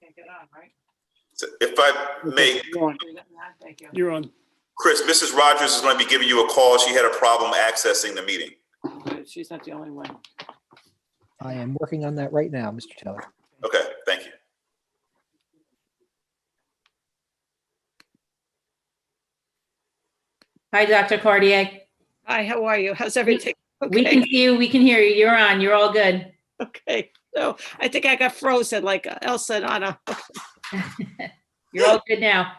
Can't get on, right? So if I may, Thank you. You're on. Chris, Mrs. Rogers is going to be giving you a call. She had a problem accessing the meeting. She's not the only one. I am working on that right now, Mr. Taylor. Okay, thank you. Hi, Dr. Cartier. Hi, how are you? How's everything? We can see you. We can hear you. You're on. You're all good. Okay. So I think I got frozen like Elsa and Anna. You're all good now.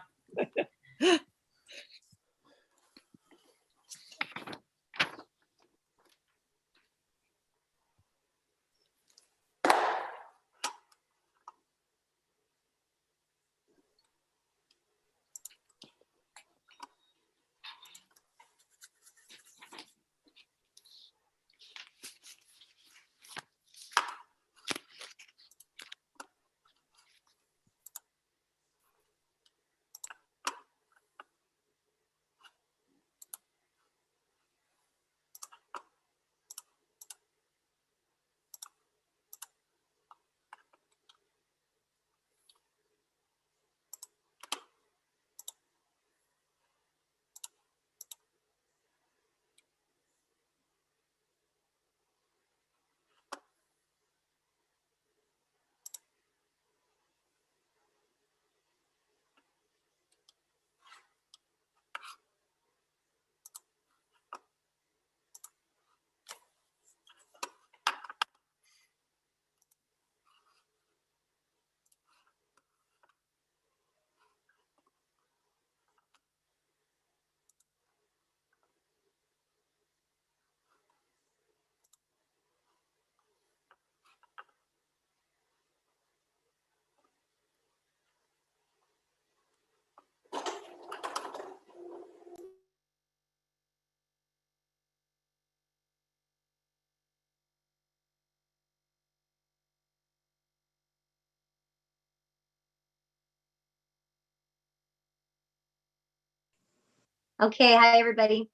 Okay, hi everybody.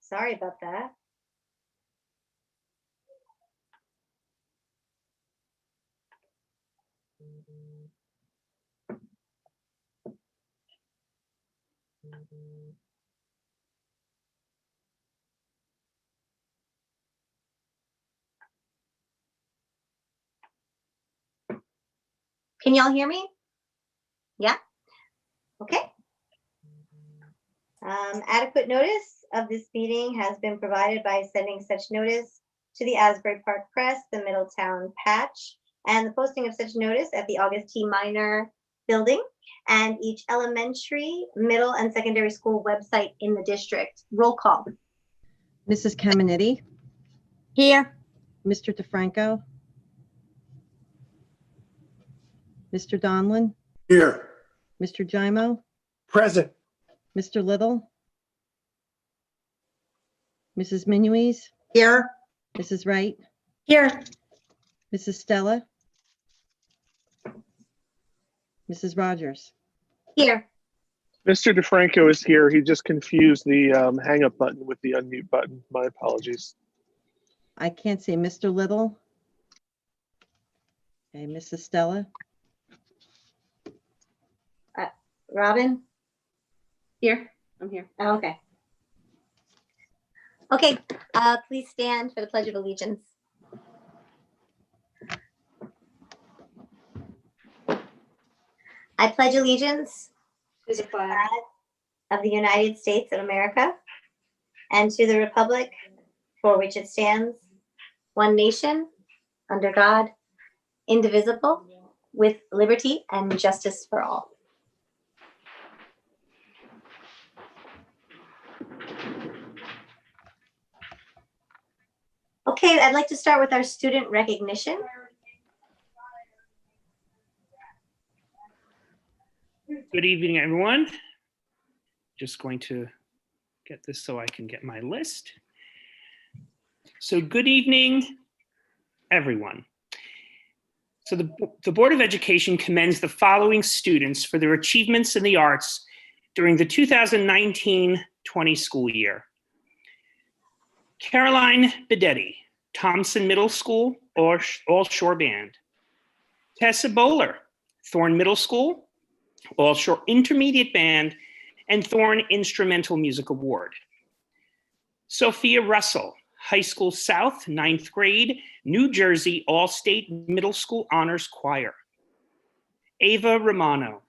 Sorry about that. Can y'all hear me? Yeah? Okay. Adequate notice of this meeting has been provided by sending such notice to the Asbury Park Press, the Middletown Patch, and the posting of such notice at the August T. Minor building and each elementary, middle, and secondary school website in the district. Roll call. Mrs. Caminiti, Here. Mr. DeFranco, Mr. Donlin, Here. Mr. Gimo, Present. Mr. Little, Mrs. Minuis, Here. Mrs. Wright, Here. Mrs. Stella, Mrs. Rogers. Here. Mr. DeFranco is here. He just confused the hang up button with the unmute button. My apologies. I can't see Mr. Little. Okay, Mrs. Stella, Robin? Here. I'm here. Oh, okay. Okay, please stand for the Pledge of Allegiance. I pledge allegiance to the flag of the United States of America and to the republic for which it stands, one nation, under God, indivisible, with liberty and justice for all. Okay, I'd like to start with our student recognition. Good evening, everyone. Just going to get this so I can get my list. So good evening, everyone. So the Board of Education commends the following students for their achievements in the arts during the 2019-20 school year. Caroline Bedetti, Thompson Middle School, All Shore Band. Tessa Bowler, Thorne Middle School, All Shore Intermediate Band, and Thorne Instrumental Music Award. Sophia Russell, High School South, 9th grade, New Jersey All-State Middle School Honors Choir. Ava Romano,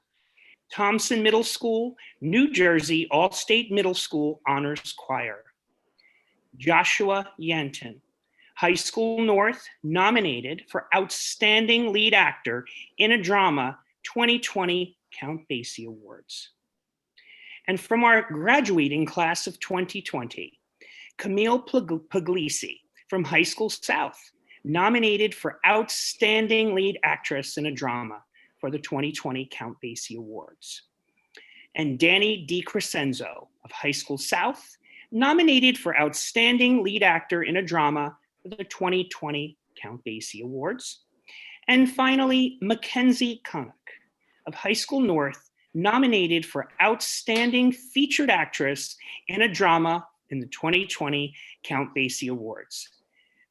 Thompson Middle School, New Jersey All-State Middle School Honors Choir. Joshua Yanton, High School North, nominated for Outstanding Lead Actor in a Drama 2020 Count Basie Awards. And from our graduating class of 2020, Camille Puglisi from High School South, nominated for Outstanding Lead Actress in a Drama for the 2020 Count Basie Awards. And Danny DiCrescenzo of High School South, nominated for Outstanding Lead Actor in a Drama for the 2020 Count Basie Awards. And finally, Mackenzie Connick of High School North, nominated for Outstanding Featured Actress in a Drama in the 2020 Count Basie Awards.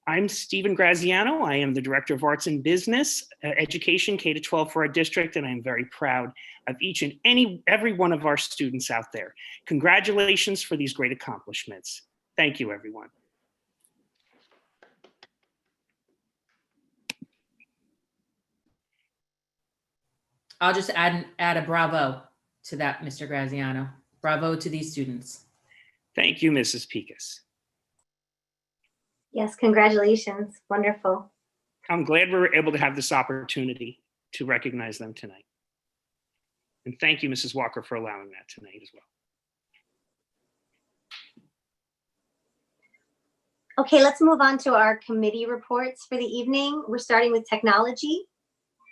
I'm Stephen Graziano. I am the Director of Arts and Business Education, K-12 for our district, and I'm very proud of each and every one of our students out there. Congratulations for these great accomplishments. Thank you, everyone. I'll just add a bravo to that, Mr. Graziano. Bravo to these students. Thank you, Mrs. Pekas. Yes, congratulations. Wonderful. I'm glad we were able to have this opportunity to recognize them tonight. And thank you, Mrs. Walker, for allowing that tonight as well. Okay, let's move on to our committee reports for the evening. We're starting with technology.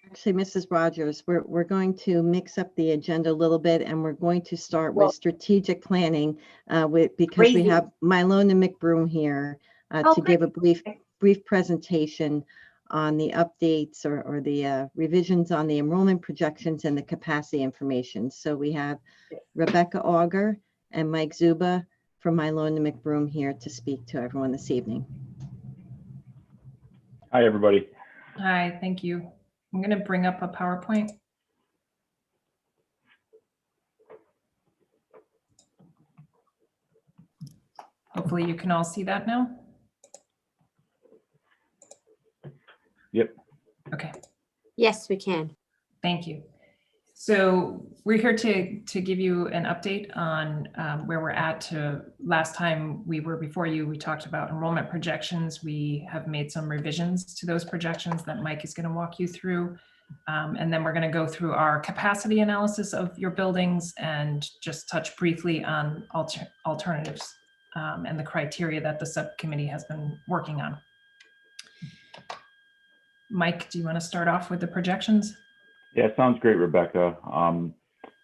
Actually, Mrs. Rogers, we're going to mix up the agenda a little bit, and we're going to start Well, with strategic planning because we crazy. have Mylona McBroom here Oh, to give a brief presentation on the updates or the revisions on the enrollment projections and the capacity information. So we have Rebecca Auger and Mike Zuba from Mylona McBroom here to speak to everyone this evening. Hi, everybody. Hi, thank you. I'm going to bring up a PowerPoint. Hopefully you can all see that now. Yep. Okay. Yes, we can. Thank you. So we're here to give you an update on where we're at. Last time we were before you, we talked about enrollment projections. We have made some revisions to those projections that Mike is going to walk you through. And then we're going to go through our capacity analysis of your buildings and just touch briefly on alternatives and the criteria that the subcommittee has been working on. Mike, do you want to start off with the projections? Yeah, sounds great, Rebecca.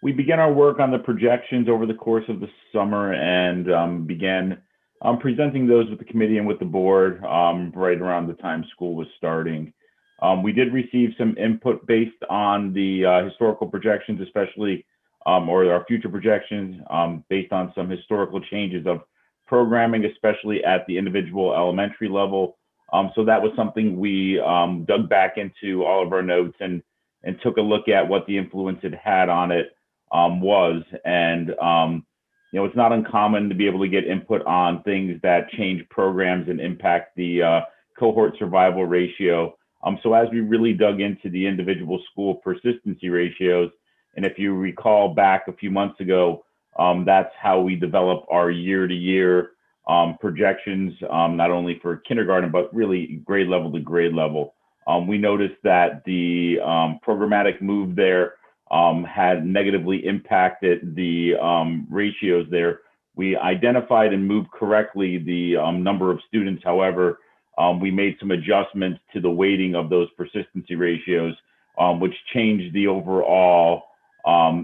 We began our work on the projections over the course of the summer and began presenting those with the committee and with the board right around the time school was starting. We did receive some input based on the historical projections, especially, or our future projections based on some historical changes of programming, especially at the individual elementary level. So that was something we dug back into all of our notes and took a look at what the influence it had on it was. And, you know, it's not uncommon to be able to get input on things that change programs and impact the cohort survival ratio. So as we really dug into the individual school persistency ratios, and if you recall back a few months ago, that's how we develop our year-to-year projections, not only for kindergarten, but really grade level to grade level. We noticed that the programmatic move there had negatively impacted the ratios there. We identified and moved correctly the number of students. However, we made some adjustments to the weighting of those persistency ratios, which changed the overall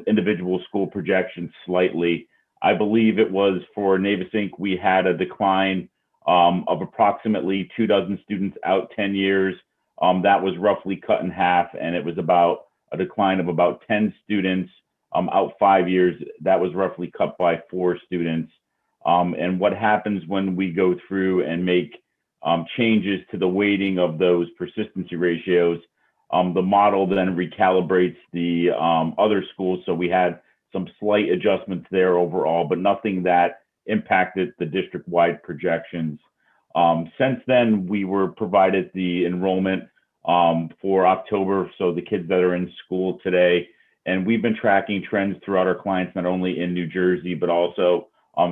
individual school projections slightly. I believe it was for Navis Inc. we had a decline of approximately 24 students out 10 years. That was roughly cut in half, and it was about a decline of about 10 students out 5 years. That was roughly cut by 4 students. And what happens when we go through and make changes to the weighting of those persistency ratios, The model then recalibrates the other schools. So we had some slight adjustments there overall, but nothing that impacted the district-wide projections. Since then, we were provided the enrollment for October, so the kids that are in school today, and we've been tracking trends throughout our clients, not only in New Jersey, but also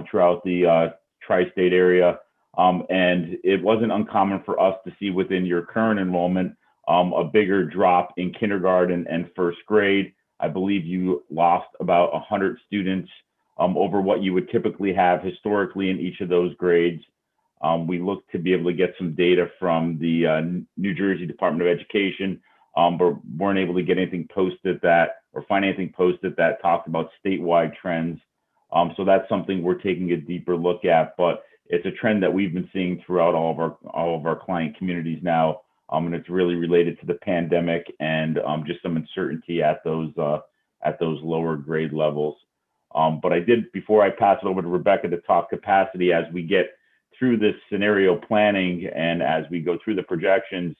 throughout the tri-state area. And it wasn't uncommon for us to see within your current enrollment a bigger drop in kindergarten and first grade. I believe you lost about 100 students over what you would typically have historically in each of those grades. We look to be able to get some data from the New Jersey Department of Education, but weren't able to get anything posted that, or find anything posted that talked about statewide trends. So that's something we're taking a deeper look at, but it's a trend that we've been seeing throughout all of our client communities now. And it's really related to the pandemic and just some uncertainty at those lower grade levels. But I did, before I pass it over to Rebecca to talk capacity, as we get through this scenario planning and as we go through the projections,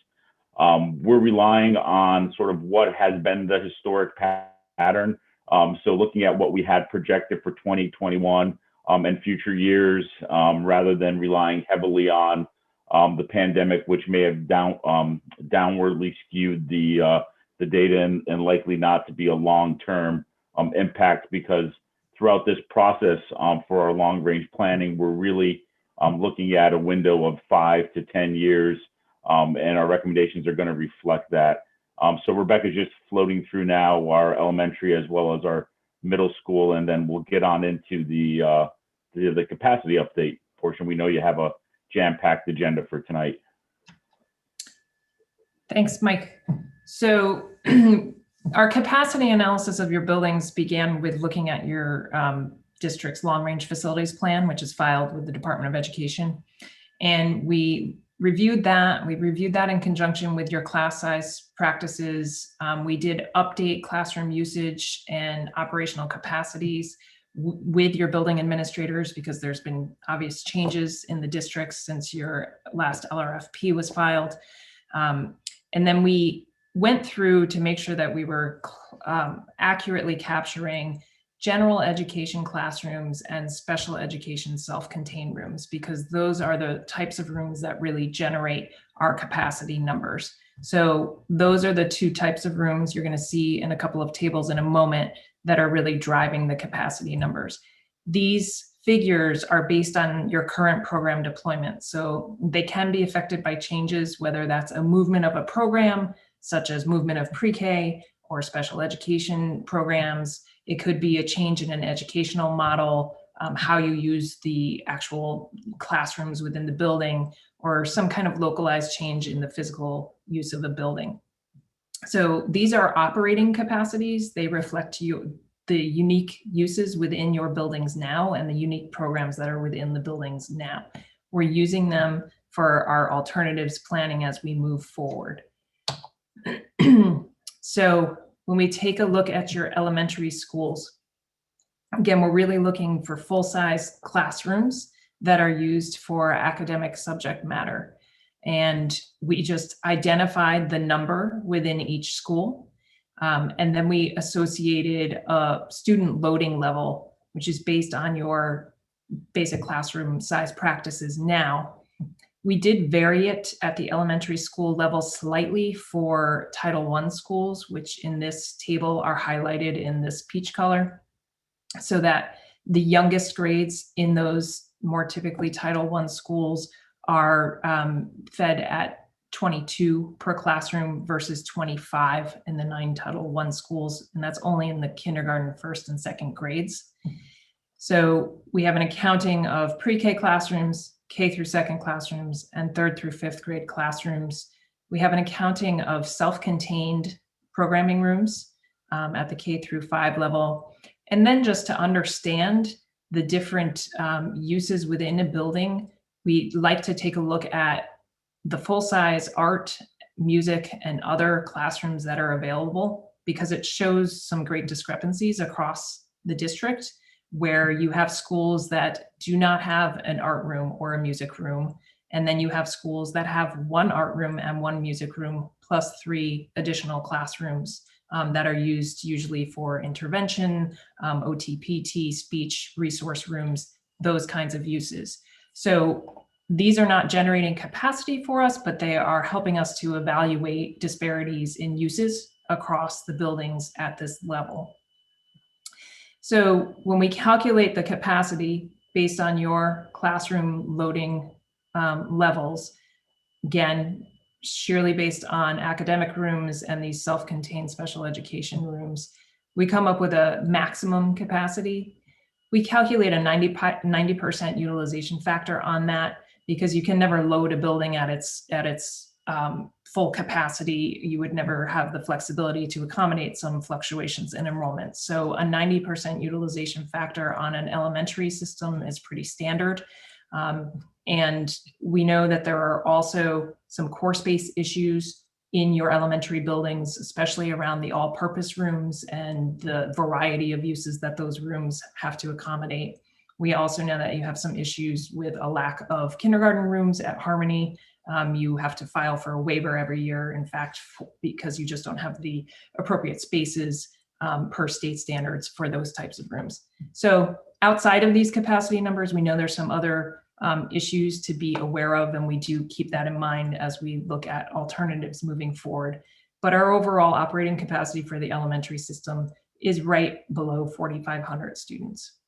we're relying on sort of what has been the historic pattern. So looking at what we had projected for 2021 and future years, rather than relying heavily on the pandemic, which may have downwardly skewed the data and likely not to be a long-term impact, because throughout this process for our long-range planning, we're really looking at a window of 5 to 10 years, and our recommendations are going to reflect that. So Rebecca's just floating through now our elementary as well as our middle school, and then we'll get on into the capacity update portion. We know you have a jam-packed agenda for tonight. Thanks, Mike. So our capacity analysis of your buildings began with looking at your district's long-range facilities plan, which is filed with the Department of Education. And we reviewed that. We reviewed that in conjunction with your class size practices. We did update classroom usage and operational capacities with your building administrators, because there's been obvious changes in the districts since your last LRFP was filed. And then we went through to make sure that we were accurately capturing general education classrooms and special education self-contained rooms, because those are the types of rooms that really generate our capacity numbers. So those are the two types of rooms you're going to see in a couple of tables in a moment that are really driving the capacity numbers. These figures are based on your current program deployment. So they can be affected by changes, whether that's a movement of a program, such as movement of pre-K or special education programs. It could be a change in an educational model, how you use the actual classrooms within the building, or some kind of localized change in the physical use of the building. So these are operating capacities. They reflect the unique uses within your buildings now and the unique programs that are within the buildings now. We're using them for our alternatives planning as we move forward. So when we take a look at your elementary schools, again, we're really looking for full-size classrooms that are used for academic subject matter. And we just identified the number within each school. And then we associated a student loading level, which is based on your basic classroom size practices now. We did vary it at the elementary school level slightly for Title I schools, which in this table are highlighted in this peach color, so that the youngest grades in those more typically Title I schools are fed at 22 per classroom versus 25 in the 9 Title I schools, and that's only in the kindergarten, first and second grades. So we have an accounting of pre-K classrooms, K through second classrooms, and third through fifth grade classrooms. We have an accounting of self-contained programming rooms at the K through 5 level. And then just to understand the different uses within a building, we like to take a look at the full-size art, music, and other classrooms that are available, because it shows some great discrepancies across the district, where you have schools that do not have an art room or a music room, and then you have schools that have one art room and one music room, plus 3 additional classrooms that are used usually for intervention, OTPT, speech, resource rooms, those kinds of uses. So these are not generating capacity for us, but they are helping us to evaluate disparities in uses across the buildings at this level. So when we calculate the capacity based on your classroom loading levels, again, sheerly based on academic rooms and these self-contained special education rooms, we come up with a maximum capacity. We calculate a 90% utilization factor on that because you can never load a building at its full capacity. You would never have the flexibility to accommodate some fluctuations in enrollment. So a 90% utilization factor on an elementary system is pretty standard. And we know that there are also some core space issues in your elementary buildings, especially around the all-purpose rooms and the variety of uses that those rooms have to accommodate. We also know that you have some issues with a lack of kindergarten rooms at Harmony. You have to file for a waiver every year, in fact, because you just don't have the appropriate spaces per state standards for those types of rooms. So outside of these capacity numbers, we know there's some other issues to be aware of, and we do keep that in mind as we look at alternatives moving forward. But our overall operating capacity for the elementary system is right below 4,500 students.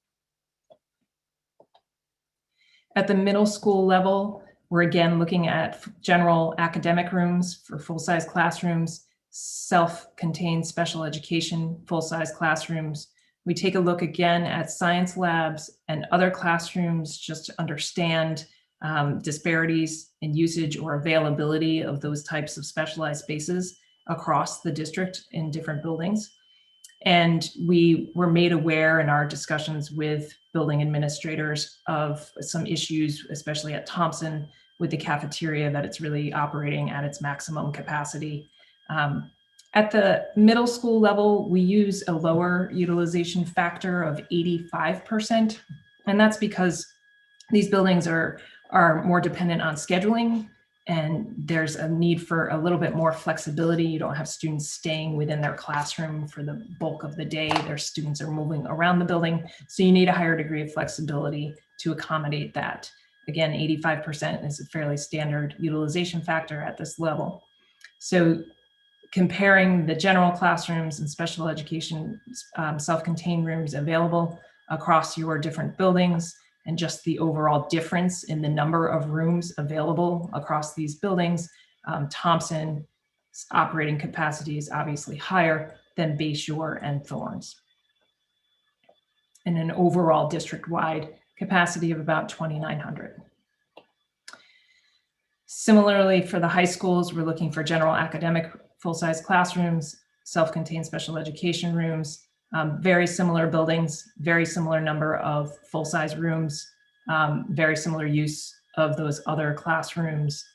At the middle school level, we're again looking at general academic rooms for full-size classrooms, self-contained special education full-size classrooms. We take a look again at science labs and other classrooms just to understand disparities in usage or availability of those types of specialized spaces across the district in different buildings. And we were made aware in our discussions with building administrators of some issues, especially at Thompson with the cafeteria, that it's really operating at its maximum capacity. At the middle school level, we use a lower utilization factor of 85%. And that's because these buildings are more dependent on scheduling, and there's a need for a little bit more flexibility. You don't have students staying within their classroom for the bulk of the day. Their students are moving around the building. So you need a higher degree of flexibility to accommodate that. Again, 85% is a fairly standard utilization factor at this level. So comparing the general classrooms and special education self-contained rooms available across your different buildings, and just the overall difference in the number of rooms available across these buildings, Thompson's operating capacity is obviously higher than Bayshore and Thorns. And an overall district-wide capacity of about 2,900. Similarly, for the high schools, we're looking for general academic full-size classrooms, self-contained special education rooms, very similar buildings, very similar number of full-size rooms, very similar use of those other classrooms.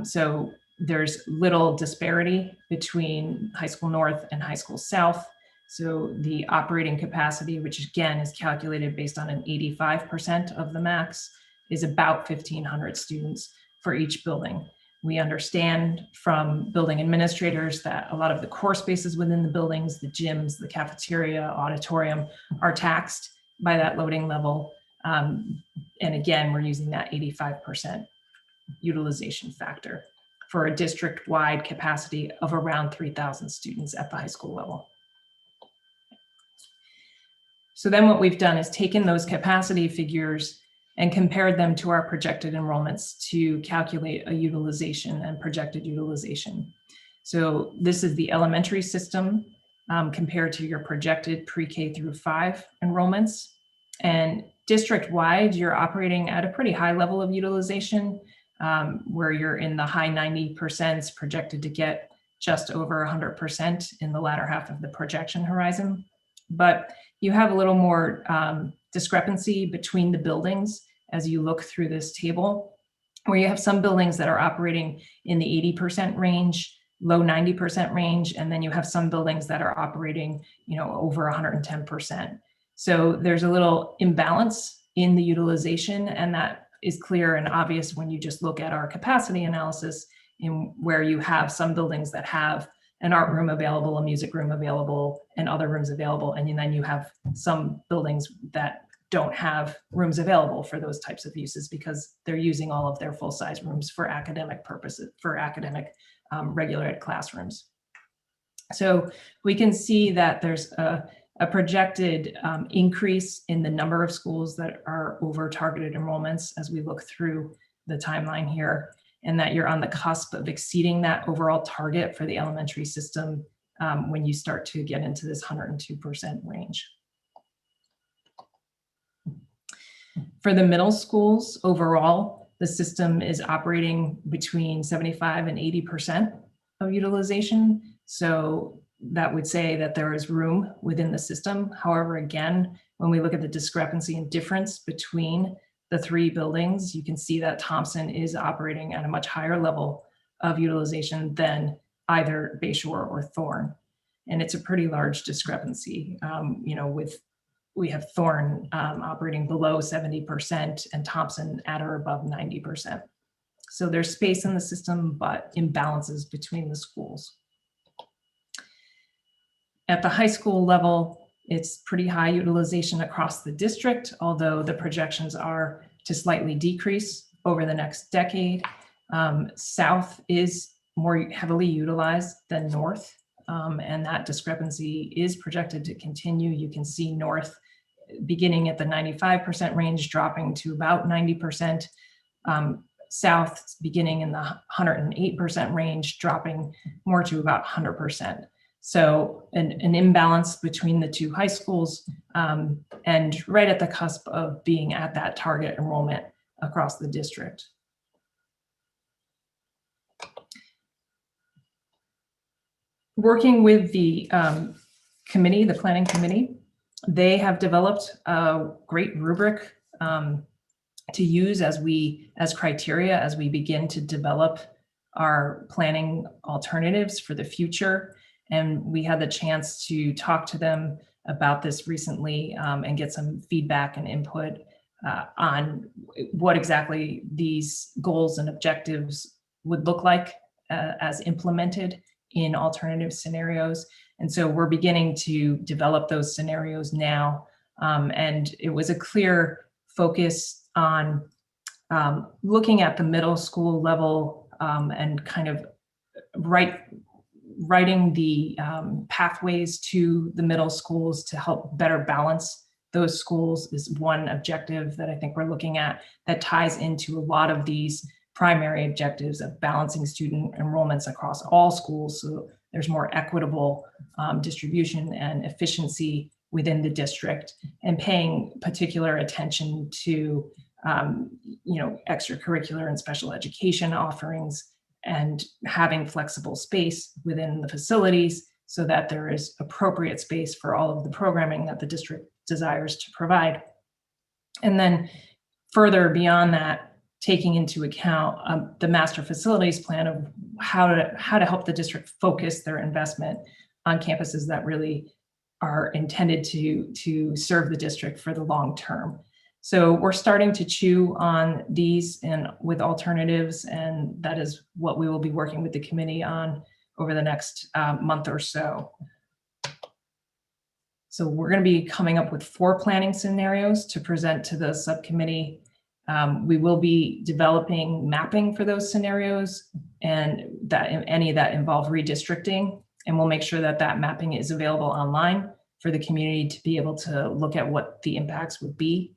So there's little disparity between High School North and High School South. So the operating capacity, which again is calculated based on an 85% of the max, is about 1,500 students for each building. We understand from building administrators that a lot of the core spaces within the buildings, the gyms, the cafeteria, auditorium, are taxed by that loading level. And again, we're using that 85% utilization factor for a district-wide capacity of around 3,000 students at the high school level. So then what we've done is taken those capacity figures and compared them to our projected enrollments to calculate a utilization and projected utilization. So this is the elementary system compared to your projected pre-K through 5 enrollments. And district-wide, you're operating at a pretty high level of utilization, where you're in the high 90%, projected to get just over 100% in the latter half of the projection horizon. But you have a little more discrepancy between the buildings as you look through this table, where you have some buildings that are operating in the 80% range, low 90% range, and then you have some buildings that are operating, over 110%. So there's a little imbalance in the utilization, and that is clear and obvious when you just look at our capacity analysis in where you have some buildings that have an art room available, a music room available, and other rooms available. And then you have some buildings that don't have rooms available for those types of uses because they're using all of their full-size rooms for academic purposes, for academic regular ed classrooms. So we can see that there's a projected increase in the number of schools that are over targeted enrollments as we look through the timeline here, and that you're on the cusp of exceeding that overall target for the elementary system when you start to get into this 102% range. For the middle schools overall, the system is operating between 75 and 80% of utilization. So that would say that there is room within the system. However, again, when we look at the discrepancy and difference between the three buildings, you can see that Thompson is operating at a much higher level of utilization than either Bayshore or Thorne. And it's a pretty large discrepancy, we have Thorne operating below 70% and Thompson at or above 90%. So there's space in the system, but imbalances between the schools. At the high school level, it's pretty high utilization across the district, although the projections are to slightly decrease over the next decade. South is more heavily utilized than North, and that discrepancy is projected to continue. You can see North beginning at the 95% range, dropping to about 90%. South beginning in the 108% range, dropping more to about 100%. So an imbalance between the two high schools and right at the cusp of being at that target enrollment across the district. Working with the committee, the planning committee, they have developed a great rubric to use as criteria as we begin to develop our planning alternatives for the future. And we had the chance to talk to them about this recently and get some feedback and input on what exactly these goals and objectives would look like as implemented in alternative scenarios. And so we're beginning to develop those scenarios now. And it was a clear focus on looking at the middle school level and kind of writing the pathways to the middle schools to help better balance those schools is one objective that I think we're looking at that ties into a lot of these primary objectives of balancing student enrollments across all schools. So there's more equitable distribution and efficiency within the district, and paying particular attention to extracurricular and special education offerings, and having flexible space within the facilities so that there is appropriate space for all of the programming that the district desires to provide. And then further beyond that, taking into account the master facilities plan of how to help the district focus their investment on campuses that really are intended to serve the district for the long term. So we're starting to chew on these and with alternatives, and that is what we will be working with the committee on over the next month or so. So we're going to be coming up with 4 planning scenarios to present to the subcommittee. We will be developing mapping for those scenarios, and that any that involve redistricting, and we'll make sure that that mapping is available online for the community to be able to look at what the impacts would be.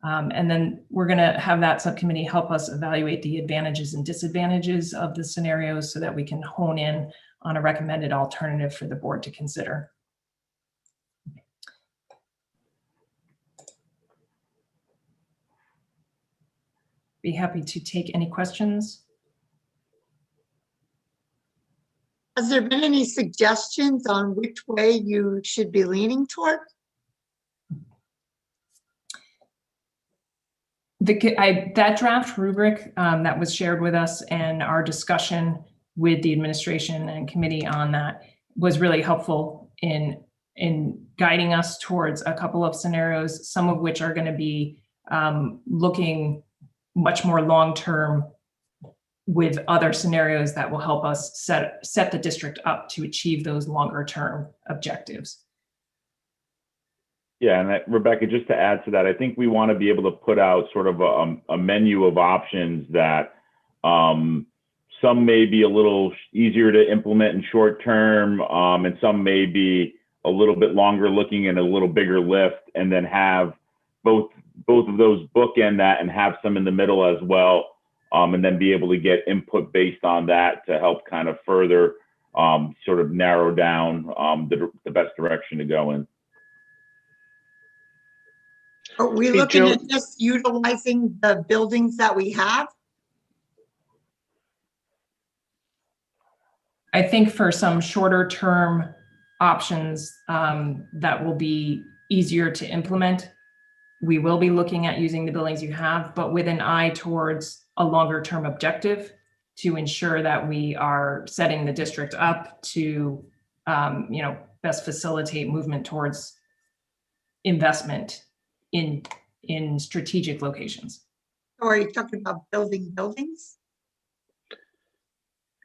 And then we're going to have that subcommittee help us evaluate the advantages and disadvantages of the scenarios so that we can hone in on a recommended alternative for the board to consider. Be happy to take any questions. Has there been any suggestions on which way you should be leaning toward? That draft rubric that was shared with us and our discussion with the administration and committee on that was really helpful in guiding us towards a couple of scenarios, some of which are going to be looking much more long-term with other scenarios that will help us set the district up to achieve those longer term objectives. Yeah, and Rebecca, just to add to that, I think we want to be able to put out sort of a menu of options that some may be a little easier to implement in short term, and some may be a little bit longer looking and a little bigger lift, and then have both of those bookend that and have some in the middle as well, and then be able to get input based on that to help kind of further sort of narrow down the best direction to go in. Are we Hey, looking Joe. at just utilizing the buildings that we have? I think for some shorter term options that will be easier to implement, we will be looking at using the buildings you have, but with an eye towards a longer term objective to ensure that we are setting the district up to best facilitate movement towards investment in strategic locations. Or are you talking about building buildings?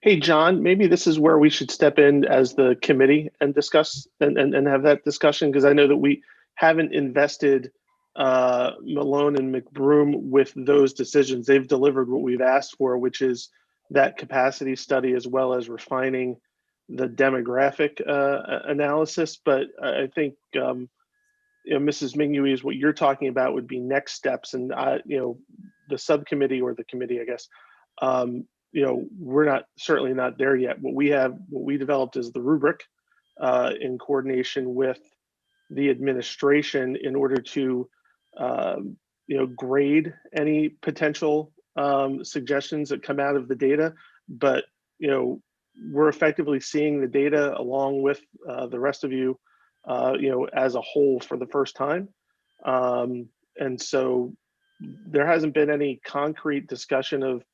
Hey, John, maybe this is where we should step in as the committee and discuss and have that discussion, because I know that we haven't invested Malone and McBroom with those decisions. They've delivered what we've asked for, which is that capacity study as well as refining the demographic analysis. But I think Mrs. Mingui, what you're talking about would be next steps, and the subcommittee or the committee, I guess. We're certainly not there yet. What we developed is the rubric in coordination with the administration in order to grade any potential suggestions that come out of the data. But we're effectively seeing the data along with the rest of you, as a whole for the first time. And so there hasn't been any concrete discussion of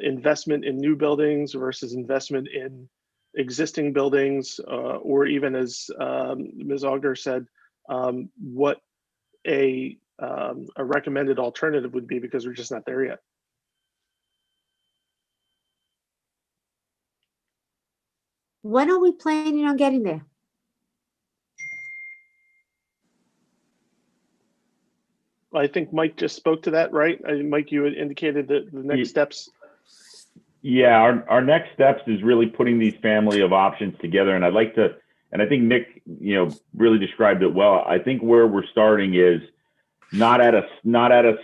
investment in new buildings versus investment in existing buildings, or even as Ms. Auger said, what a recommended alternative would be, because we're just not there yet. When are we planning on getting there? I think Mike just spoke to that, right? Mike, you had indicated that the next steps. Yeah, our next steps is really putting these family of options together. And I'd like to, and I think Nick, really described it well. I think where we're starting is not at a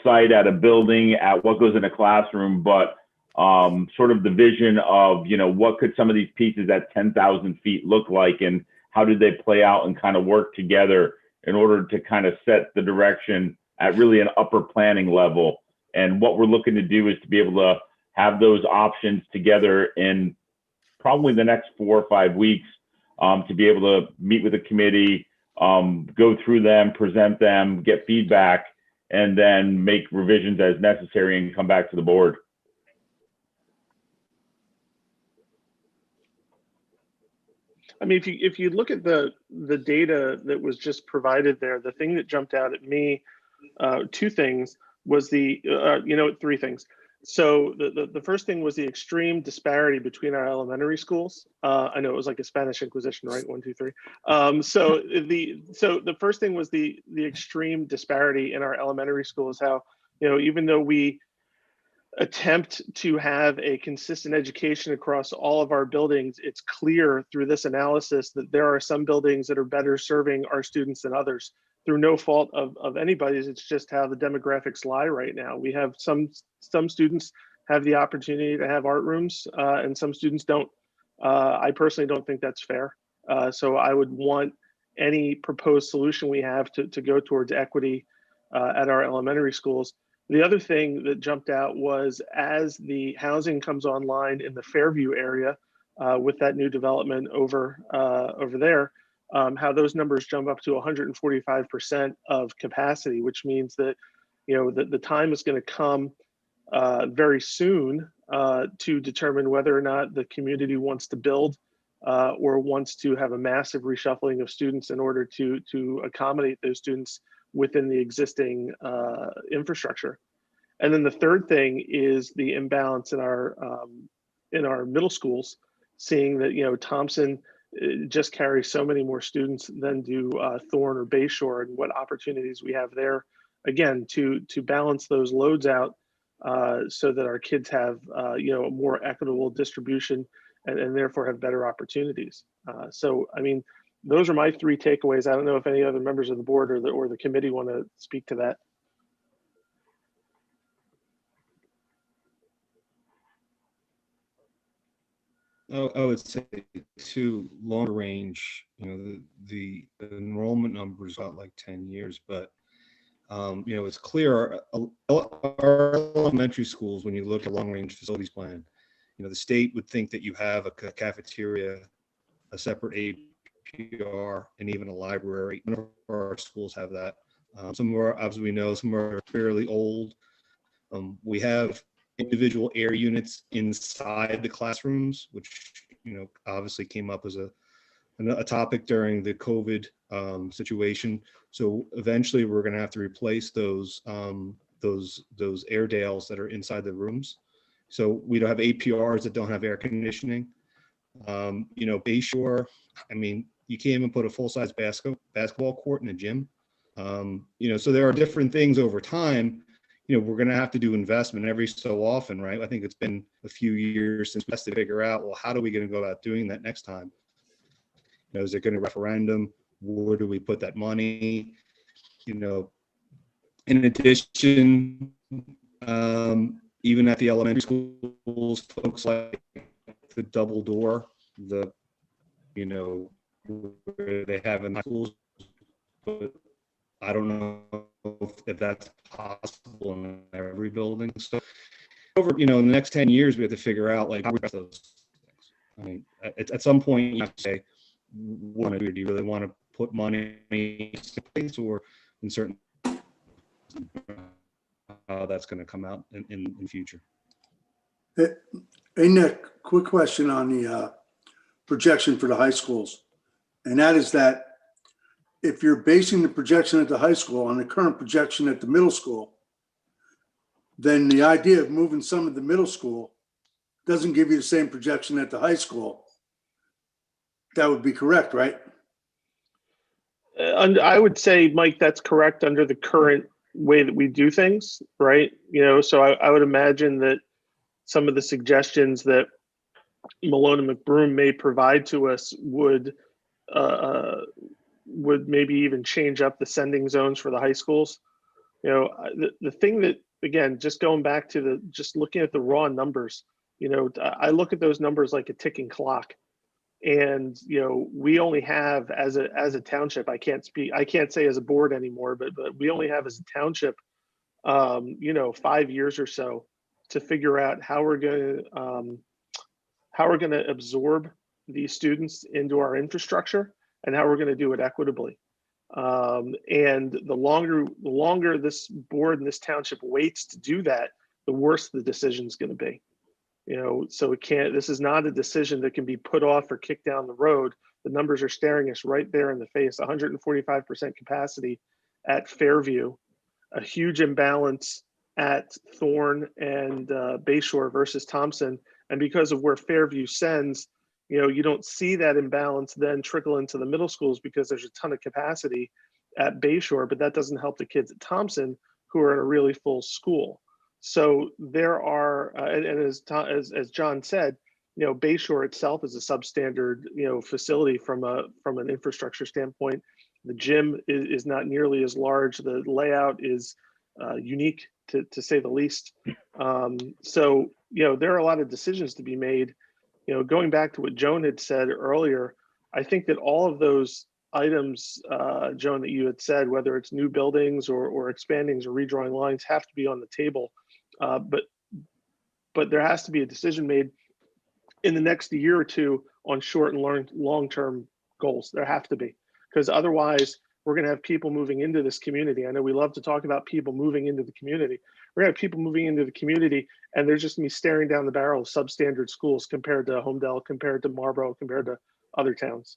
site, at a building, at what goes in a classroom, but sort of the vision of, what could some of these pieces at 10,000 feet look like, and how did they play out and kind of work together in order to kind of set the direction at really an upper planning level. And what we're looking to do is to be able to have those options together in probably the next 4 or 5 weeks, to be able to meet with the committee, go through them, present them, get feedback, and then make revisions as necessary and come back to the board. I mean, if you look at the data that was just provided there, the thing that jumped out at me, two things, was three things. So the first thing was the extreme disparity between our elementary schools. I know it was like a Spanish Inquisition, right? 1, 2, 3. So the first thing was the extreme disparity in our elementary schools. How even though we attempt to have a consistent education across all of our buildings, it's clear through this analysis that there are some buildings that are better serving our students than others, through no fault of anybody's. It's just how the demographics lie right now. We have some students have the opportunity to have art rooms, and some students don't. I personally don't think that's fair. So I would want any proposed solution we have to go towards equity at our elementary schools. The other thing that jumped out was, as the housing comes online in the Fairview area with that new development over there, how those numbers jump up to 145% of capacity, which means that the time is going to come very soon to determine whether or not the community wants to build or wants to have a massive reshuffling of students in order to accommodate those students within the existing infrastructure. And then the third thing is the imbalance in our middle schools, seeing that, you know, Thompson just carries so many more students than do Thorne or Bayshore, and what opportunities we have there, again, to balance those loads out so that our kids have, you know, a more equitable distribution and therefore have better opportunities. So, I mean, those are my three takeaways. I don't know if any other members of the board or the committee want to speak to that. I would say to longer range, you know, the enrollment numbers got like 10 years, but you know, it's clear our elementary schools, when you look at long range facilities plan, you know, the state would think that you have a cafeteria, a separate APR, and even a library. None of our schools have that. Some of our, as we know, some are fairly old. We have individual air units inside the classrooms, which, you know, obviously came up as a topic during the COVID situation. So eventually we're going to have to replace those Airedales that are inside the rooms. So we don't have APRs that don't have air conditioning. You know, Bayshore, I mean, you can't even put a full-size basketball court in a gym. You know, so there are different things over time. You know, we're going to have to do investment every so often, right? I think it's been a few years since we have to figure out, well, how are we going to go about doing that next time? You know, is it going to referendum? Where do we put that money? You know, in addition, even at the elementary schools, folks like the double door, you know, where they have in schools, but I don't know if that's possible in every building. So over, you know, in the next 10 years, we have to figure out like how we address those things. I mean, at some point you have to say, what do you really want to put money in place, or in certain how that's going to come out in future. Hey, Nick, quick question on the projection for the high schools. And that is that if you're basing the projection at the high school on the current projection at the middle school, then the idea of moving some of the middle school doesn't give you the same projection at the high school. That would be correct, right? I would say, Mike, that's correct under the current way that we do things, right? You know, so I would imagine that some of the suggestions that Malone and McBroom may provide to us would maybe even change up the sending zones for the high schools. You know, the thing that, again, just going back to just looking at the raw numbers, you know, I look at those numbers like a ticking clock. And, you know, we only have as a township, I can't say as a board anymore, but we only have as a township, you know, 5 years or so to figure out how we're going to absorb these students into our infrastructure and how we're going to do it equitably. And the longer this board and this township waits to do that, the worse the decision is going to be. You know, so this is not a decision that can be put off or kicked down the road. The numbers are staring us right there in the face. 145% capacity at Fairview, a huge imbalance at Thorne and Bayshore versus Thompson. And because of where Fairview sends, you know, you don't see that imbalance then trickle into the middle schools because there's a ton of capacity at Bayshore, but that doesn't help the kids at Thompson who are in a really full school. So there are, and as John said, you know, Bayshore itself is a substandard, you know, facility from an infrastructure standpoint. The gym is not nearly as large. The layout is unique to say the least. So, you know, there are a lot of decisions to be made. You know, going back to what Joan had said earlier, I think that all of those items, Joan, that you had said, whether it's new buildings or expandings or redrawing lines, have to be on the table. But there has to be a decision made in the next year or two on short and long-term goals. There have to be, because otherwise we're going to have people moving into this community. I know we love to talk about people moving into the community. We're going to have people moving into the community, and they're just going to be staring down the barrel of substandard schools compared to Homedale, compared to Marlboro, compared to other towns.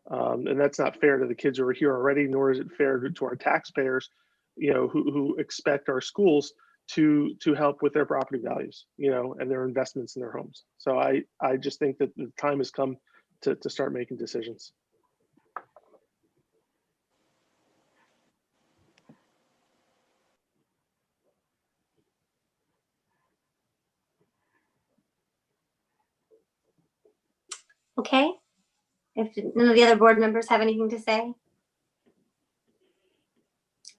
And that's not fair to the kids who are here already, nor is it fair to our taxpayers, you know, who expect our schools to help with their property values, and their investments in their homes. So I just think that the time has come to start making decisions. Okay. If none of the other board members have anything to say.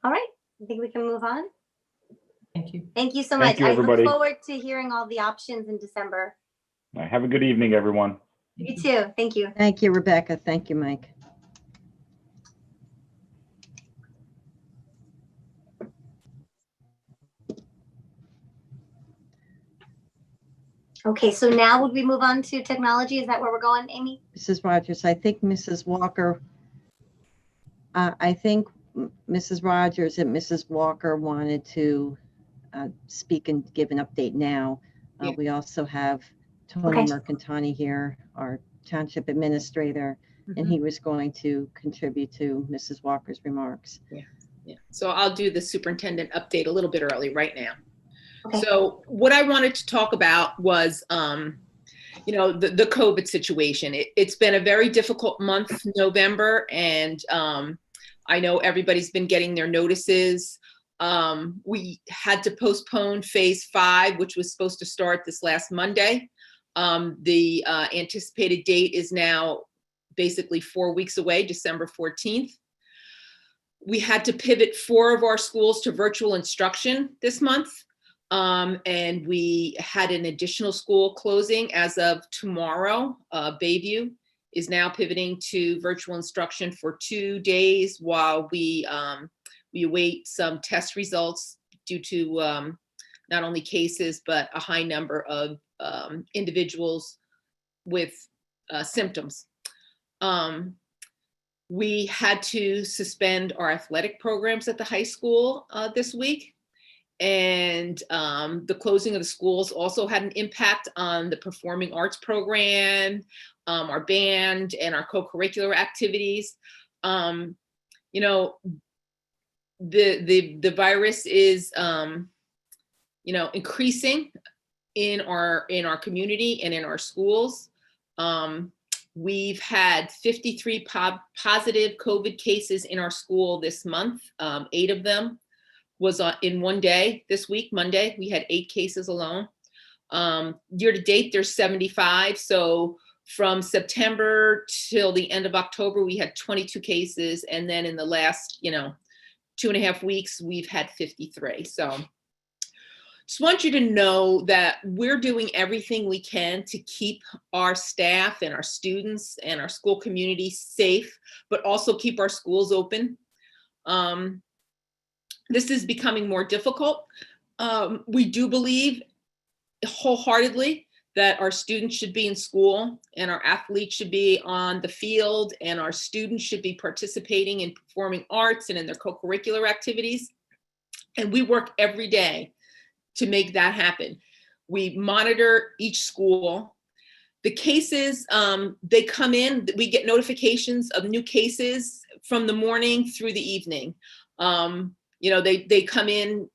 All right, I think we can move on. Thank you. Thank you so Thank much. you, I everybody. look forward to hearing all the options in December. All right, have a good evening, everyone. You too. Thank you. Thank you, Rebecca. Thank you, Mike. Okay, so now would we move on to technology? Is that where we're going, Amy? Mrs. Rogers, I think Mrs. Walker, I think Mrs. Rogers and Mrs. Walker wanted to speak and give an update now. Yeah. We also have Tony Okay. Mercantani here, our township administrator, and he was going to contribute to Mrs. Walker's remarks. Yeah. So I'll do the superintendent update a little bit early right now. Okay. So what I wanted to talk about was, the COVID situation. It's been a very difficult month, November, and I know everybody's been getting their notices. We had to postpone phase 5, which was supposed to start this last Monday. The anticipated date is now basically 4 weeks away, December 14th. We had to pivot 4 of our schools to virtual instruction this month. And we had an additional school closing as of tomorrow. Bayview is now pivoting to virtual instruction for 2 days while we await some test results due to not only cases, but a high number of individuals with symptoms. We had to suspend our athletic programs at the high school this week. And the closing of the schools also had an impact on the performing arts program, our band, and our co-curricular activities. The virus is increasing in our community and in our schools. We've had 53 positive COVID cases in our school this month. 8 of them was in one day this week, Monday. We had 8 cases alone. Year to date, there's 75. So from September till the end of October, we had 22 cases. And then in the last, 2.5 weeks, we've had 53. So just want you to know that we're doing everything we can to keep our staff and our students and our school community safe, but also keep our schools open. This is becoming more difficult. We do believe wholeheartedly that our students should be in school and our athletes should be on the field and our students should be participating in performing arts and in their co-curricular activities. And we work every day to make that happen. We monitor each school. The cases, they come in, we get notifications of new cases from the morning through the evening. They come in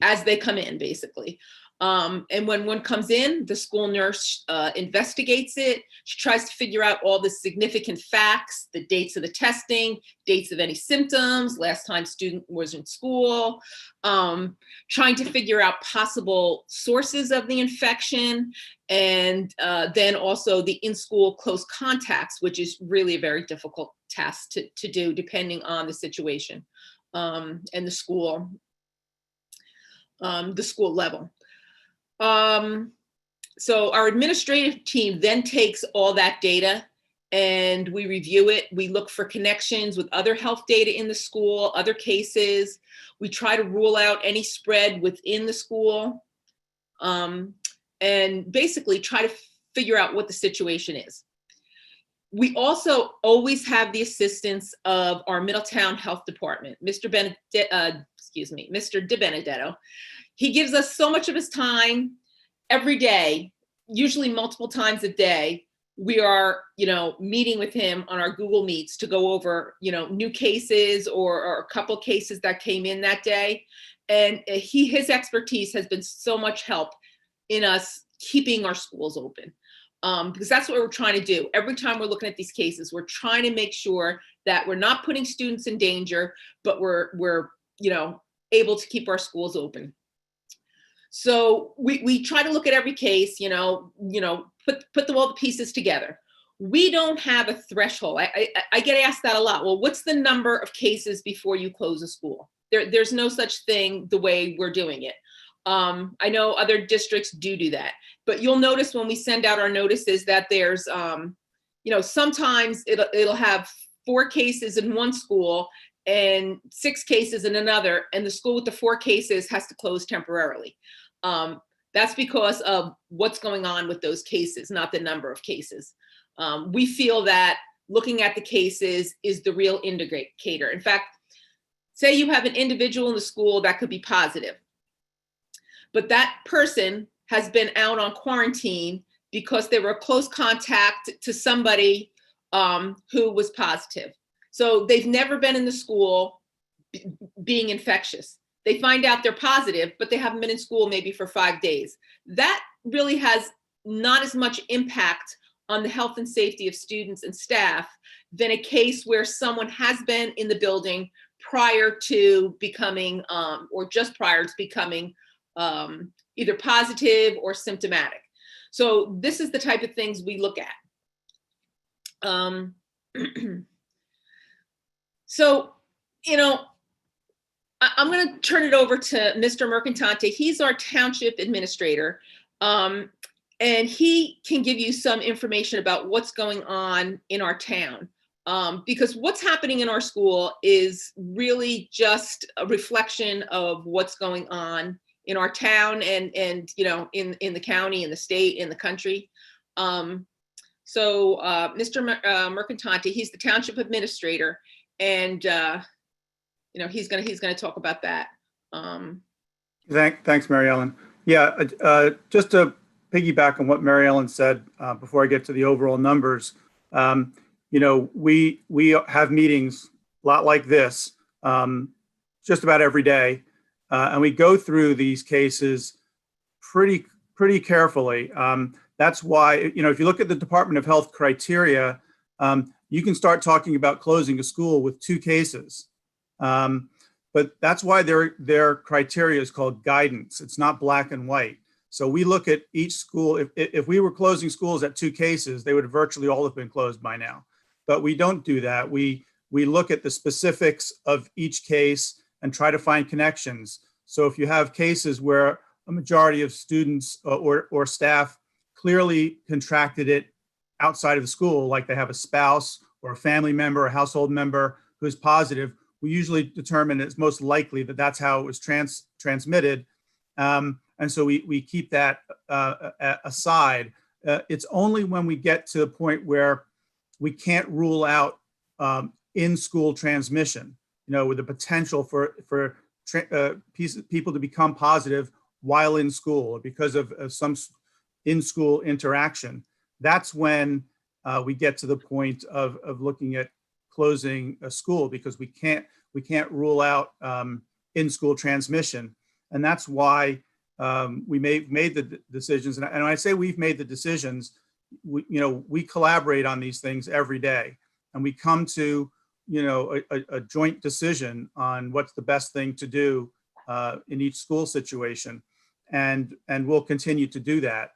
as they come in, basically. And when one comes in, the school nurse investigates it. She tries to figure out all the significant facts, the dates of the testing, dates of any symptoms, last time student was in school, trying to figure out possible sources of the infection, and then also the in-school close contacts, which is really a very difficult task to do depending on the situation and the school level. So our administrative team then takes all that data and we review it. We look for connections with other health data in the school, other cases. We try to rule out any spread within the school, and basically try to figure out what the situation is. We also always have the assistance of our Middletown Health Department, Mr. DiBenedetto. He gives us so much of his time every day, usually multiple times a day, we are, meeting with him on our Google Meets to go over, new cases or a couple cases that came in that day. And his expertise has been so much help in us keeping our schools open. Because that's what we're trying to do. Every time we're looking at these cases, we're trying to make sure that we're not putting students in danger, but we're able to keep our schools open. So we try to look at every case, put all the pieces together. We don't have a threshold. I get asked that a lot. Well, what's the number of cases before you close a school? There's no such thing the way we're doing it. I know other districts do that, but you'll notice when we send out our notices that there's, sometimes it'll have 4 cases in one school and 6 cases in another, and the school with the 4 cases has to close temporarily. That's because of what's going on with those cases, not the number of cases. We feel that looking at the cases is the real indicator. In fact, say you have an individual in the school that could be positive, but that person has been out on quarantine because they were a close contact to somebody who was positive. So they've never been in the school being infectious. They find out they're positive, but they haven't been in school maybe for 5 days. That really has not as much impact on the health and safety of students and staff than a case where someone has been in the building prior to becoming, or just prior to becoming either positive or symptomatic. So this is the type of things we look at. So, I'm going to turn it over to Mr. Mercantante. He's our township administrator, and he can give you some information about what's going on in our town. Because what's happening in our school is really just a reflection of what's going on in our town and in the county, in the state, in the country. So Mr. Mercantante, he's the township administrator, and he's gonna talk about that. Thanks, Mary Ellen. Yeah, just to piggyback on what Mary Ellen said before I get to the overall numbers, we have meetings a lot like this just about every day, and we go through these cases pretty carefully. That's why, if you look at the Department of Health criteria, you can start talking about closing a school with 2 cases. But that's why their criteria is called guidance. It's not black and white. So we look at each school. If we were closing schools at 2 cases, they would have virtually all have been closed by now. But we don't do that. We look at the specifics of each case and try to find connections. So if you have cases where a majority of students or staff clearly contracted it outside of the school, like they have a spouse or a family member, a household member who is positive, we usually determine it's most likely that that's how it was transmitted. And so we keep that aside. It's only when we get to the point where we can't rule out in-school transmission, with the potential for people to become positive while in school or because of some in-school interaction. That's when we get to the point of looking at closing a school, because we can't rule out in-school transmission. And that's why we made the decisions. And when I say we've made the decisions, we collaborate on these things every day, and we come to a joint decision on what's the best thing to do in each school situation, and we'll continue to do that.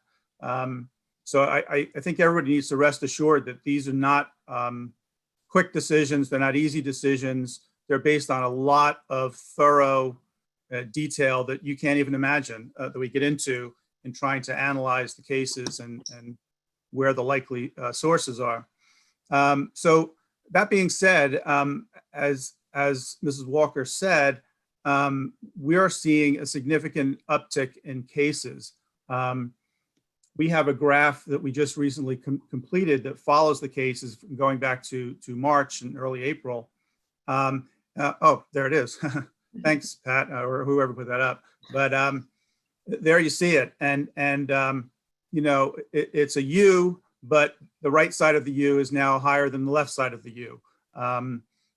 So I think everybody needs to rest assured that these are not quick decisions. They're not easy decisions. They're based on a lot of thorough detail that you can't even imagine that we get into in trying to analyze the cases and where the likely sources are. So that being said, as Mrs. Walker said, we are seeing a significant uptick in cases. We have a graph that we just recently completed that follows the cases going back to March and early April. Oh, there it is. Thanks, Pat, or whoever put that up. But there you see it. And it's a U but the right side of the U is now higher than the left side of the U.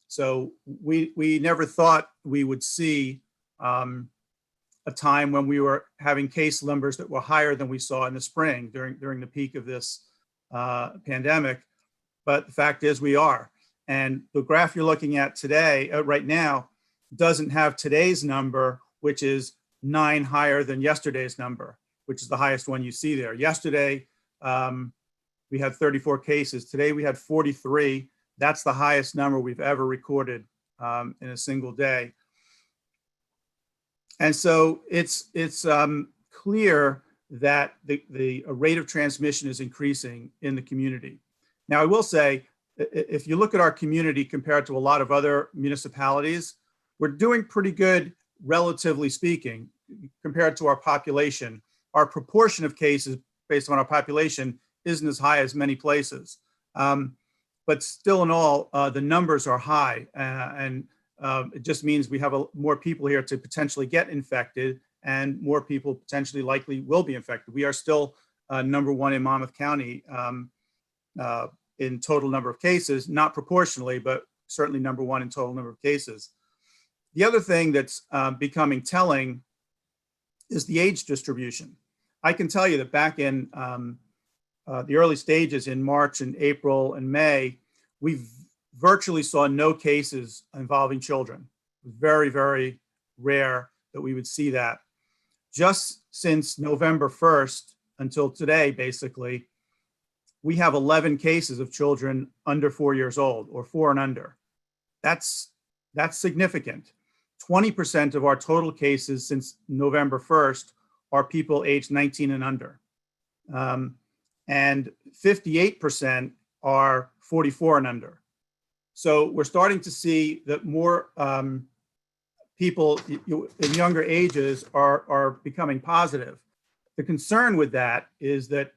So we never thought we would see a time when we were having case numbers that were higher than we saw in the spring during the peak of this pandemic. But the fact is we are. And the graph you're looking at today, right now, doesn't have today's number, which is 9 higher than yesterday's number, which is the highest one you see there. Yesterday, we had 34 cases. Today we had 43. That's the highest number we've ever recorded in a single day. And so it's clear that the rate of transmission is increasing in the community. Now, I will say, if you look at our community compared to a lot of other municipalities, we're doing pretty good, relatively speaking, compared to our population. Our proportion of cases based on our population isn't as high as many places. But still in all, the numbers are high. And it just means we have more people here to potentially get infected, and more people potentially likely will be infected. We are still #1 in Monmouth County in total number of cases, not proportionally, but certainly #1 in total number of cases. The other thing that's becoming telling is the age distribution. I can tell you that back in the early stages in March and April and May, we virtually saw no cases involving children. It was very, very rare that we would see that. Just since November 1st until today, basically, we have 11 cases of children under 4 years old, or 4 and under. That's significant. 20% of our total cases since November 1st are people aged 19 and under. And 58% are 44 and under. So we're starting to see that more people in younger ages are becoming positive. The concern with that is that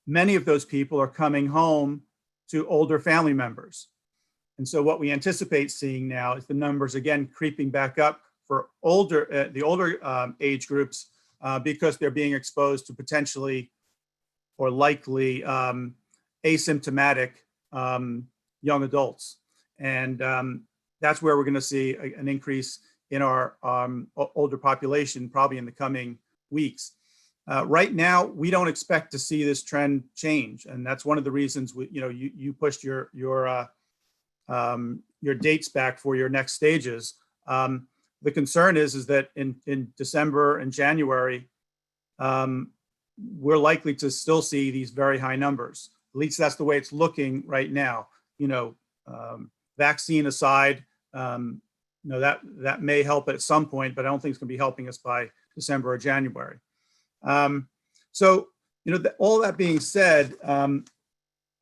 many of those people are coming home to older family members. And so what we anticipate seeing now is the numbers again creeping back up for the older age groups because they're being exposed to potentially or likely asymptomatic young adults. And that's where we're going to see an increase in our older population probably in the coming weeks. Right now, we don't expect to see this trend change, and that's one of the reasons you pushed your dates back for your next stages. The concern is that in December and January, we're likely to still see these very high numbers. At least that's the way it's looking right now. Vaccine aside, that may help at some point, but I don't think it's going to be helping us by December or January. So, all that being said,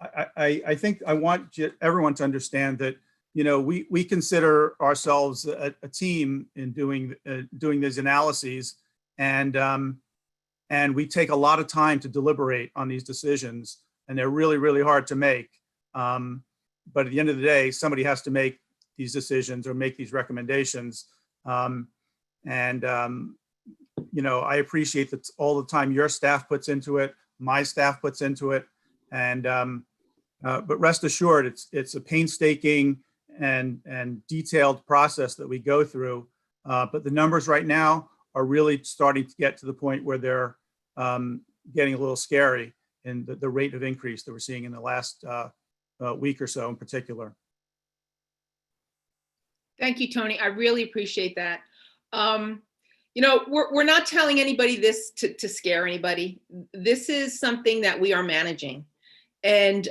I think I want everyone to understand that, we consider ourselves a team in doing these analyses, and we take a lot of time to deliberate on these decisions, and they're really, really hard to make. But at the end of the day, somebody has to make these decisions or make these recommendations. I appreciate that all the time your staff puts into it, my staff puts into it, and but rest assured, it's a painstaking and detailed process that we go through. But the numbers right now are really starting to get to the point where they're getting a little scary in the rate of increase that we're seeing in the last week or so in particular. Thank you, Tony. I really appreciate that. We're not telling anybody this to scare anybody. This is something that we are managing, and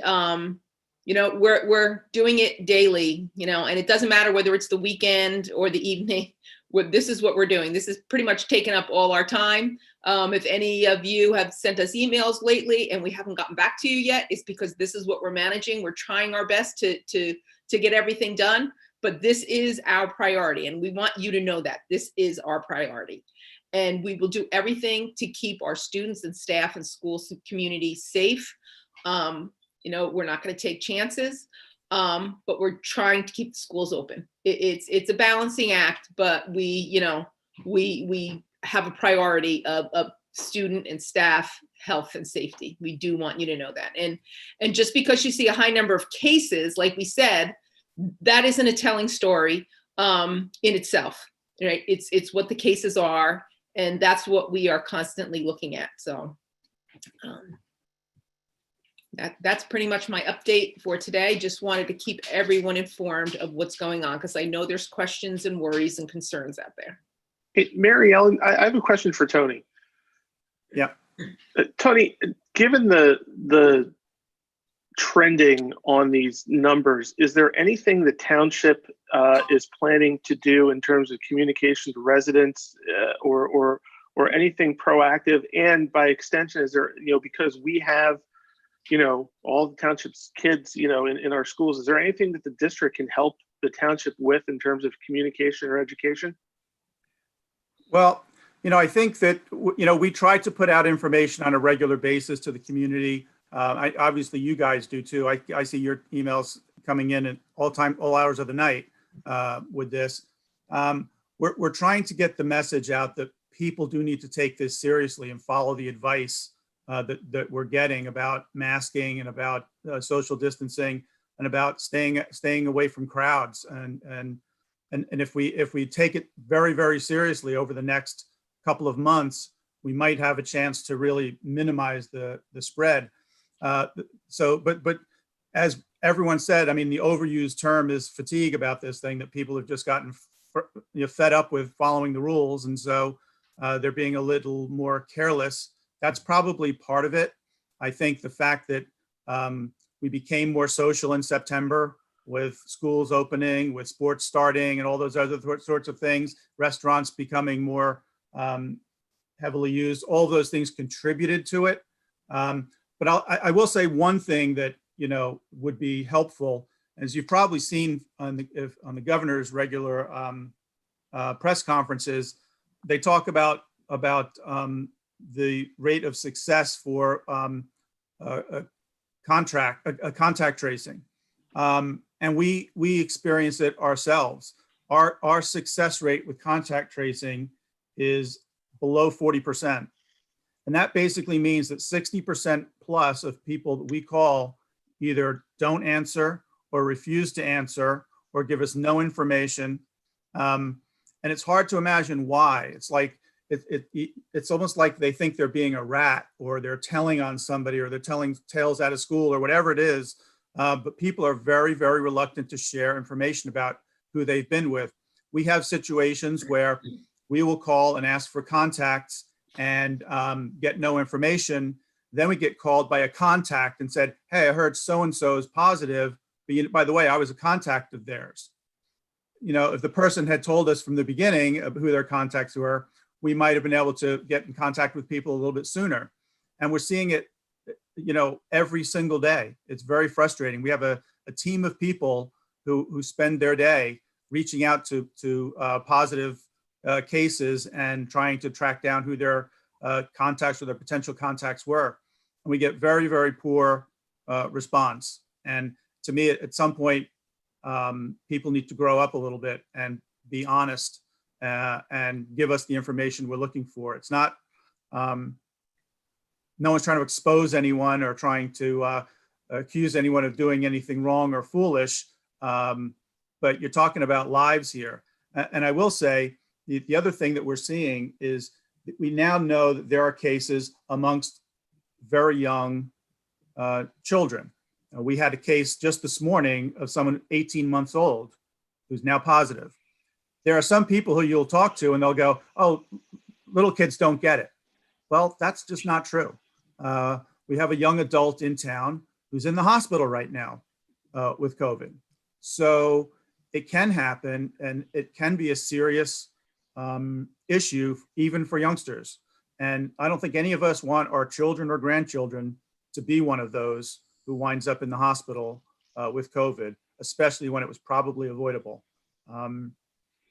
we're doing it daily. And it doesn't matter whether it's the weekend or the evening. This is what we're doing. This is pretty much taken up all our time. If any of you have sent us emails lately and we haven't gotten back to you yet, it's because this is what we're managing. We're trying our best to get everything done. But this is our priority, and we want you to know that this is our priority. And we will do everything to keep our students and staff and school community safe. We're not going to take chances, but we're trying to keep the schools open. It's a balancing act, but we have a priority of student and staff health and safety. We do want you to know that. And just because you see a high number of cases, like we said, that isn't a telling story in itself, right? It's what the cases are, and that's what we are constantly looking at. So that's pretty much my update for today. Just wanted to keep everyone informed of what's going on, because I know there's questions and worries and concerns out there. Hey, Mary Ellen, I have a question for Tony. Yeah. Tony, given the trending on these numbers, is there anything the township is planning to do in terms of communication to residents or anything proactive? And by extension, is there, because we have, all the township's kids, in our schools, is there anything that the district can help the township with in terms of communication or education? Well, I think that, we try to put out information on a regular basis to the community. Obviously you guys do too. I see your emails coming in at all hours of the night with this. We're trying to get the message out that people do need to take this seriously and follow the advice that we're getting about masking and about social distancing and about staying away from crowds. And if we take it very, very seriously over the next couple of months, we might have a chance to really minimize the spread. But as everyone said, I mean, the overused term is fatigue about this thing, that people have just gotten fed up with following the rules. And so they're being a little more careless. That's probably part of it. I think the fact that we became more social in September with schools opening, with sports starting and all those other sorts of things, restaurants becoming more heavily used, all those things contributed to it. But I will say one thing that, would be helpful, as you've probably seen on the governor's regular press conferences, they talk about the rate of success for contact tracing. And we experience it ourselves. Our success rate with contact tracing is below 40%. And that basically means that 60% plus of people that we call either don't answer or refuse to answer or give us no information. And it's hard to imagine why. It's like, it's almost like they think they're being a rat, or they're telling on somebody, or they're telling tales out of school, or whatever it is. But people are very, very reluctant to share information about who they've been with. We have situations where we will call and ask for contacts and get no information. Then we get called by a contact and said, hey, I heard so-and-so is positive, but by the way, I was a contact of theirs. If the person had told us from the beginning of who their contacts were, we might have been able to get in contact with people a little bit sooner. And we're seeing it, every single day. It's very frustrating. We have a team of people who spend their day reaching out to positive cases and trying to track down who their contacts or their potential contacts were. And we get very, very poor response. And to me, at some point, people need to grow up a little bit and be honest and give us the information we're looking for. It's not, no one's trying to expose anyone or trying to accuse anyone of doing anything wrong or foolish, but you're talking about lives here. And I will say, the other thing that we're seeing is that we now know that there are cases amongst very young children. We had a case just this morning of someone 18 months old who's now positive. There are some people who you'll talk to and they'll go, oh, little kids don't get it. Well, that's just not true. We have a young adult in town who's in the hospital right now with COVID. So it can happen, and it can be a serious issue even for youngsters. And I don't think any of us want our children or grandchildren to be one of those who winds up in the hospital with COVID, especially when it was probably avoidable.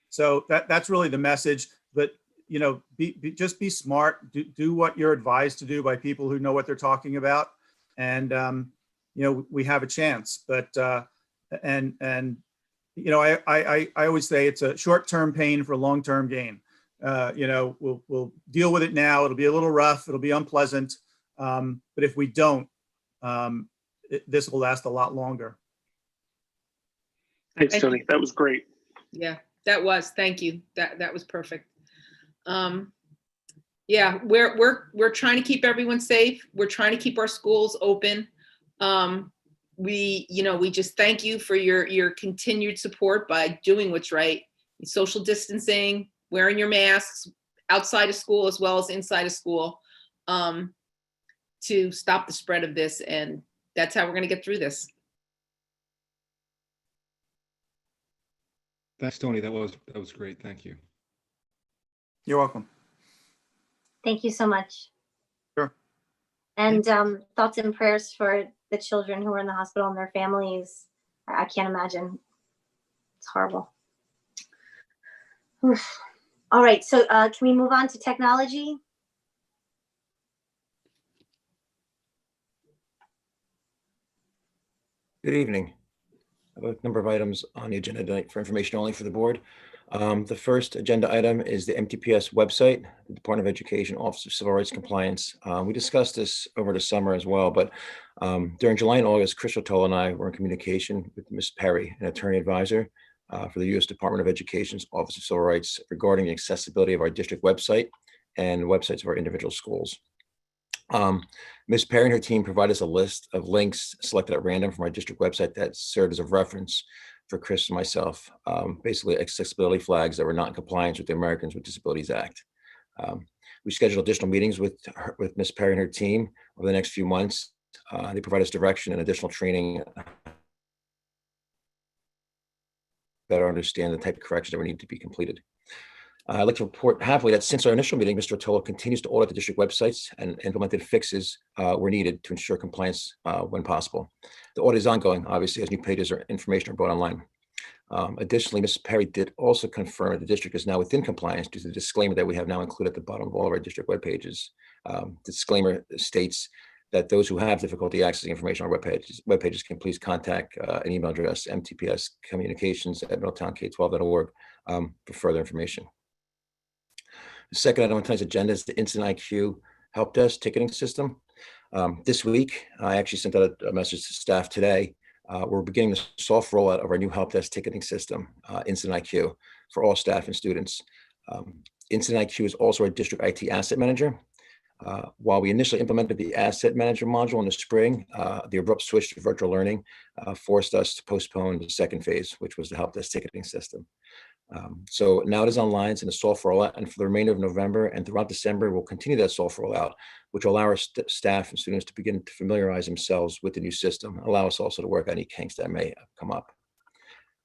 So that's really the message. But just be smart. Do what you're advised to do by people who know what they're talking about, and we have a chance. But I always say it's a short-term pain for long-term gain. We'll deal with it now. It'll be a little rough. It'll be unpleasant, But if we don't, this will last a lot longer. Thanks, Thank Tony. you. That was great. Yeah, that was, thank you. That was perfect. Yeah, we're trying to keep everyone safe. We're trying to keep our schools open. We just thank you for your continued support by doing what's right. Social distancing, wearing your masks outside of school as well as inside of school, to stop the spread of this. And that's how we're going to get through this. Thanks, Tony. That was great. Thank you. You're welcome. Thank you so much. Sure. And thoughts and prayers for the children who are in the hospital and their families. I can't imagine. It's horrible. Oof. All right, so can we move on to technology? Good evening. I have a number of items on the agenda tonight for information only for the board. The first agenda item is the MTPS website, the Department of Education Office of Civil Rights Compliance. We discussed this over the summer as well, but during July and August, Chris Toll and I were in communication with Ms. Perry, an attorney advisor for the U.S. Department of Education's Office of Civil Rights regarding the accessibility of our district website and websites of our individual schools. Ms. Perry and her team provided us a list of links selected at random from our district website that served as a reference for Chris and myself, basically accessibility flags that were not in compliance with the Americans with Disabilities Act. We scheduled additional meetings with Ms. Perry and her team over the next few months. They provide us direction and additional training, better understand the type of corrections that were needed to be completed. I'd like to report happily that since our initial meeting, Mr. Rotolo continues to audit the district websites and implemented fixes were needed to ensure compliance when possible. The audit is ongoing, obviously, as new pages or information are brought online. Additionally, Ms. Perry did also confirm that the district is now within compliance due to the disclaimer that we have now included at the bottom of all of our district web pages. The disclaimer states that those who have difficulty accessing information on web pages can please contact an email address, mtpscommunications@middletownak12.org, for further information. The second item on tonight's agenda is the Incident IQ help desk ticketing system. This week, I actually sent out a message to staff today. We're beginning the soft rollout of our new help desk ticketing system, Incident IQ, for all staff and students. Incident IQ is also our district IT asset manager. While we initially implemented the asset manager module in the spring, the abrupt switch to virtual learning forced us to postpone the second phase, which was the help desk ticketing system. So now it is online, it's in a soft rollout, and for the remainder of November and throughout December, we'll continue that soft rollout, which will allow our staff and students to begin to familiarize themselves with the new system, allow us also to work on any kinks that may come up.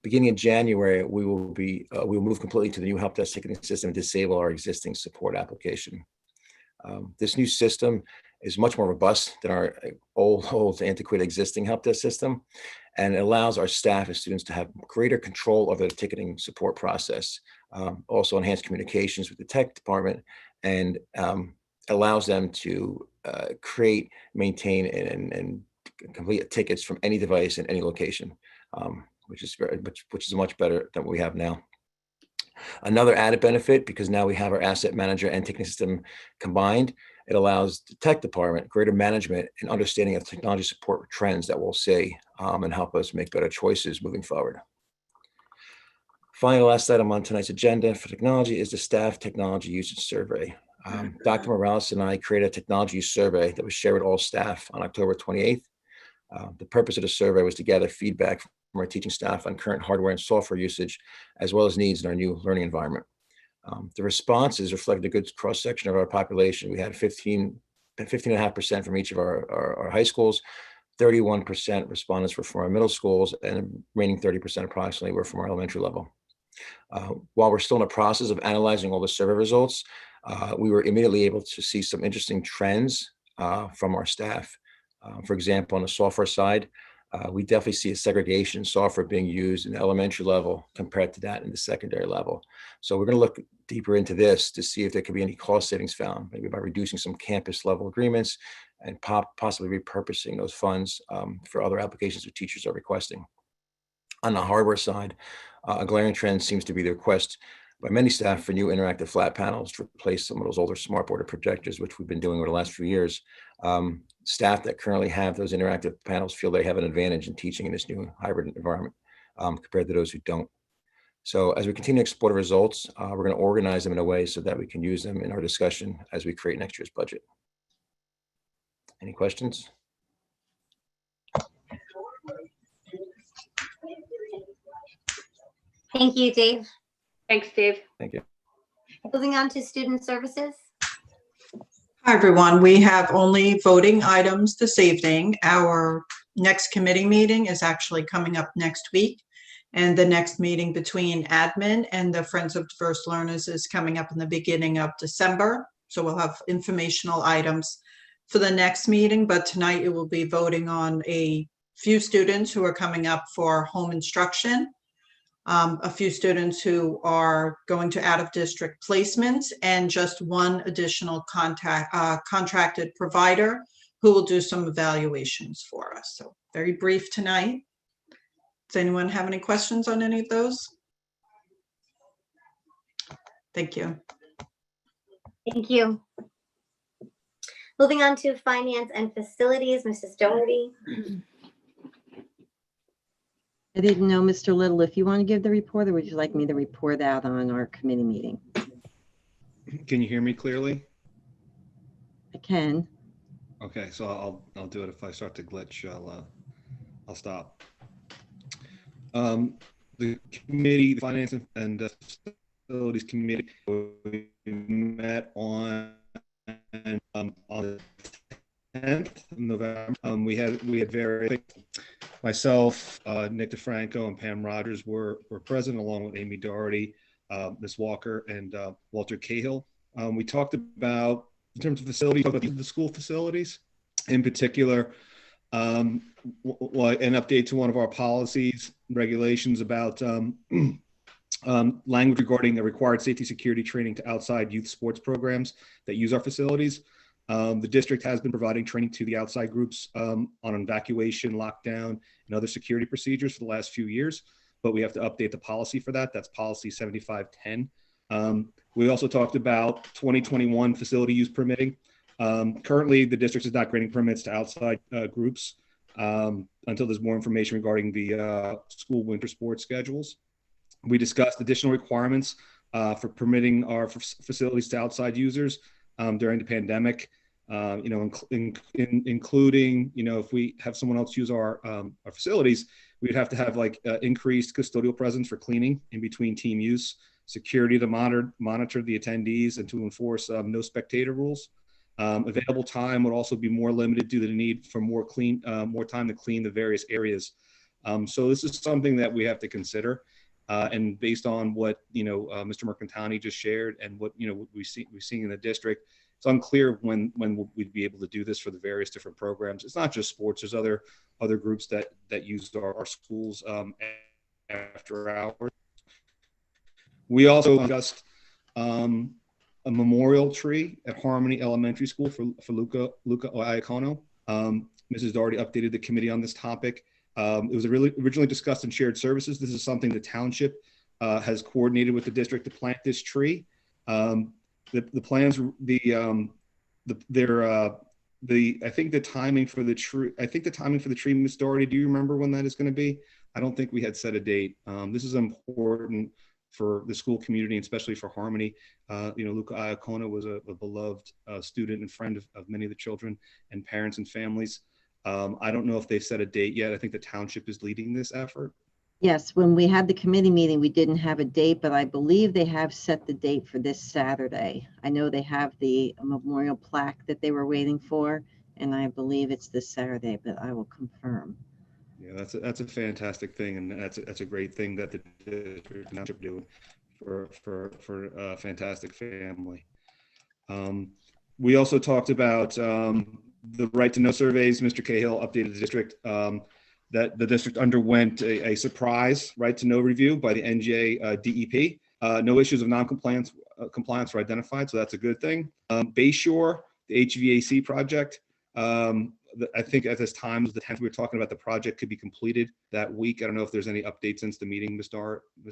Beginning in January, we will move completely to the new help desk ticketing system and disable our existing support application. This new system is much more robust than our old antiquated existing help desk system, and it allows our staff and students to have greater control over the ticketing support process, also enhanced communications with the tech department, and allows them to create, maintain, and complete tickets from any device in any location, which is much better than what we have now. Another added benefit, because now we have our asset manager and ticketing system combined, it allows the tech department greater management and understanding of technology support trends that we'll see and help us make better choices moving forward. Finally, last item on tonight's agenda for technology is the staff technology usage survey. Dr. Morales and I created a technology use survey that was shared with all staff on October 28th. The purpose of the survey was to gather feedback from our teaching staff on current hardware and software usage, as well as needs in our new learning environment. The responses reflected a good cross-section of our population. We had 15.5% from each of our high schools, 31% respondents were from our middle schools, and the remaining 30% approximately were from our elementary level. While we're still in the process of analyzing all the survey results, we were immediately able to see some interesting trends from our staff. For example, on the software side, we definitely see a segregation in software being used in the elementary level compared to that in the secondary level. So we're going to look deeper into this to see if there could be any cost savings found, maybe by reducing some campus level agreements and possibly repurposing those funds for other applications that teachers are requesting. On the hardware side, a glaring trend seems to be the request by many staff for new interactive flat panels to replace some of those older smartboard projectors, which we've been doing over the last few years. Staff that currently have those interactive panels feel they have an advantage in teaching in this new hybrid environment compared to those who don't. So as we continue to explore the results, we're going to organize them in a way so that we can use them in our discussion as we create next year's budget. Any questions? Thank you, Dave. Thanks, Dave. Thank you. Moving on to student services. Hi, everyone. We have only voting items this evening. Our next committee meeting is actually coming up next week. And the next meeting between admin and the Friends of Diverse Learners is coming up in the beginning of December. So we'll have informational items for the next meeting, but tonight it will be voting on a few students who are coming up for home instruction. A few students who are going to out-of-district placements, and just one additional contracted provider who will do some evaluations for us. So very brief tonight. Does anyone have any questions on any of those? Thank you. Thank you. Moving on to finance and facilities, Mrs. Doherty. I didn't know, Mr. Little, if you want to give the report, or would you like me to report out on our committee meeting? Can you hear me clearly? I can. Okay, so I'll do it. If I start to glitch, I'll stop. The committee, the Finance and Facilities Committee, we met on the 10th of November. We had very, myself, Nick DeFranco, and Pam Rogers were present, along with Amy Doherty, Ms. Walker, and Walter Cahill. We talked about, in terms of facilities, about the school facilities, in particular, an update to one of our policies, regulations about language regarding a required safety security training to outside youth sports programs that use our facilities. The district has been providing training to the outside groups on evacuation, lockdown, and other security procedures for the last few years, but we have to update the policy for that. That's policy 7510. We also talked about 2021 facility use permitting. Currently, the district is not granting permits to outside groups until there's more information regarding the school winter sports schedules. We discussed additional requirements for permitting our facilities to outside users during the pandemic, including, if we have someone else use our facilities, we'd have to have increased custodial presence for cleaning in between team use, security to monitor the attendees, and to enforce no spectator rules. Available time would also be more limited due to the need for more time to clean the various areas. So this is something that we have to consider. And based on what Mr. Mercantani just shared, and what we're seeing in the district, it's unclear when we'd be able to do this for the various different programs. It's not just sports. There's other groups that use our schools after hours. We also discussed a memorial tree at Harmony Elementary School for Luca Iacono. Mrs. Doherty updated the committee on this topic. It was originally discussed in shared services. This is something the township has coordinated with the district to plant this tree. The plans, I think the timing for the tree, Ms. Doherty, do you remember when that is going to be? I don't think we had set a date. This is important for the school community, and especially for Harmony. Luca Iacono was a beloved student and friend of many of the children and parents and families. I don't know if they've set a date yet. I think the township is leading this effort. Yes, when we had the committee meeting, we didn't have a date, but I believe they have set the date for this Saturday. I know they have the memorial plaque that they were waiting for, and I believe it's this Saturday, but I will confirm. Yeah, that's a fantastic thing, and that's a great thing that the township doing for a fantastic family. We also talked about the right to know surveys. Mr. Cahill updated the district that the district underwent a surprise right to know review by the NJ DEP. No issues of non-compliance were identified, so that's a good thing. Bayshore, the HVAC project. I think at this time, the 10th, we were talking about the project could be completed that week. I don't know if there's any updates since the meeting, Ms.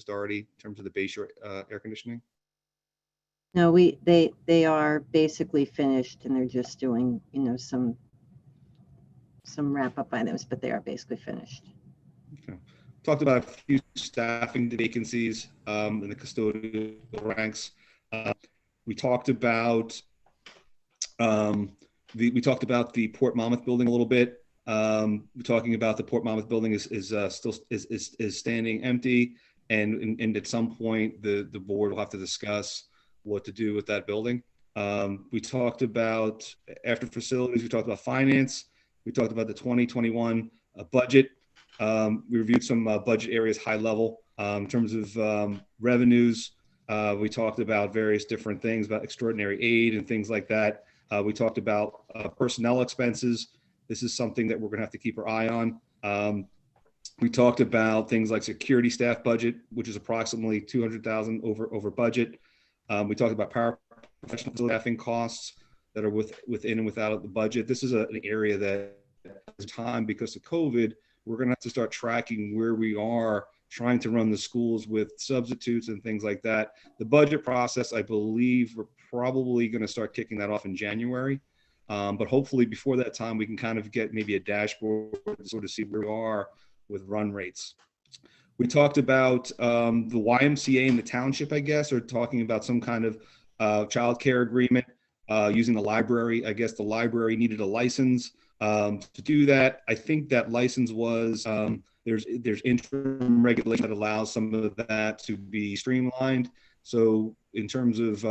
Doherty, in terms of the Bayshore air conditioning. No, they are basically finished and they're just doing, some wrap up items, but they are basically finished. Okay. Talked about a few staffing vacancies in the custodial ranks. We talked about the Port Monmouth building a little bit. We're talking about the Port Monmouth building is still standing empty, and at some point the board will have to discuss what to do with that building. We talked about, after facilities, we talked about finance. We talked about the 2021 budget. We reviewed some budget areas high level in terms of revenues. We talked about various different things about extraordinary aid and things like that. We talked about personnel expenses. This is something that we're going to have to keep our eye on. We talked about things like security staff budget, which is approximately 200,000 over budget. We talked about paraprofessional staffing costs that are within and without the budget. This is an area that, at the time, because of COVID, we're going to have to start tracking where we are trying to run the schools with substitutes and things like that. The budget process, I believe, we're probably going to start kicking that off in January. But hopefully before that time, we can kind of get maybe a dashboard to sort of see where we are with run rates. We talked about the YMCA in the township, I guess, or talking about some kind of childcare agreement using the library. I guess the library needed a license to do that. I think that license was, there's interim regulation that allows some of that to be streamlined. So in terms of,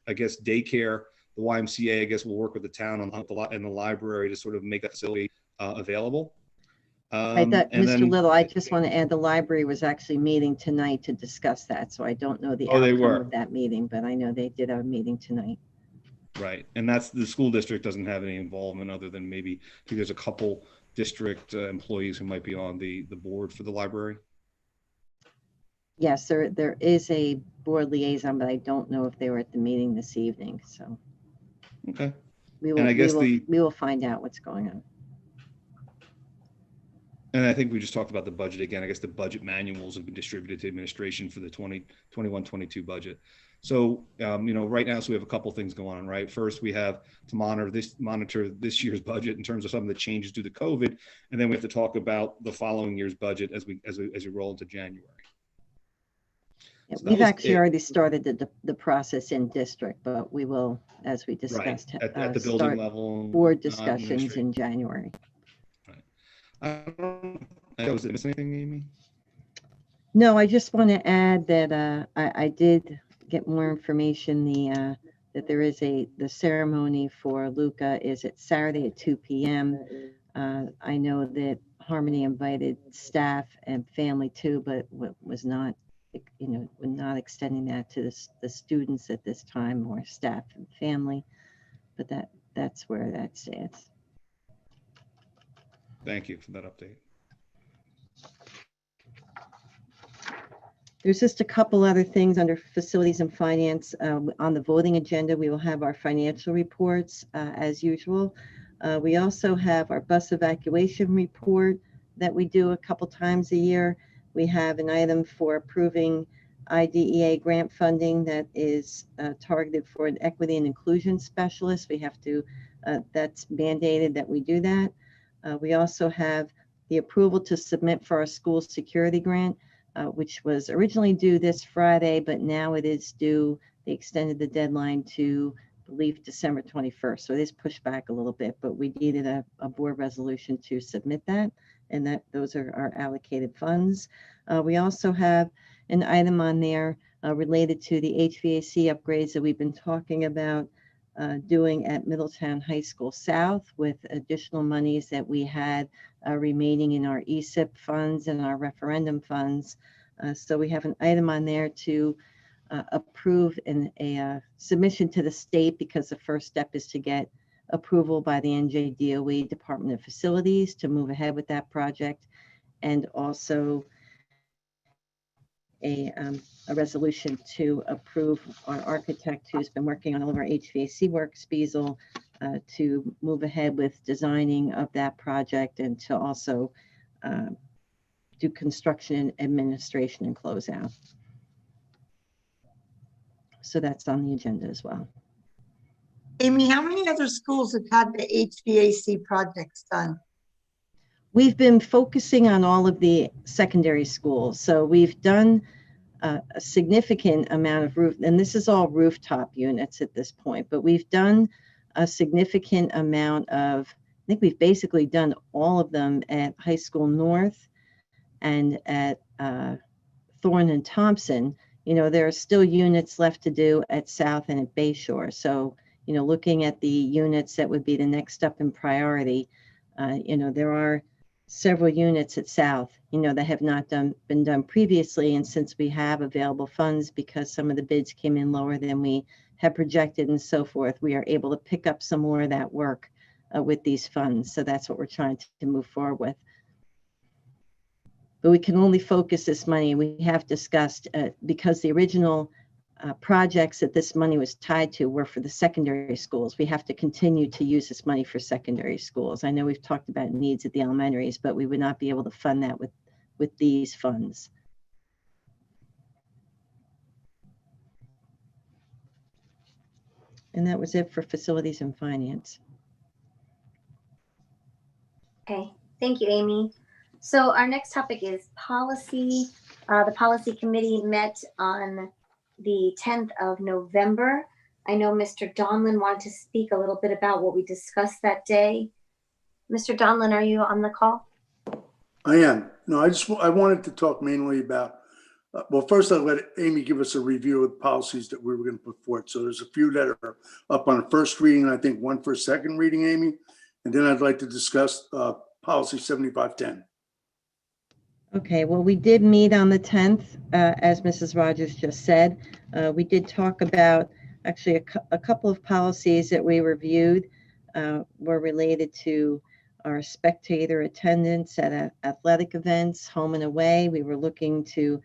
I guess, daycare, the YMCA, I guess, will work with the town and the library to sort of make that facility available. Mr. Little, I just want to add the library was actually meeting tonight to discuss that. So I don't know the outcome of that meeting, but I know they did have a meeting tonight. Right. And that's, the school district doesn't have any involvement other than maybe, I think there's a couple district employees who might be on the board for the library. Yes, there is a board liaison, but I don't know if they were at the meeting this evening. So okay, we will find out what's going on. And I think we just talked about the budget again. I guess the budget manuals have been distributed to administration for the 2021-22 budget. So, right now, so we have a couple things going on, right? First, we have to monitor this year's budget in terms of some of the changes due to COVID. And then we have to talk about the following year's budget as we roll into January. Yeah, so we've actually already started the process in district, but we will, as we discussed, right. At the building level, board discussions in January. Was it missing anything, Amy? No, I just want to add that I did get more information. That there is the ceremony for Luca is at Saturday at 2 p.m. I know that Harmony invited staff and family too, but was not, we're not extending that to the students at this time, or staff and family. But that's where that stands. Thank you for that update. There's just a couple other things under facilities and finance. On the voting agenda, we will have our financial reports as usual. We also have our bus evacuation report that we do a couple times a year. We have an item for approving IDEA grant funding that is targeted for an equity and inclusion specialist. We have to, that's mandated that we do that. We also have the approval to submit for our school security grant, which was originally due this Friday, but now it is due. They extended the deadline to, I believe, December 21st. So it is pushed back a little bit, but we needed a board resolution to submit that, and those are our allocated funds. We also have an item on there related to the HVAC upgrades that we've been talking about doing at Middletown High School South, with additional monies that we had remaining in our ESIP funds and our referendum funds. So we have an item on there to approve a submission to the state, because the first step is to get approval by the NJDOE Department of Facilities to move ahead with that project, and also a resolution to approve our architect who's been working on all of our HVAC work, Spiesel, to move ahead with designing of that project, and to also do construction, administration, and closeout. So that's on the agenda as well. Amy, how many other schools have had the HVAC projects done? We've been focusing on all of the secondary schools. So we've done a significant amount of roof, and this is all rooftop units at this point, but we've done a significant amount of, I think we've basically done all of them at High School North and at Thorne and Thompson. You know, there are still units left to do at South and at Bayshore. So, you know, looking at the units that would be the next up in priority, you know, there are several units at South, you know, that have not been done previously. And since we have available funds, because some of the bids came in lower than we had projected and so forth, we are able to pick up some more of that work with these funds. So that's what we're trying to move forward with. But we can only focus this money. We have discussed, because the original projects that this money was tied to were for the secondary schools. We have to continue to use this money for secondary schools. I know we've talked about needs at the elementaries, but we would not be able to fund that with these funds. And that was it for facilities and finance. Okay, thank you, Amy. So our next topic is policy. The policy committee met on the 10th of November. I know Mr. Donlin wanted to speak a little bit about what we discussed that day. Mr. Donlin, are you on the call? I am. No, I wanted to talk mainly about, well, first I'll let Amy give us a review of the policies that we were going to put forth. So there's a few that are up on a first reading, I think one for a second reading, Amy. And then I'd like to discuss policy 7510. Okay, well, we did meet on the 10th, as Mrs. Rogers just said. We did talk about actually a couple of policies that we reviewed were related to our spectator attendance at athletic events, home and away. We were looking to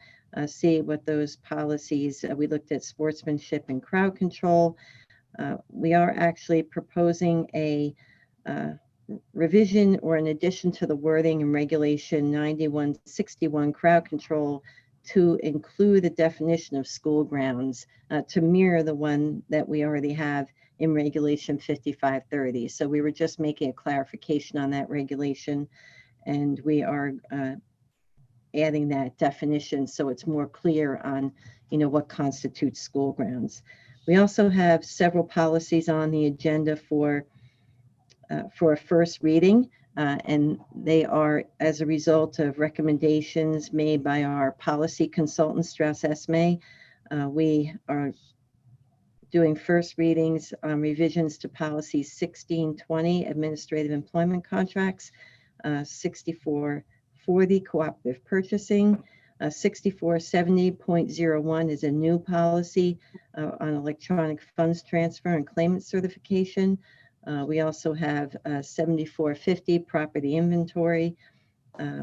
see what those policies, we looked at sportsmanship and crowd control. We are actually proposing a revision or an addition to the wording in regulation 9161 crowd control to include a definition of school grounds to mirror the one that we already have in regulation 5530. So we were just making a clarification on that regulation, and we are adding that definition so it's more clear on, you know, what constitutes school grounds. We also have several policies on the agenda for a first reading, and they are as a result of recommendations made by our policy consultant, Strauss Esme. We are doing first readings on revisions to policy 1620, administrative employment contracts, 6440, cooperative purchasing, 6470.01 is a new policy on electronic funds transfer and claimant certification. We also have 7450 property inventory.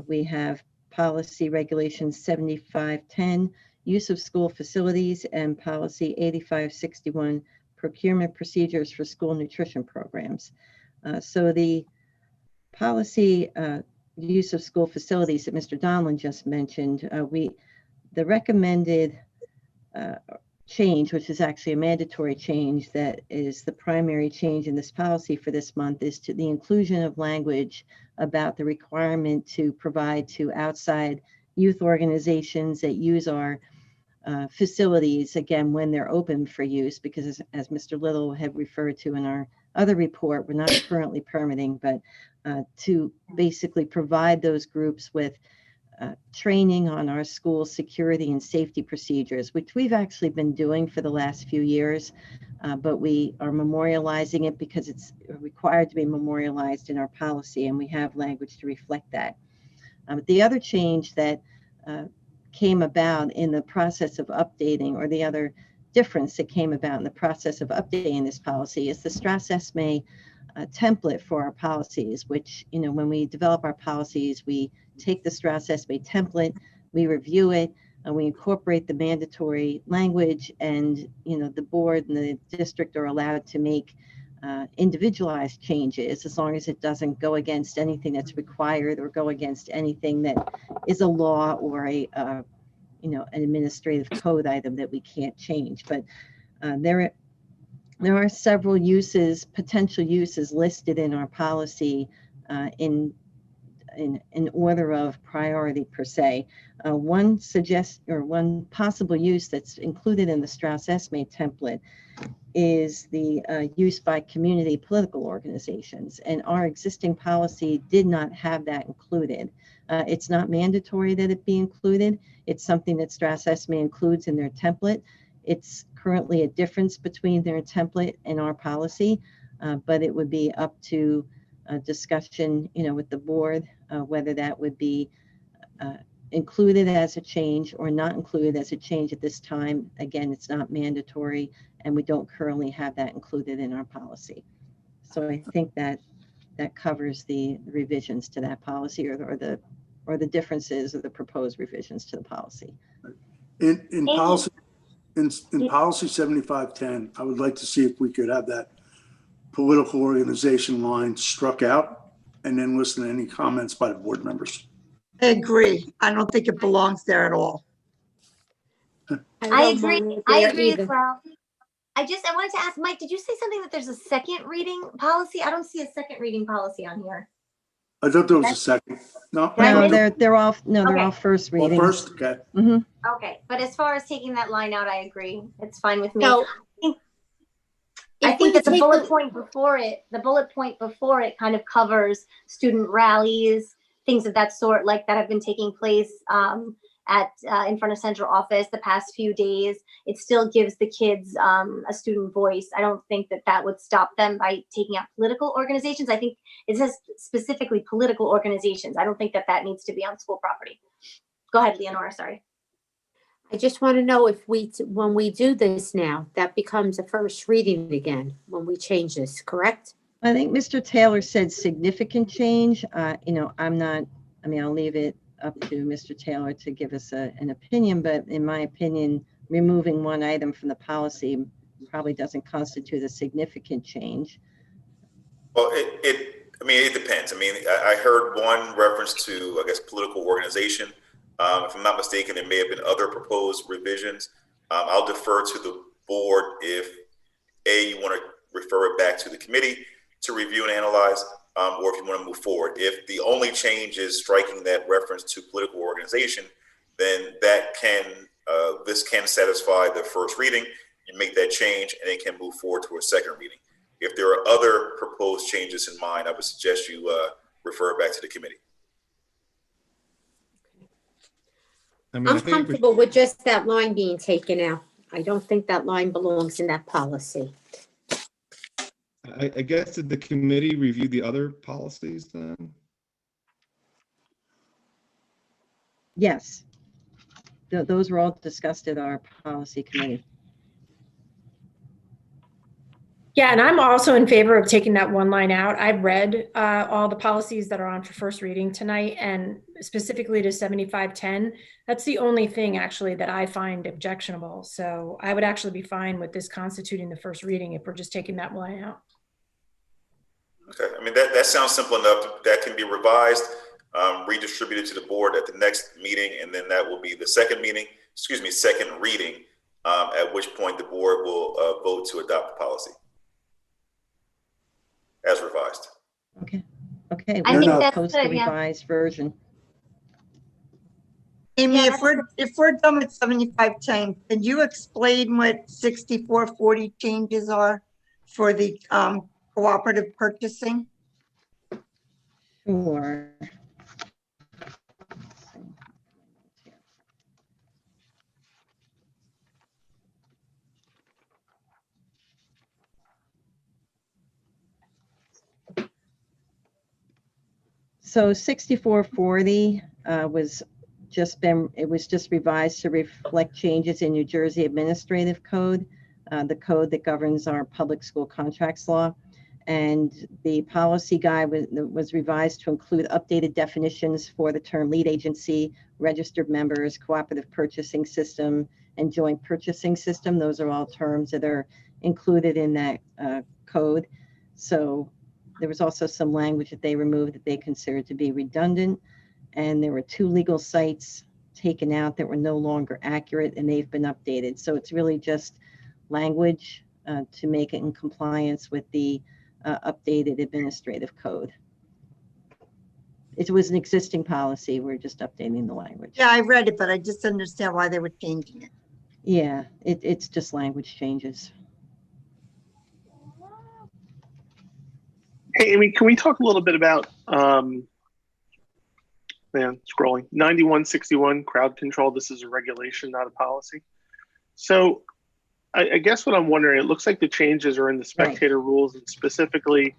We have policy regulation 7510 use of school facilities, and policy 8561 procurement procedures for school nutrition programs. So the policy use of school facilities that Mr. Donlin just mentioned, the recommended change, which is actually a mandatory change that is the primary change in this policy for this month, is to the inclusion of language about the requirement to provide to outside youth organizations that use our facilities, again, when they're open for use, because as Mr. Little had referred to in our other report, we're not currently permitting, but to basically provide those groups with training on our school security and safety procedures, which we've actually been doing for the last few years, but we are memorializing it because it's required to be memorialized in our policy, and we have language to reflect that. The other change that came about in the process of updating, or the other difference that came about in the process of updating this policy, is the Strauss Esme template for our policies, which, you know, when we develop our policies, we take the Strauss Esme template, we review it, and we incorporate the mandatory language, and, you know, the board and the district are allowed to make individualized changes as long as it doesn't go against anything that's required or go against anything that is a law or a you know, an administrative code item that we can't change. But There are several uses, potential uses listed in our policy in order of priority per se. One possible use that's included in the Strauss-Esme template is the use by community political organizations. And our existing policy did not have that included. It's not mandatory that it be included. It's something that Strauss-Esme includes in their template. It's currently a difference between their template and our policy, but it would be up to discussion, with the board, whether that would be included as a change or not included as a change at this time. Again, it's not mandatory, and we don't currently have that included in our policy. So I think that covers the revisions to that policy, or the differences or the proposed revisions to the policy. In policy, in policy 7510, I would like to see if we could have that political organization line struck out and then listen to any comments by the board members. I agree. I don't think it belongs there at all. I agree as well. I wanted to ask Mike, did you say something that there's a second reading policy? I don't see a second reading policy on here. I thought there was a second. No, they're all first all readings. first. Okay. Mm-hmm. Okay, but as far as taking that line out, I agree. It's fine with me. So, I think that the bullet point before it kind of covers student rallies, things of that sort, like that have been taking place in front of central office the past few days. It still gives the kids a student voice. I don't think that would stop them by taking out political organizations. I think it says specifically political organizations. I don't think that needs to be on school property. Go ahead, Leonora, sorry. I just want to know if when we do this now, that becomes a first reading again, when we change this, correct? I think Mr. Taylor said significant change. I'll leave it up to Mr. Taylor to give us an opinion, but in my opinion, removing one item from the policy probably doesn't constitute a significant change. Well, it depends. I heard one reference to, I guess, political organization. If I'm not mistaken, there may have been other proposed revisions. I'll defer to the board if you want to refer it back to the committee to review and analyze, or if you want to move forward. If the only change is striking that reference to political organization, then this can satisfy the first reading. You make that change and it can move forward to a second reading. If there are other proposed changes in mind, I would suggest you refer it back to the committee. I'm comfortable with just that line being taken out. I don't think that line belongs in that policy. I guess, did the committee review the other policies then? Yes. Those were all discussed at our policy committee. Yeah, and I'm also in favor of taking that one line out. I've read all the policies that are on for first reading tonight, and specifically to 7510. That's the only thing actually that I find objectionable. So I would actually be fine with this constituting the first reading if we're just taking that line out. Okay, that sounds simple enough. That can be revised, redistributed to the board at the next meeting, and then that will be the second reading, at which point the board will vote to adopt the policy as revised. Okay, I think that's post good, the revised version. Amy, if we're done with 7510, can you explain what 6440 changes are for the cooperative purchasing? Sure. So 6440 was just revised to reflect changes in New Jersey Administrative Code, the code that governs our public school contracts law. And the policy guide was revised to include updated definitions for the term lead agency, registered members, cooperative purchasing system, and joint purchasing system. Those are all terms that are included in that code. So there was also some language that they removed that they considered to be redundant. And there were 2 legal sites taken out that were no longer accurate, and they've been updated. So it's really just language to make it in compliance with the updated administrative code. It was an existing policy. We're just updating the language. Yeah, I read it, but I just understand why they were changing it. Yeah, it's just language changes. Hey, Amy, can we talk a little bit about, scrolling, 9161 crowd control. This is a regulation, not a policy. So I guess what I'm wondering, it looks like the changes are in the spectator rules, and specifically,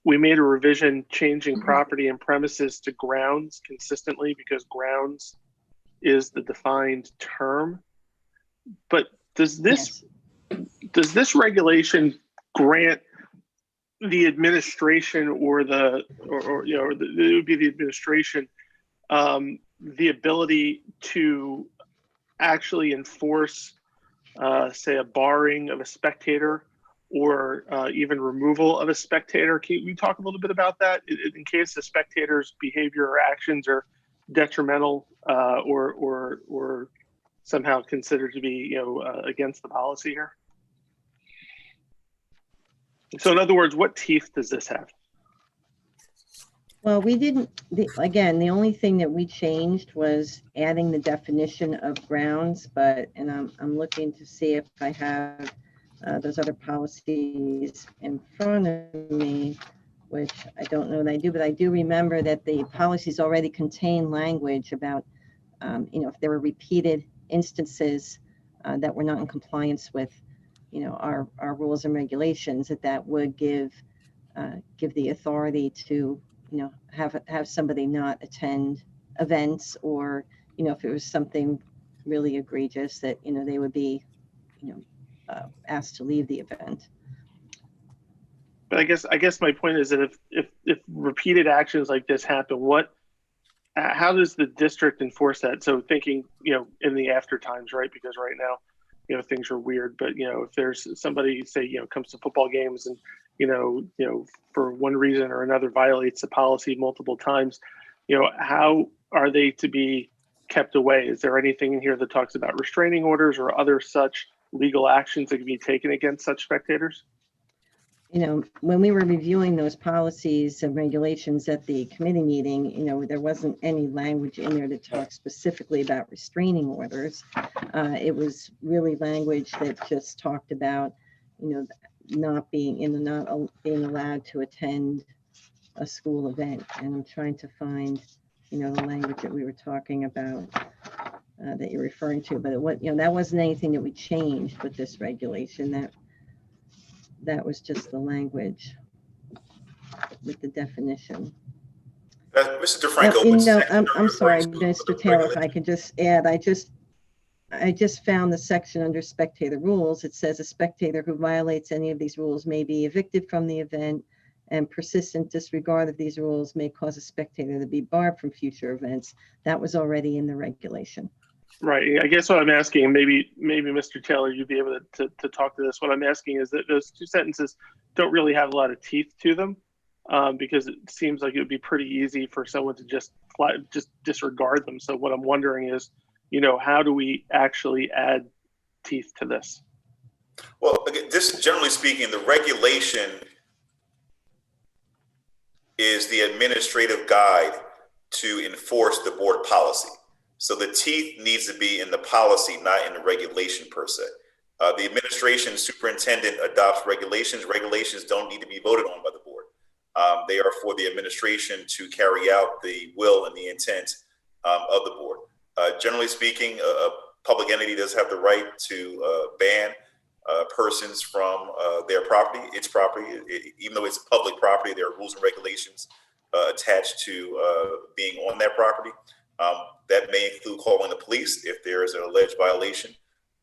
we made a revision changing property and premises to grounds consistently because grounds is the defined term. But does this regulation grant the administration it would be the administration the ability to actually enforce say a barring of a spectator or even removal of a spectator? Can we talk a little bit about that in case the spectator's behavior or actions are detrimental or somehow considered to be against the policy here? So in other words, what teeth does this have? Well, we didn't, again, the only thing that we changed was adding the definition of grounds, and I'm looking to see if I have those other policies in front of me, which I don't know that I do, but I do remember that the policies already contain language about, if there were repeated instances that were not in compliance with, our rules and regulations, that would give the authority to, have somebody not attend events, or, if it was something really egregious that, they would be, asked to leave the event. But I guess my point is that if repeated actions like this happen, how does the district enforce that? So thinking, in the after times, right? Because right now, things are weird, but if there's somebody, say, comes to football games and for one reason or another violates the policy multiple times, how are they to be kept away? Is there anything in here that talks about restraining orders or other such legal actions that can be taken against such spectators? When we were reviewing those policies and regulations at the committee meeting, there wasn't any language in there that talked specifically about restraining orders. It was really language that just talked about, not being allowed to attend a school event. And I'm trying to find, the language that we were talking about that you're referring to, but that wasn't anything that we changed with this regulation. That was just the language with the definition. Mr. DeFranco, I'm sorry, Mr. Taylor, if I could just add, I just found the section under spectator rules. It says a spectator who violates any of these rules may be evicted from the event, and persistent disregard of these rules may cause a spectator to be barred from future events. That was already in the regulation. Right. I guess what I'm asking, maybe Mr. Taylor, you'd be able to talk to this. What I'm asking is that those two sentences don't really have a lot of teeth to them, because it seems like it would be pretty easy for someone to just disregard them. So what I'm wondering is, how do we actually add teeth to this? Well, again, this, generally speaking, the regulation is the administrative guide to enforce the board policy. So the teeth needs to be in the policy, not in the regulation per se. The administration superintendent adopts regulations. Regulations don't need to be voted on by the board. They are for the administration to carry out the will and the intent of the board. Generally speaking, a public entity does have the right to ban persons from their property, its property. Even though it's public property, there are rules and regulations attached to being on that property. That may include calling the police if there is an alleged violation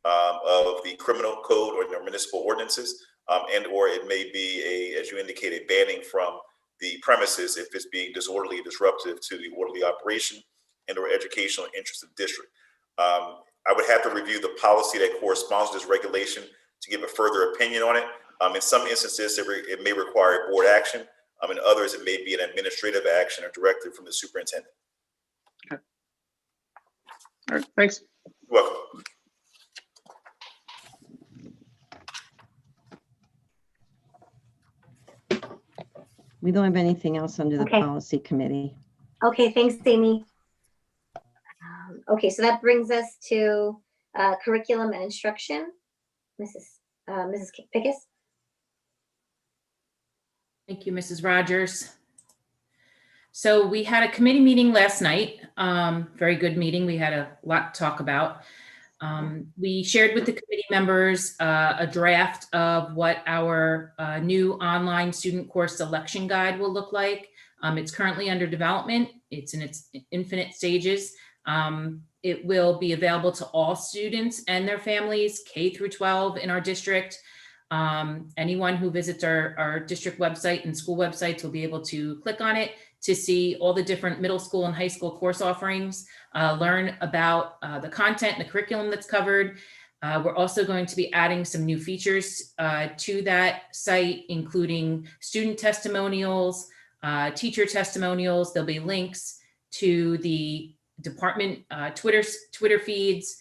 of the criminal code or the municipal ordinances, or it may be as you indicated, banning from the premises if it's being disorderly, disruptive to the orderly operation and or educational interest of the district. I would have to review the policy that corresponds to this regulation to give a further opinion on it. In some instances, it may require board action. In others, it may be an administrative action or directive from the superintendent. Okay. All right, thanks. You're welcome. We don't have anything else under the Okay. policy committee. Okay, thanks, Amy. Okay, so that brings us to curriculum and instruction. Mrs. Pickus. Thank you, Mrs. Rogers. So we had a committee meeting last night. Very good meeting. We had a lot to talk about. We shared with the committee members a draft of what our new online student course selection guide will look like. It's currently under development. It's in its infinite stages. It will be available to all students and their families, K through 12 in our district. Anyone who visits our district website and school websites will be able to click on it to see all the different middle school and high school course offerings, learn about the content and the curriculum that's covered. We're also going to be adding some new features to that site, including student testimonials, teacher testimonials. There'll be links to the department Twitter feeds.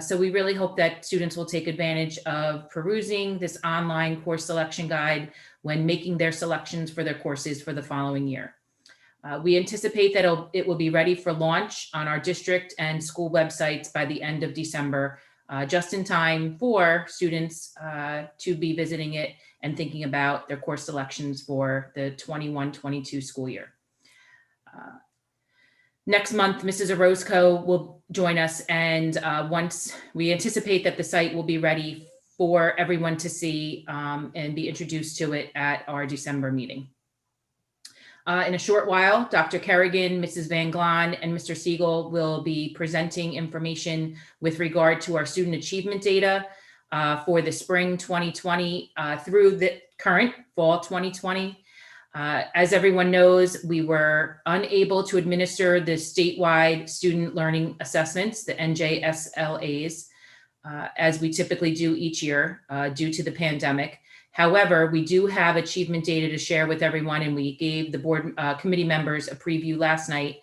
So we really hope that students will take advantage of perusing this online course selection guide when making their selections for their courses for the following year. We anticipate that it will be ready for launch on our district and school websites by the end of December, just in time for students to be visiting it and thinking about their course selections for the 21-22 school year. Next month, Mrs. Orozco will join us, and once we anticipate that the site will be ready for everyone to see and be introduced to it at our December meeting. In a short while, Dr. Kerrigan, Mrs. Van Glan, and Mr. Siegel will be presenting information with regard to our student achievement data for the spring 2020 through the current fall 2020. As everyone knows, we were unable to administer the statewide student learning assessments, the NJSLAs, as we typically do each year due to the pandemic. However, we do have achievement data to share with everyone, and we gave the board committee members a preview last night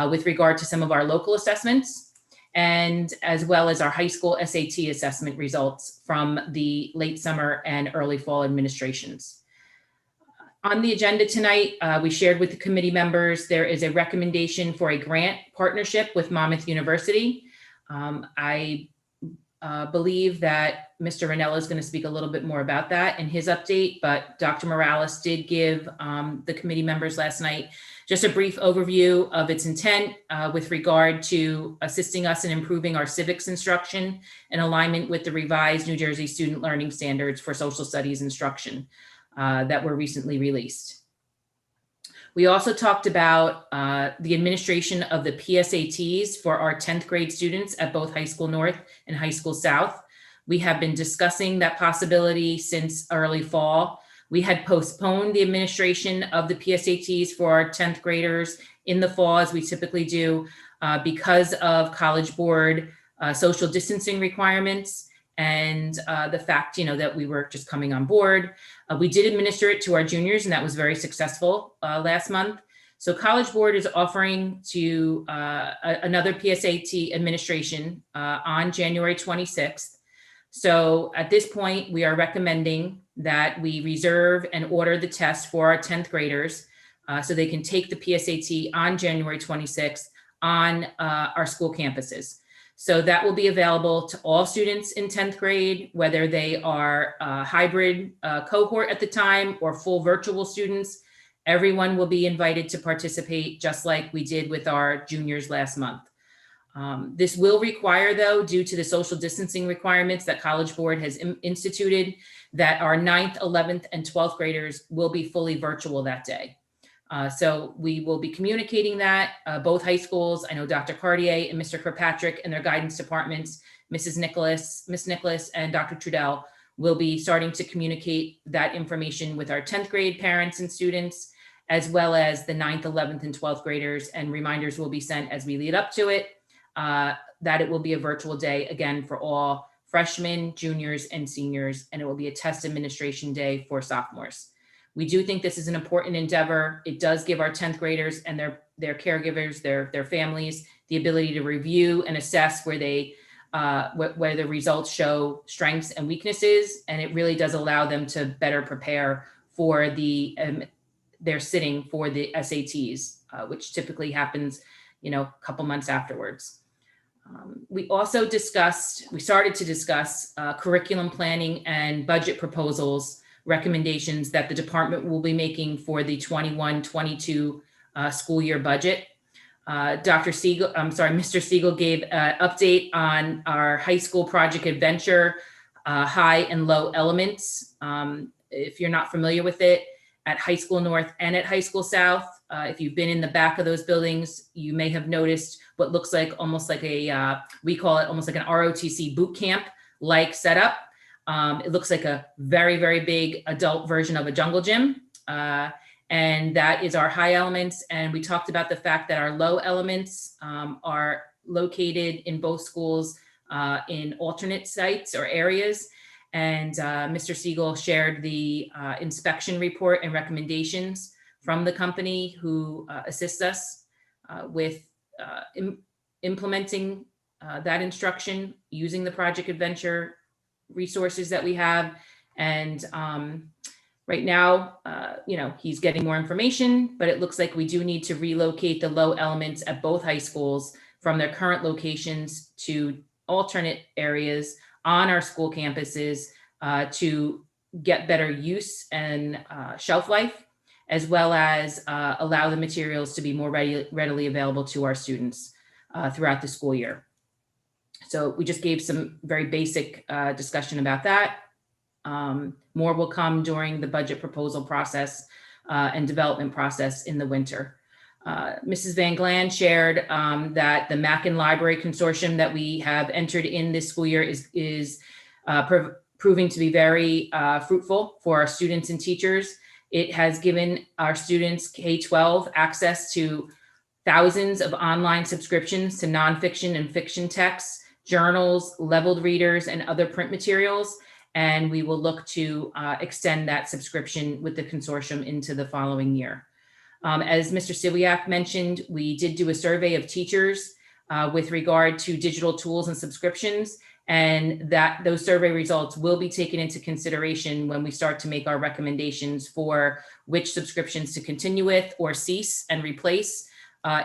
with regard to some of our local assessments, and as well as our high school SAT assessment results from the late summer and early fall administrations. On the agenda tonight, we shared with the committee members, there is a recommendation for a grant partnership with Monmouth University. I believe that Mr. Ranella is going to speak a little bit more about that in his update, but Dr. Morales did give the committee members last night just a brief overview of its intent with regard to assisting us in improving our civics instruction in alignment with the revised New Jersey student learning standards for social studies instruction that were recently released. We also talked about the administration of the PSATs for our 10th grade students at both High School North and High School South. We have been discussing that possibility since early fall. We had postponed the administration of the PSATs for our 10th graders in the fall, as we typically do, because of College Board social distancing requirements and the fact, that we were just coming on board. We did administer it to our juniors, and that was very successful last month. So College Board is offering to another PSAT administration on January 26th. So at this point, we are recommending that we reserve and order the test for our 10th graders so they can take the PSAT on January 26th on our school campuses. So that will be available to all students in 10th grade, whether they are a hybrid cohort at the time or full virtual students. Everyone will be invited to participate, just like we did with our juniors last month. This will require, though, due to the social distancing requirements that College Board has instituted, that our 9th, 11th, and 12th graders will be fully virtual that day. So we will be communicating that, both high schools. I know Dr. Cartier and Mr. Kirkpatrick and their guidance departments, Miss Nicholas, and Dr. Trudell will be starting to communicate that information with our 10th grade parents and students, as well as the 9th, 11th, and 12th graders, and reminders will be sent as we lead up to it, that it will be a virtual day, again, for all freshmen, juniors, and seniors, and it will be a test administration day for sophomores. We do think this is an important endeavor. It does give our 10th graders and their caregivers, their families, the ability to review and assess where the results show strengths and weaknesses, and it really does allow them to better prepare for the they're sitting for the SATs, which typically happens, a couple months afterwards. We started to discuss curriculum planning and budget proposals, recommendations that the department will be making for the 21-22 school year budget. Mr. Siegel gave an update on our high school project adventure, high and low elements. If you're not familiar with it, at High School North and at High School South, if you've been in the back of those buildings, you may have noticed what looks like almost like we call it almost like an ROTC boot camp like setup. It looks like a very, very big adult version of a jungle gym. And that is our high elements. And we talked about the fact that our low elements are located in both schools in alternate sites or areas. And Mr. Siegel shared the inspection report and recommendations from the company who assists us with implementing that instruction using the Project Adventure resources that we have. And right now, he's getting more information, but it looks like we do need to relocate the low elements at both high schools from their current locations to alternate areas on our school campuses to get better use and shelf life, as well as allow the materials to be more readily available to our students throughout the school year. So we just gave some very basic discussion about that. More will come during the budget proposal process and development process in the winter. Mrs. Van Glan shared that the Mackin Library Consortium that we have entered in this school year is proving to be very fruitful for our students and teachers. It has given our students K-12 access to thousands of online subscriptions to nonfiction and fiction texts, journals, leveled readers, and other print materials. And we will look to extend that subscription with the consortium into the following year. As Mr. Siwiak mentioned, we did do a survey of teachers with regard to digital tools and subscriptions, and that those survey results will be taken into consideration when we start to make our recommendations for which subscriptions to continue with or cease and replace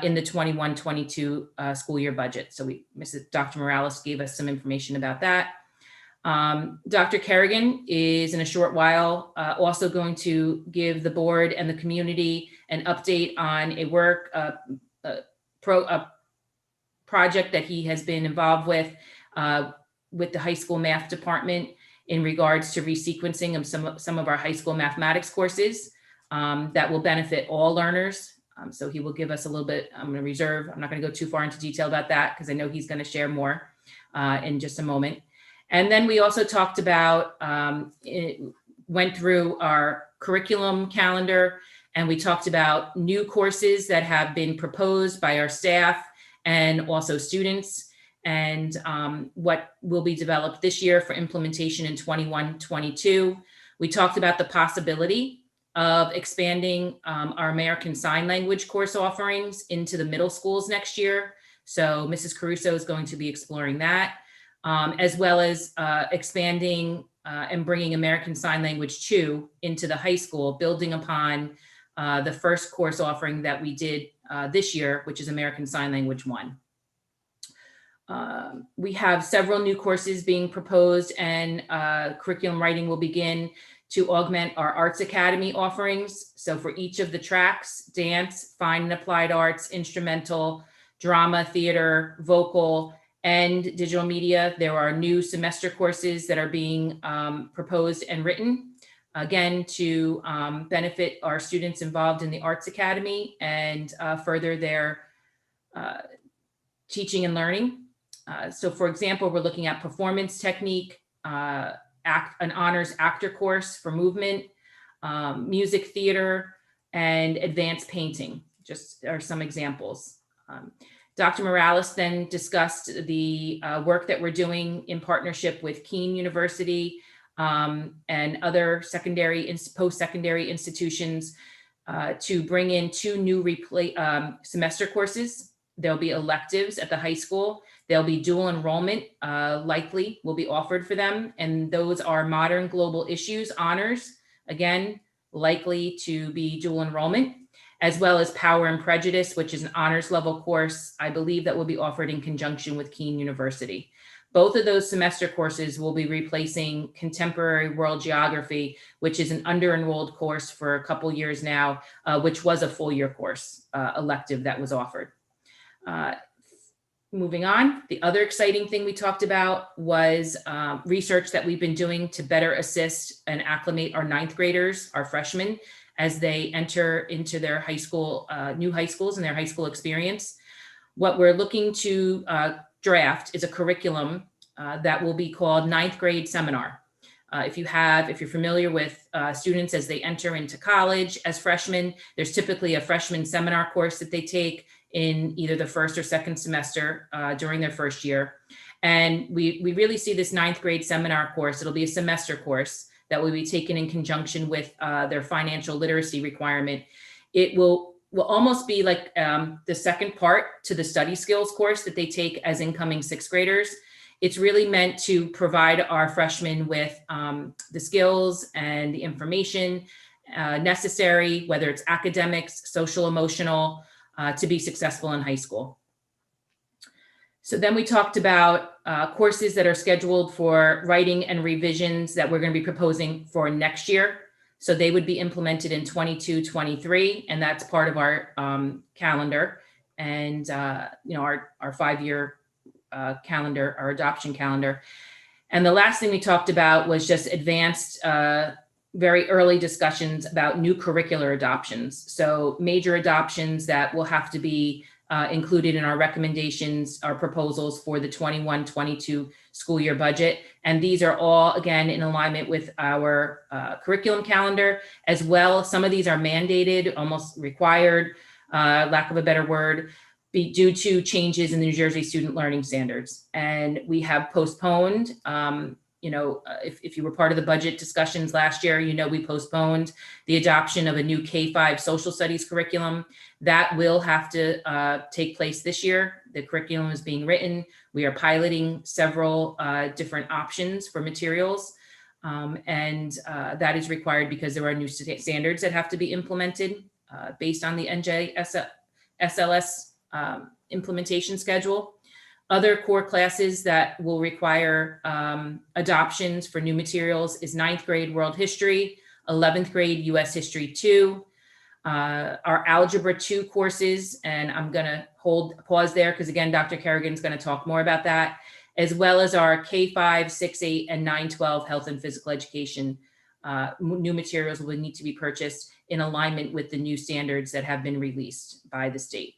in the 21-22 school year budget. So Dr. Morales gave us some information about that. Dr. Kerrigan is in a short while also going to give the board and the community an update on a project that he has been involved with the high school math department in regards to resequencing of some of our high school mathematics courses that will benefit all learners. So he will give us a little bit, I'm going to reserve, I'm not going to go too far into detail about that because I know he's going to share more in just a moment. And then we also talked about, went through our curriculum calendar, and we talked about new courses that have been proposed by our staff and also students, and what will be developed this year for implementation in 21-22. We talked about the possibility of expanding our American Sign Language course offerings into the middle schools next year. So Mrs. Caruso is going to be exploring that. As well as expanding and bringing American Sign Language 2 into the high school, building upon the first course offering that we did this year, which is American Sign Language 1. We have several new courses being proposed, and curriculum writing will begin to augment our Arts Academy offerings. So for each of the tracks, dance, fine and applied arts, instrumental, drama, theater, vocal, and digital media, there are new semester courses that are being proposed and written, again, to benefit our students involved in the Arts Academy and further their teaching and learning. So for example, we're looking at performance technique, an honors actor course for movement, music theater, and advanced painting, just are some examples. Dr. Morales then discussed the work that we're doing in partnership with Keene University and other secondary, post-secondary institutions to bring in 2 new semester courses. There'll be electives at the high school. There'll be dual enrollment likely will be offered for them. And those are Modern Global Issues honors. Again, likely to be dual enrollment, as well as Power and Prejudice, which is an honors level course, I believe, that will be offered in conjunction with Keene University. Both of those semester courses will be replacing Contemporary World Geography, which is an under-enrolled course for a couple years now, which was a full year course elective that was offered. Moving on, the other exciting thing we talked about was research that we've been doing to better assist and acclimate our ninth graders, our freshmen, as they enter into their high school, new high schools and their high school experience. What we're looking to draft is a curriculum that will be called Ninth Grade Seminar. If you're familiar with students as they enter into college as freshmen, there's typically a freshman seminar course that they take in either the first or second semester during their first year. And we really see this ninth grade seminar course. It'll be a semester course that will be taken in conjunction with their financial literacy requirement. It will almost be like the second part to the study skills course that they take as incoming sixth graders. It's really meant to provide our freshmen with the skills and the information necessary, whether it's academics, social, emotional, to be successful in high school. So then we talked about courses that are scheduled for writing and revisions that we're going to be proposing for next year. So they would be implemented in 22-23, and that's part of our calendar and our 5-year calendar, our adoption calendar. And the last thing we talked about was just advanced, very early discussions about new curricular adoptions. So major adoptions that will have to be included in our recommendations, our proposals for the 21-22 school year budget. And these are all, again, in alignment with our curriculum calendar as well. Some of these are mandated, almost required, lack of a better word, due to changes in the New Jersey student learning standards. And we have postponed, if you were part of the budget discussions last year, we postponed the adoption of a new K-5 social studies curriculum. That will have to take place this year. The curriculum is being written. We are piloting several different options for materials. And that is required because there are new standards that have to be implemented based on the NJSLS implementation schedule. Other core classes that will require adoptions for new materials is 9th grade World History, 11th grade US History 2, our Algebra 2 courses, and I'm going to pause there because again, Dr. Kerrigan's going to talk more about that, as well as our K-5, 6, 8, and 9, 12 health and physical education. New materials will need to be purchased in alignment with the new standards that have been released by the state.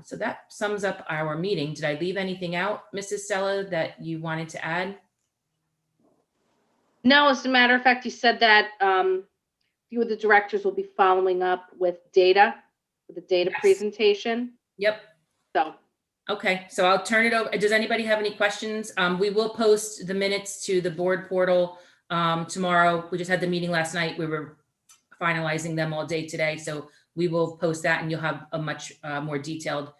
So that sums up our meeting. Did I leave anything out, Mrs. Stella, that you wanted to add? No, as a matter of fact, you said that few of the directors will be following up with data, with the data presentation. Yep. So. Okay, so I'll turn it over. Does anybody have any questions? We will post the minutes to the board portal tomorrow. We just had the meeting last night. We were finalizing them all day today. So we will post that and you'll have a much more detailed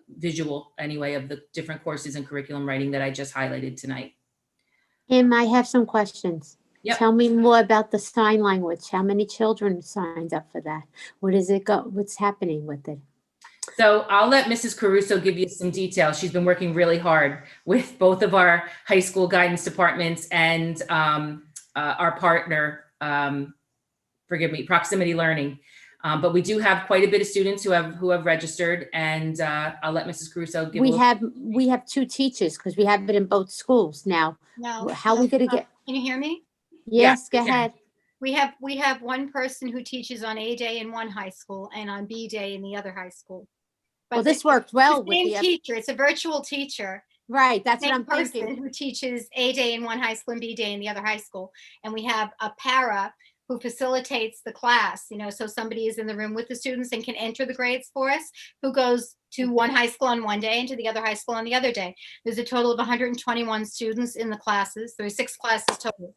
visual anyway of the different courses and curriculum writing that I just highlighted tonight. Kim, I have some questions. Yep. Tell me more about the sign language. How many children signed up for that? Where does it go? What's happening with it? So I'll let Mrs. Caruso give you some details. She's been working really hard with both of our high school guidance departments and our partner, Proximity Learning. But we do have quite a bit of students who have registered, and I'll let Mrs. Caruso give. We have 2 teachers because we have it in both schools now. No. How are we going to get? Can you hear me? Yes, go ahead. We have one person who teaches on A day in one high school and on B day in the other high school. But Well, this worked well the with same the teacher. It's a virtual teacher. Right, that's what Same I'm person thinking. who teaches A day in one high school and B day in the other high school. And we have a para who facilitates the class, so somebody is in the room with the students and can enter the grades for us, who goes to one high school on one day and to the other high school on the other day. There's a total of 121 students in the classes. There are 6 classes total.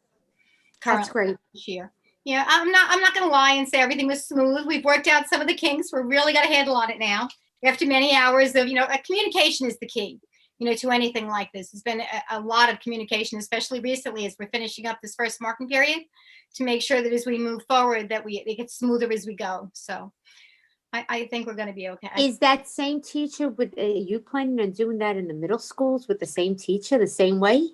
That's great. This year. Yeah, I'm not going to lie and say everything was smooth. We've worked out some of the kinks. We're really got a handle on it now. After many hours of, communication is the key. to anything like this. There's been a lot of communication, especially recently as we're finishing up this first marking period, to make sure that as we move forward, that it gets smoother as we go. So I think we're going to be okay. Is that same teacher, are you planning on doing that in the middle schools with the same teacher, the same way?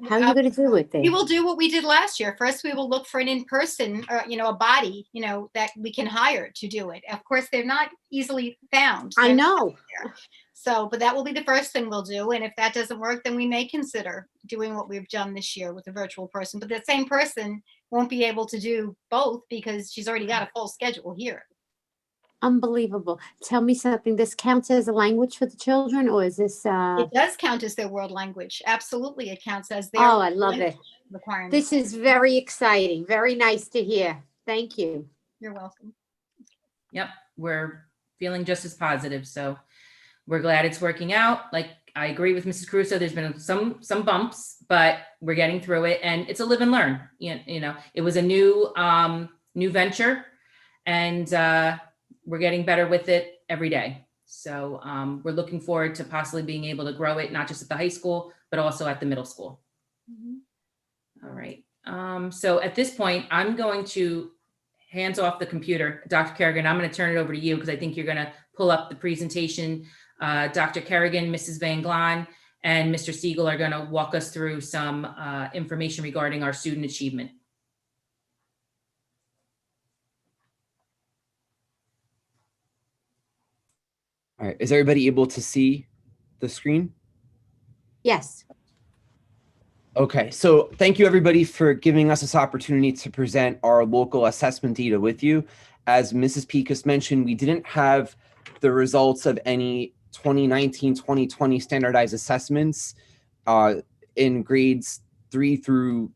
How are you going to do it there? We will do what we did last year. First, we will look for an in-person, a body, that we can hire to do it. Of course, they're not easily found. I know. So, but that will be the first thing we'll do. And if that doesn't work, then we may consider doing what we've done this year with a virtual person. But that same person won't be able to do both because she's already got a full schedule here. Unbelievable. Tell me something. This counts as a language for the children, or is this? It does count as their world language. Absolutely, it counts as their. Oh, I love it. Requirement. This is very exciting. Very nice to hear. Thank you. You're welcome. Yep, we're feeling just as positive. So we're glad it's working out. Like, I agree with Mrs. Caruso. There's been some bumps, but we're getting through it, and it's a live and learn. It was a new venture, and we're getting better with it every day. So we're looking forward to possibly being able to grow it, not just at the high school, but also at the middle school. Mm-hmm. All right. So at this point, I'm going to hands off the computer. Dr. Kerrigan, I'm going to turn it over to you because I think you're going to pull up the presentation. Dr. Kerrigan, Mrs. Van Glan, and Mr. Siegel are going to walk us through some information regarding our student achievement. All right, is everybody able to see the screen? Yes. Okay, so thank you everybody for giving us this opportunity to present our local assessment data with you. As Mrs. Pekas mentioned, we didn't have the results of any 2019-2020 standardized assessments in grades 3 through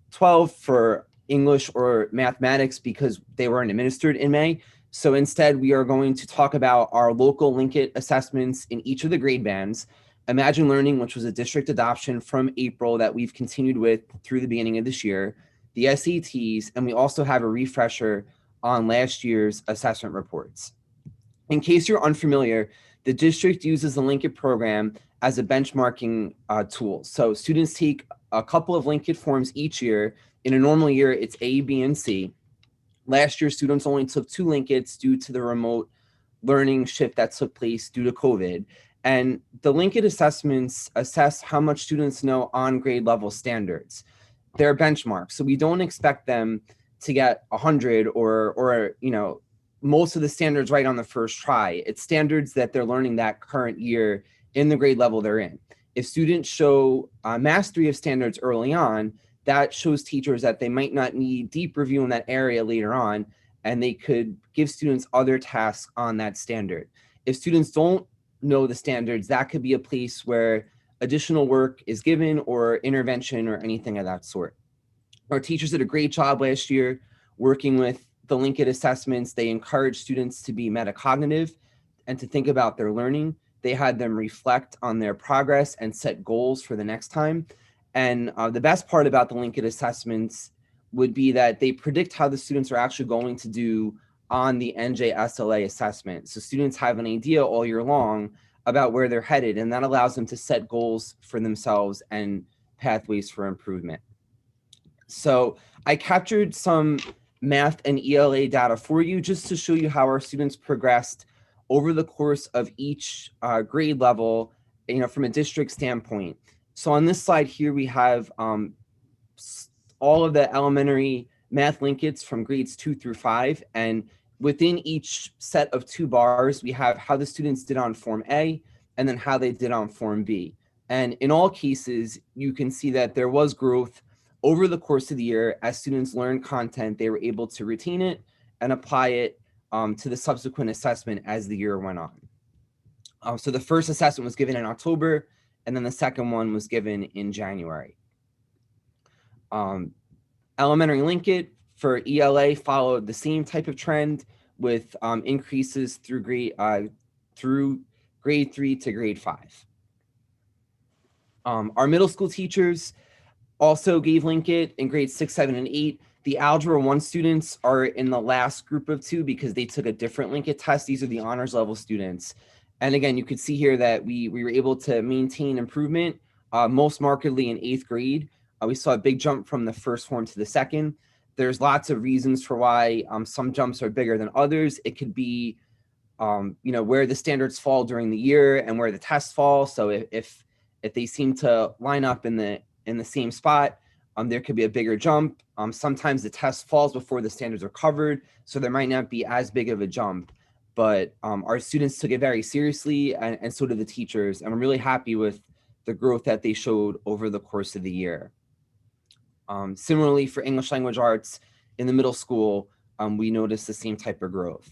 12 for English or mathematics because they weren't administered in May. So instead, we are going to talk about our local Linkit assessments in each of the grade bands. Imagine Learning, which was a district adoption from April that we've continued with through the beginning of this year, the SATs, and we also have a refresher on last year's assessment reports. In case you're unfamiliar, the district uses the Linkit program as a benchmarking tool. So students take a couple of Linkit forms each year. In a normal year, it's A, B, and C. Last year, students only took 2 Linkits due to the remote learning shift that took place due to COVID. And the Linkit assessments assess how much students know on grade level standards. They're benchmarks, so we don't expect them to get 100 or most of the standards right on the first try. It's standards that they're learning that current year in the grade level they're in. If students show mastery of standards early on, that shows teachers that they might not need deep review in that area later on, and they could give students other tasks on that standard. If students don't know the standards, that could be a place where additional work is given or intervention or anything of that sort. Our teachers did a great job last year working with the Linkit assessments. They encouraged students to be metacognitive and to think about their learning. They had them reflect on their progress and set goals for the next time. And the best part about the Linkit assessments would be that they predict how the students are actually going to do on the NJSLA assessment. So students have an idea all year long about where they're headed, and that allows them to set goals for themselves and pathways for improvement. So I captured some math and ELA data for you just to show you how our students progressed over the course of each grade level, from a district standpoint. So on this slide here, we have all of the elementary math Linkits from grades 2 through 5. And within each set of 2 bars, we have how the students did on Form A and then how they did on Form B. And in all cases, you can see that there was growth over the course of the year. As students learned content, they were able to retain it and apply it to the subsequent assessment as the year went on. So the first assessment was given in October, and then the second one was given in January. Elementary Linkit for ELA followed the same type of trend with increases through grade 3 to grade 5. Our middle school teachers also gave Linkit in grades 6, 7, and 8. The Algebra 1 students are in the last group of 2 because they took a different Linkit test. These are the honors level students. And again, you could see here that we were able to maintain improvement most markedly in 8th grade. We saw a big jump from the first form to the second. There's lots of reasons for why some jumps are bigger than others. It could be, where the standards fall during the year and where the tests fall. So if they seem to line up in the same spot, there could be a bigger jump. Sometimes the test falls before the standards are covered, so there might not be as big of a jump. But our students took it very seriously, and so did the teachers. And I'm really happy with the growth that they showed over the course of the year. Similarly, for English language arts in the middle school, we noticed the same type of growth.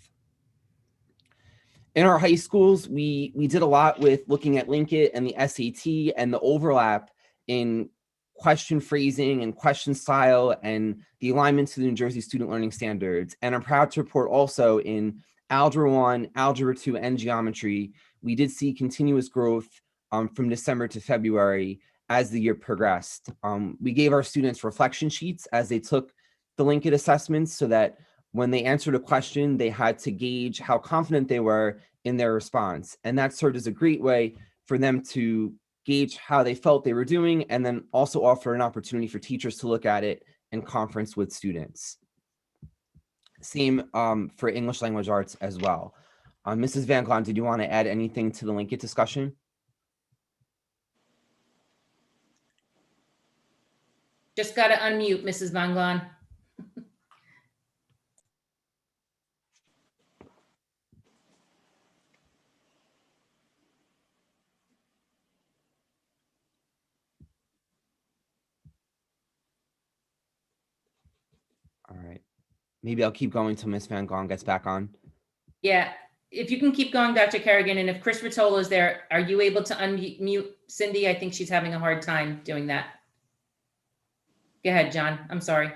In our high schools, we did a lot with looking at Linkit and the SAT and the overlap in question phrasing and question style and the alignment to the New Jersey Student Learning Standards. And I'm proud to report also in Algebra 1, Algebra 2, and Geometry, we did see continuous growth from December to February as the year progressed. We gave our students reflection sheets as they took the Linkit assessments so that when they answered a question, they had to gauge how confident they were in their response. And that served as a great way for them to gauge how they felt they were doing, and then also offer an opportunity for teachers to look at it and conference with students. Same for English language arts as well. Mrs. Van Glan, did you want to add anything to the Linkit discussion? Just got to unmute, Mrs. Van Glan. All right. Maybe I'll keep going till Ms. Van Gogh gets back on. Yeah, if you can keep going, Dr. Kerrigan, and if Chris Rotolo is there, are you able to unmute Cindy? I think she's having a hard time doing that. Go ahead, John. I'm sorry.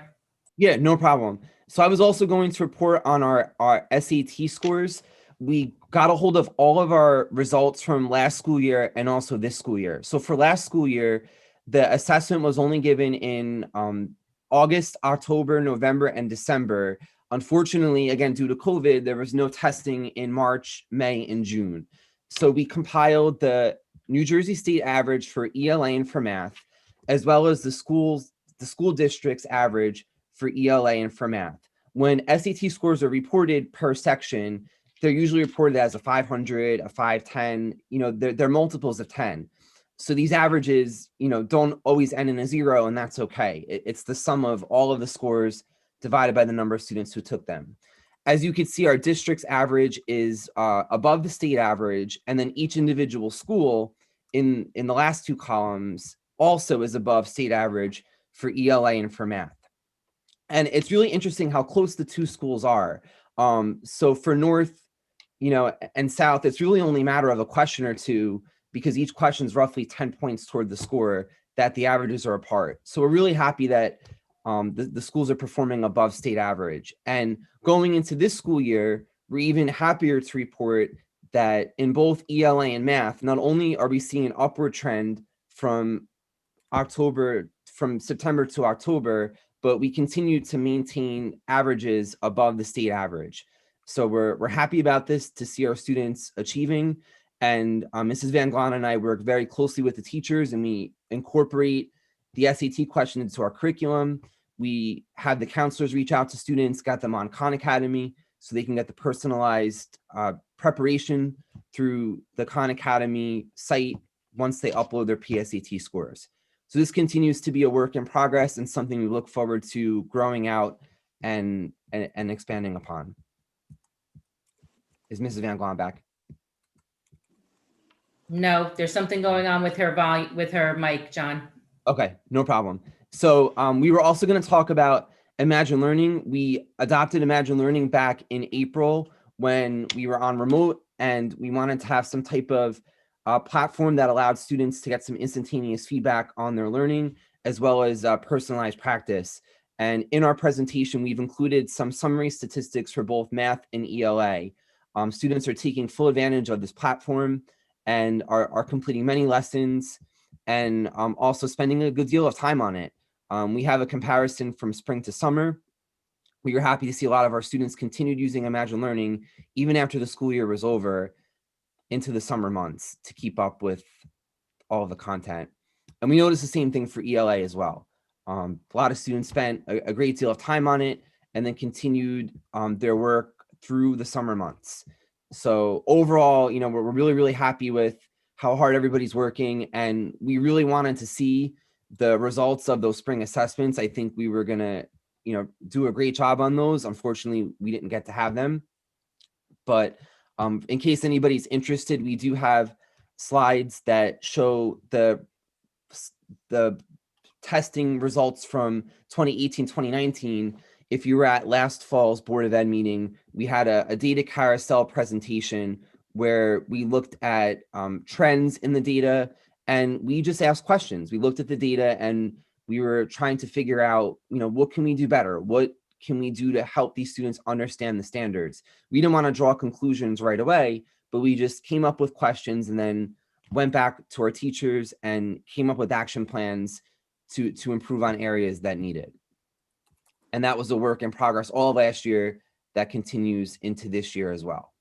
Yeah, no problem. So I was also going to report on our SAT scores. We got a hold of all of our results from last school year and also this school year. So for last school year, the assessment was only given in August, October, November, and December. Unfortunately, again, due to COVID, there was no testing in March, May, and June. So we compiled the New Jersey state average for ELA and for math, as well as the school district's average for ELA and for math. When SAT scores are reported per section, they're usually reported as a 500, a 510, they're multiples of 10. So these averages, don't always end in a 0, and that's okay. It's the sum of all of the scores divided by the number of students who took them. As you can see, our district's average is above the state average, and then each individual school in the last two columns also is above state average for ELA and for math. And it's really interesting how close the two schools are. So for North, and South, it's really only a matter of a question or two, because each question is roughly 10 points toward the score, that the averages are apart. So we're really happy that the schools are performing above state average. And going into this school year, we're even happier to report that in both ELA and math, not only are we seeing an upward trend from September to October, but we continue to maintain averages above the state average. So we're happy about this, to see our students achieving. And Mrs. Van Glan and I work very closely with the teachers, and we incorporate the SAT question into our curriculum. We have the counselors reach out to students, got them on Khan Academy so they can get the personalized preparation through the Khan Academy site once they upload their PSAT scores. So this continues to be a work in progress and something we look forward to growing out and expanding upon. Is Mrs. Van Glan back? No, there's something going on with her volume, with her mic, John. Okay, no problem. So we were also going to talk about Imagine Learning. We adopted Imagine Learning back in April when we were on remote, and we wanted to have some type of platform that allowed students to get some instantaneous feedback on their learning, as well as personalized practice. And in our presentation, we've included some summary statistics for both math and ELA. Students are taking full advantage of this platform and are completing many lessons, and also spending a good deal of time on it. We have a comparison from spring to summer. We were happy to see a lot of our students continued using Imagine Learning even after the school year was over. into the summer months to keep up with all the content. And we noticed the same thing for ELA as well. A lot of students spent a great deal of time on it and then continued their work through the summer months. So overall, you know, we're really, really happy with how hard everybody's working, and we really wanted to see the results of those spring assessments. I think we were gonna, you know, do a great job on those. Unfortunately, we didn't get to have them. But in case anybody's interested, we do have slides that show the testing results from 2018, 2019. If you were at last fall's Board of Ed meeting, we had a data carousel presentation where we looked at trends in the data, and we just asked questions. We looked at the data and we were trying to figure out, you know, what can we do better? What can we do to help these students understand the standards? We didn't want to draw conclusions right away, but we just came up with questions and then went back to our teachers and came up with action plans to improve on areas that needed. And that was a work in progress all last year that continues into this year as well.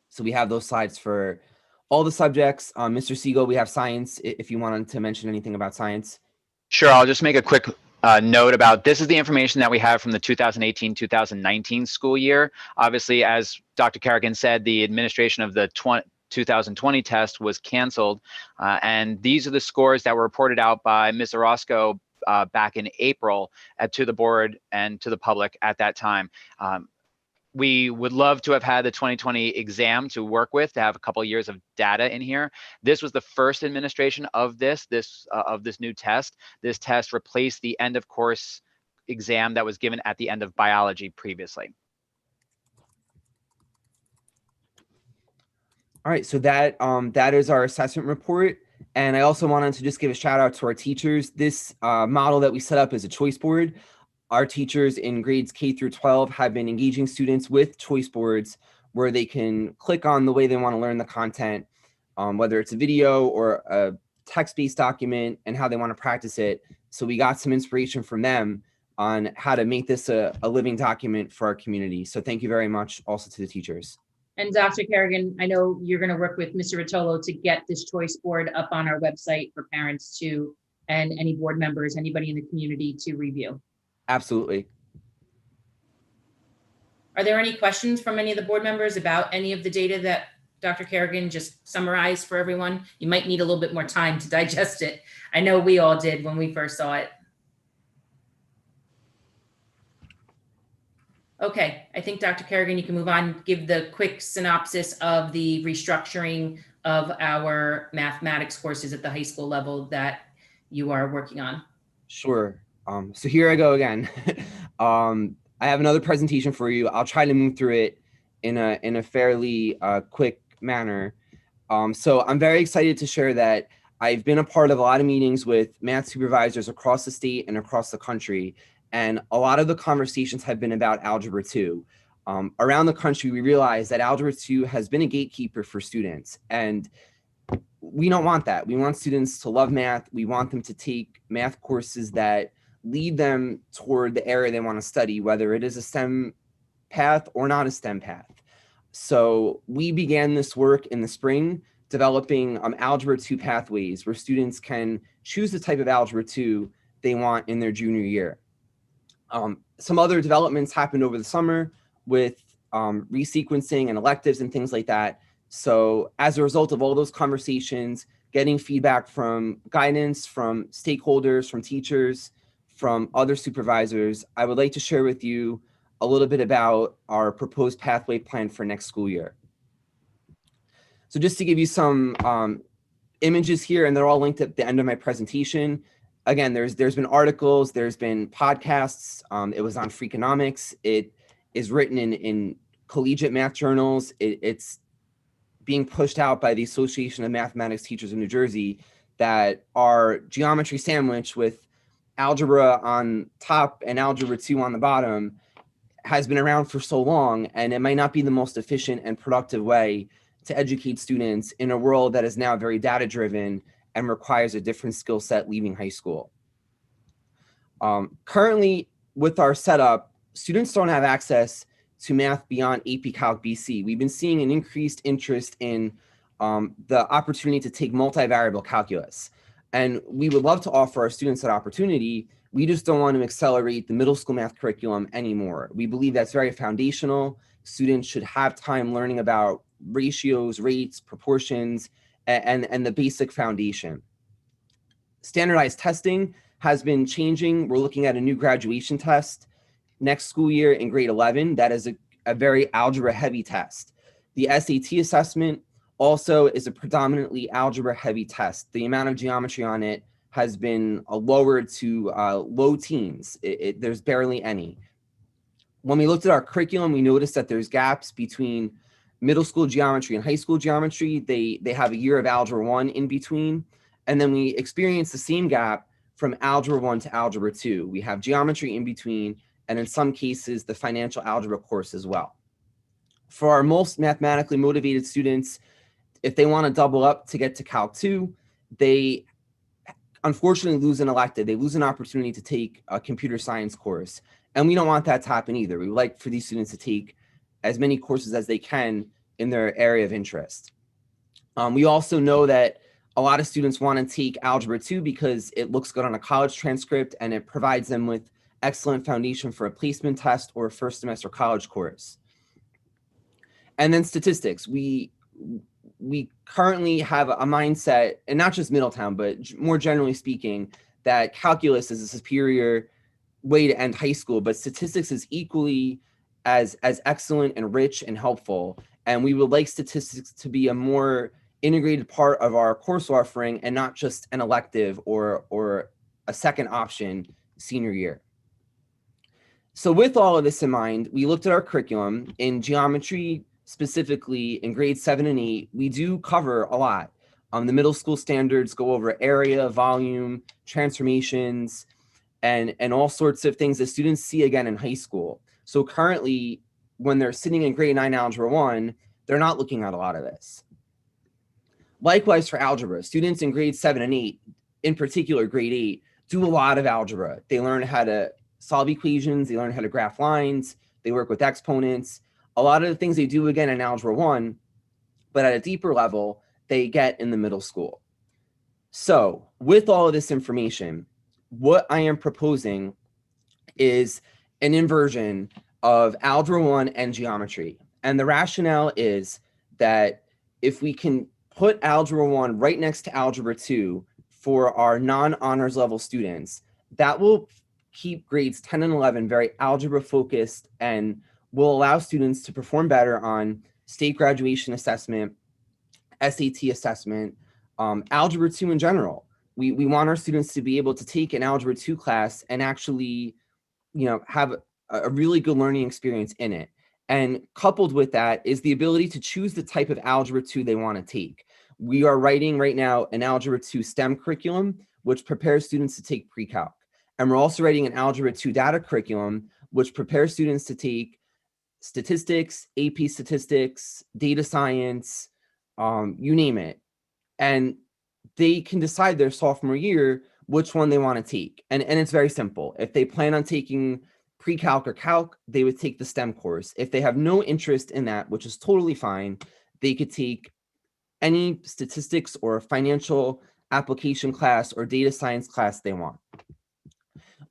So we have those slides for all the subjects. Mr. Siegel, we have science, if you wanted to mention anything about science. Sure, I'll just make a quick note about this is the information that we have from the 2018-2019 school year. Obviously, as Dr. Kerrigan said, the administration of the 2020 test was canceled. And these are the scores that were reported out by Ms. Orozco back in April to the board and to the public at that time. We would love to have had the 2020 exam to work with, to have a couple of years of data in here. This was the first administration of this new test. This test replaced the end of course exam that was given at the end of biology previously. All right, so that is our assessment report. And I also wanted to just give a shout out to our teachers. This model that we set up is a choice board. Our teachers in grades K through 12 have been engaging students with choice boards where they can click on the way they want to learn the content, whether it's a video or a text-based document, and how they want to practice it. So we got some inspiration from them on how to make this a living document for our community. So thank you very much also to the teachers. And Dr. Kerrigan, I know you're going to work with Mr. Rotolo to get this choice board up on our website for parents to, and any board members, anybody in the community to review. Absolutely. Are there any questions from any of the board members about any of the data that Dr. Kerrigan just summarized for everyone? You might need a little bit more time to digest it. I know we all did when we first saw it. Okay, I think Dr. Kerrigan, you can move on, give the quick synopsis of the restructuring of our mathematics courses at the high school level that you are working on. Sure. So here I go again. I have another presentation for you. I'll try to move through it in a fairly quick manner. So I'm very excited to share that I've been a part of a lot of meetings with math supervisors across the state and across the country. And a lot of the conversations have been about Algebra 2. Around the country, we realize that Algebra 2 has been a gatekeeper for students. And we don't want that. We want students to love math. We want them to take math courses that lead them toward the area they want to study, whether it is a STEM path or not a STEM path. So we began this work in the spring, developing Algebra 2 pathways where students can choose the type of Algebra 2 they want in their junior year. Some other developments happened over the summer with resequencing and electives and things like that. So as a result of all those conversations, getting feedback from guidance, from stakeholders, from teachers, from other supervisors, I would like to share with you a little bit about our proposed pathway plan for next school year. So just to give you some images here, and they're all linked at the end of my presentation. Again, there's been articles, there's been podcasts. It was on Freakonomics. It is written in collegiate math journals. It's being pushed out by the Association of Mathematics Teachers of New Jersey that are geometry sandwich with algebra on top and Algebra 2 on the bottom has been around for so long, and it might not be the most efficient and productive way to educate students in a world that is now very data-driven and requires a different skill set leaving high school. Currently, with our setup, students don't have access to math beyond AP Calc BC. We've been seeing an increased interest in the opportunity to take multivariable calculus. And we would love to offer our students that opportunity. We just don't want to accelerate the middle school math curriculum anymore. We believe that's very foundational. Students should have time learning about ratios, rates, proportions, and the basic foundation. Standardized testing has been changing. We're looking at a new graduation test next school year in grade 11. That is a very algebra heavy test. The SAT assessment also is a predominantly algebra heavy test. The amount of geometry on it has been lowered to low teens. There's barely any. When we looked at our curriculum, we noticed that there's gaps between middle school geometry and high school geometry. They have a year of Algebra 1 in between. And then we experienced the same gap from Algebra 1 to Algebra 2. We have geometry in between, and in some cases, the financial algebra course as well. For our most mathematically motivated students, if they want to double up to get to Calc 2, they unfortunately lose an elective. They lose an opportunity to take a computer science course. And we don't want that to happen either. We would like for these students to take as many courses as they can in their area of interest. We also know that a lot of students want to take Algebra 2 because it looks good on a college transcript and it provides them with excellent foundation for a placement test or a first semester college course. And then statistics. We currently have a mindset, and not just Middletown, but more generally speaking, that calculus is a superior way to end high school, but statistics is equally as excellent and rich and helpful. And we would like statistics to be a more integrated part of our course offering and not just an elective or a second option senior year. So with all of this in mind, we looked at our curriculum. In geometry, specifically in grades 7 and 8, we do cover a lot. The middle school standards go over area, volume, transformations, and all sorts of things that students see again in high school. So currently, when they're sitting in grade 9 Algebra 1, they're not looking at a lot of this. Likewise for algebra, students in grades 7 and 8, in particular grade 8, do a lot of algebra. They learn how to solve equations, they learn how to graph lines, they work with exponents. A lot of the things they do again in Algebra 1, but at a deeper level, they get in the middle school. So with all of this information, what I am proposing is an inversion of Algebra 1 and geometry. And the rationale is that if we can put Algebra 1 right next to Algebra 2 for our non-honors level students, that will keep grades 10 and 11 very algebra focused and will allow students to perform better on state graduation assessment, SAT assessment, Algebra 2 in general. We want our students to be able to take an Algebra 2 class and actually, have a really good learning experience in it. And coupled with that is the ability to choose the type of Algebra 2 they want to take. We are writing right now an Algebra 2 STEM curriculum, which prepares students to take pre-calc. And we're also writing an Algebra 2 data curriculum, which prepares students to take statistics, AP statistics, data science, you name it. And they can decide their sophomore year which one they want to take. And it's very simple. If they plan on taking pre-calc or calc, they would take the STEM course. If they have no interest in that, which is totally fine, they could take any statistics or financial application class or data science class they want.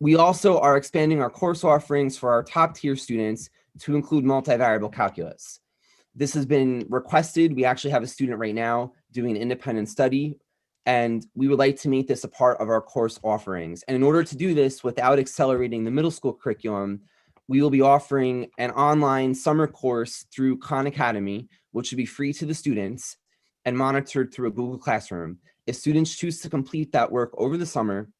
We also are expanding our course offerings for our top tier students to include multivariable calculus. This has been requested. We actually have a student right now doing an independent study, and we would like to make this a part of our course offerings. And in order to do this without accelerating the middle school curriculum, we will be offering an online summer course through Khan Academy, which will be free to the students and monitored through a Google Classroom. If students choose to complete that work over the summer,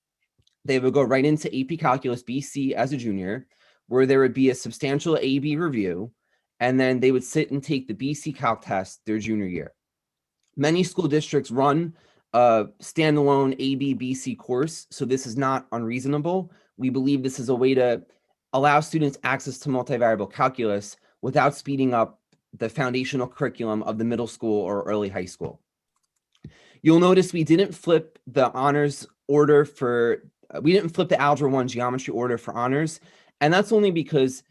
they would go right into AP Calculus BC as a junior, where there would be a substantial AB review, and then they would sit and take the BC Calc test their junior year. Many school districts run a standalone AB BC course, so this is not unreasonable. We believe this is a way to allow students access to multivariable calculus without speeding up the foundational curriculum of the middle school or early high school. You'll notice we didn't flip the honors order we didn't flip the Algebra 1 geometry order for honors, and that's only because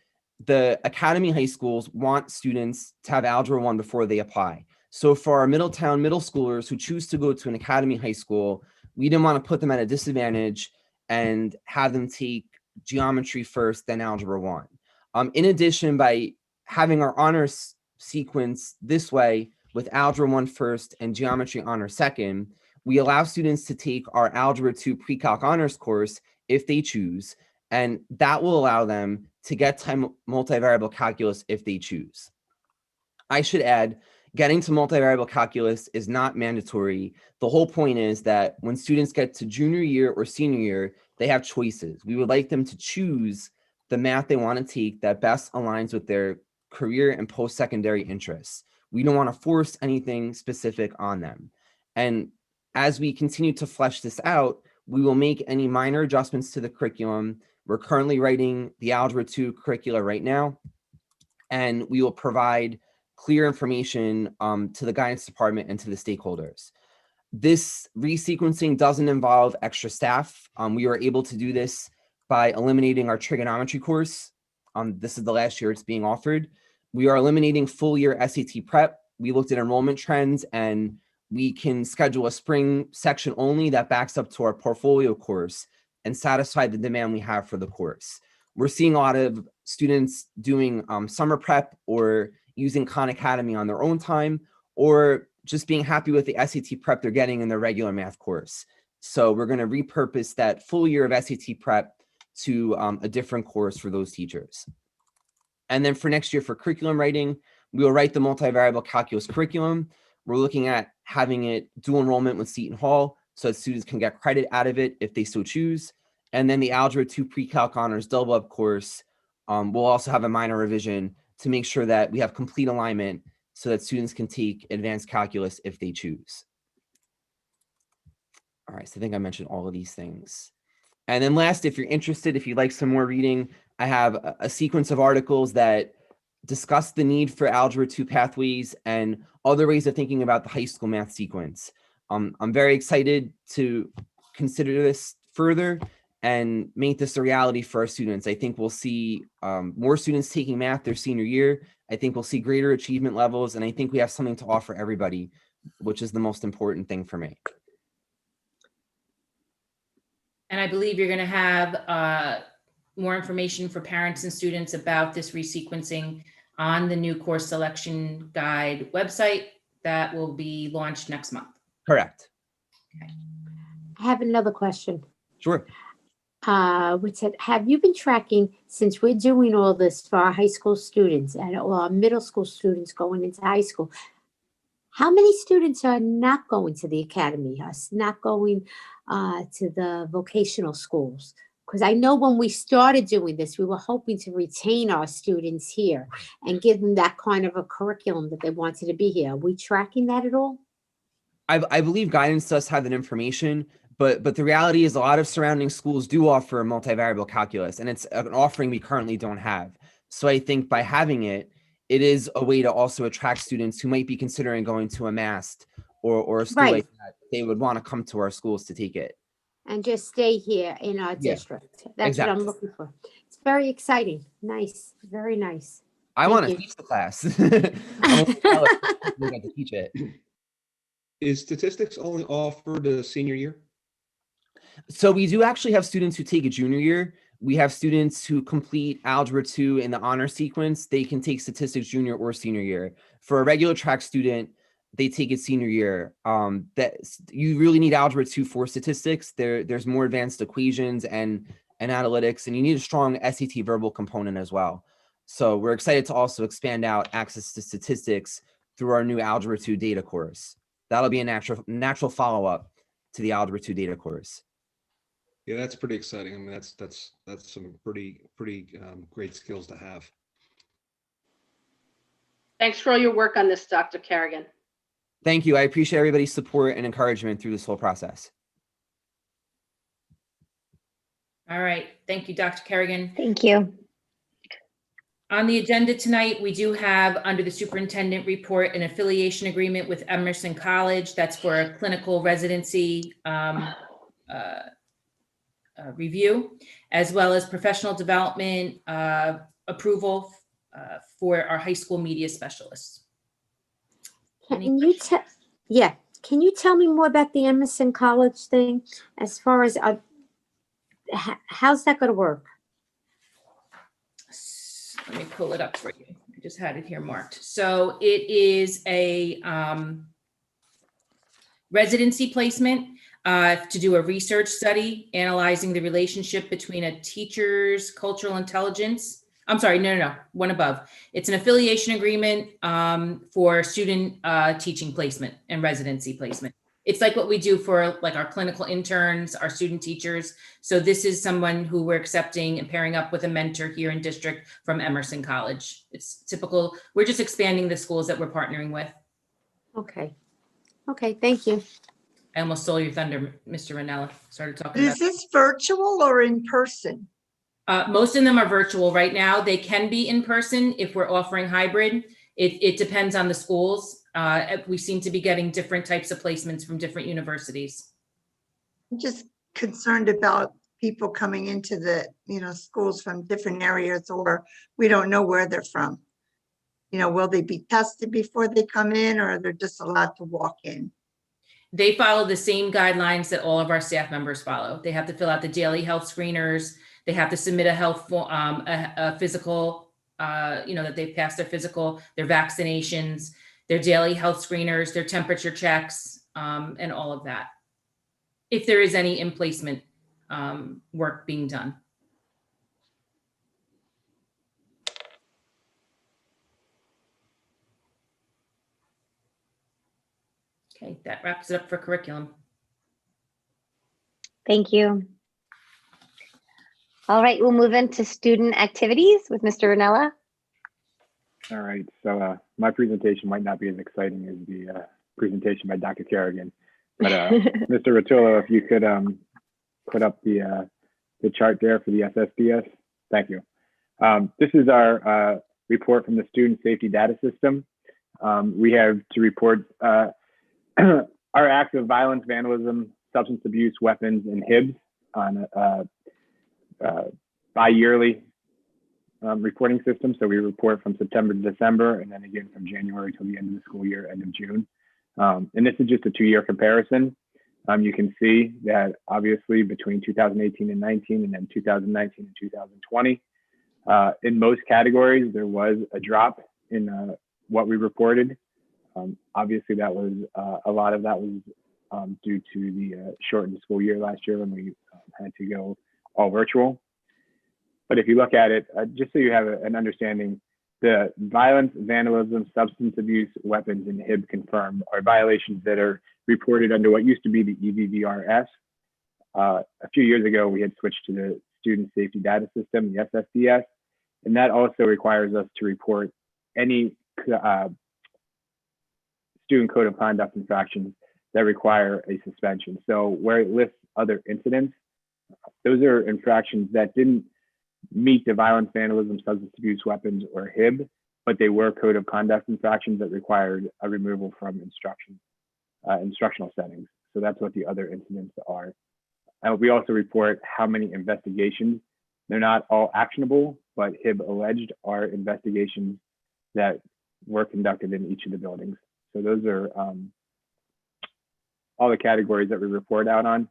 the Academy high schools want students to have Algebra 1 before they apply. So for our Middletown middle schoolers who choose to go to an Academy high school, we didn't want to put them at a disadvantage and have them take geometry first, then Algebra 1. In addition, by having our honors sequence this way with Algebra 1 first and Geometry Honors second, we allow students to take our Algebra 2 Pre-Calc Honors course if they choose, and that will allow them to get to multivariable calculus if they choose. I should add, getting to multivariable calculus is not mandatory. The whole point is that when students get to junior year or senior year, they have choices. We would like them to choose the math they want to take that best aligns with their career and post-secondary interests. We don't want to force anything specific on them. And as we continue to flesh this out, we will make any minor adjustments to the curriculum. We're currently writing the Algebra 2 curricula right now, and we will provide clear information to the guidance department and to the stakeholders. This resequencing doesn't involve extra staff. We were able to do this by eliminating our trigonometry course. This is the last year it's being offered. We are eliminating full year SAT prep. We looked at enrollment trends, and we can schedule a spring section only that backs up to our portfolio course and satisfy the demand we have for the course. We're seeing a lot of students doing summer prep or using Khan Academy on their own time, or just being happy with the SAT prep they're getting in their regular math course. So we're going to repurpose that full year of SAT prep to a different course for those teachers. And then for next year for curriculum writing, we will write the multivariable calculus curriculum. We're looking at having it dual enrollment with Seton Hall so that students can get credit out of it if they so choose. And then the Algebra 2 Pre-Calc Honors Double Up course will also have a minor revision to make sure that we have complete alignment so that students can take advanced calculus if they choose. All right, so I think I mentioned all of these things. And then last, if you're interested, if you'd like some more reading, I have a sequence of articles that discuss the need for Algebra 2 pathways and other ways of thinking about the high school math sequence. I'm very excited to consider this further and make this a reality for our students. I think we'll see more students taking math their senior year. I think we'll see greater achievement levels, and I think we have something to offer everybody, which is the most important thing for me. And I believe you're going to have more information for parents and students about this resequencing on the new course selection guide website that will be launched next month. Correct. Okay. I have another question. Sure. Which said, have you been tracking, since we're doing all this for our high school students and our middle school students going into high school, how many students are not going to the academy, are not going to the vocational schools? Because I know when we started doing this, we were hoping to retain our students here and give them that kind of a curriculum that they wanted to be here. Are we tracking that at all? I believe guidance does have that information, but the reality is a lot of surrounding schools do offer multivariable calculus, and it's an offering we currently don't have. So I think by having it, it is a way to also attract students who might be considering going to a MAST or a school like that. They would want to come to our schools to take it. And just stay here in our district. That's what I'm looking for. It's very exciting. Nice. Very nice. I want to teach the class. I want to teach it. Is statistics only offered a senior year? So we do actually have students who take a junior year. We have students who complete Algebra 2 in the honor sequence. They can take statistics junior or senior year. For a regular track student, they take it senior year. That you really need Algebra 2 for statistics. There's more advanced equations and analytics, and you need a strong SAT verbal component as well. So we're excited to also expand out access to statistics through our new Algebra 2 data course. That'll be a natural follow-up to the Algebra 2 data course. Yeah, that's pretty exciting. I mean, that's some pretty great skills to have. Thanks for all your work on this, Dr. Kerrigan. Thank you. I appreciate everybody's support and encouragement through this whole process. All right. Thank you, Dr. Kerrigan. Thank you. On the agenda tonight, we do have under the superintendent report an affiliation agreement with Emerson College. That's for a clinical residency review, as well as professional development approval for our high school media specialists. Can you tell? Yeah. Can you tell me more about the Emerson College thing? As far as how's that going to work? Let me pull it up for you. I just had it here marked. So it is a residency placement to do a research study analyzing the relationship between a teacher's cultural intelligence. I'm sorry, no, one above. It's an affiliation agreement for student teaching placement and residency placement. It's like what we do for like our clinical interns, our student teachers. So this is someone who we're accepting and pairing up with a mentor here in district from Emerson College. It's typical. We're just expanding the schools that we're partnering with. Okay. Okay, thank you. I almost stole your thunder, Mr. Ranella. Started talking Is about this virtual or in person? most of them are virtual right now. They can be in person if we're offering hybrid. It depends on the schools. We seem to be getting different types of placements from different universities. I'm just concerned about people coming into the, schools from different areas, or we don't know where they're from. Will they be tested before they come in, or they're just allowed to walk in? They follow the same guidelines that all of our staff members follow. They have to fill out the daily health screeners. They have to submit a health a physical, that they've passed their physical, their vaccinations, their daily health screeners, their temperature checks, and all of that. If there is any in-placement work being done. Okay, that wraps it up for curriculum. Thank you. All right, we'll move into student activities with Mr. Ranella. All right, so my presentation might not be as exciting as the presentation by Dr. Kerrigan, but Mr. Rotolo, if you could put up the chart there for the SSPS. Thank you. This is our report from the Student Safety Data System. We have to report our acts of violence, vandalism, substance abuse, weapons, and HIBs on bi-yearly reporting system. So we report from September to December, and then again from January till the end of the school year, end of June. And this is just a 2-year comparison. You can see that obviously between 2018 and 19, and then 2019 and 2020, in most categories, there was a drop in what we reported. Obviously, that was a lot of that was due to the shortened school year last year when we had to go all virtual. But if you look at it, just so you have an understanding, the violence, vandalism, substance abuse, weapons, and HIB confirmed are violations that are reported under what used to be the EVVRS. A few years ago, we had switched to the Student Safety Data System, the SSDS, and that also requires us to report any student code of conduct infractions that require a suspension. So where it lists other incidents, those are infractions that didn't meet the violence, vandalism, substance abuse, weapons, or HIB, but they were code of conduct infractions that required a removal from instructional settings. So that's what the other incidents are. And we also report how many investigations. They're not all actionable, but HIB alleged are investigations that were conducted in each of the buildings. So those are all the categories that we report out on.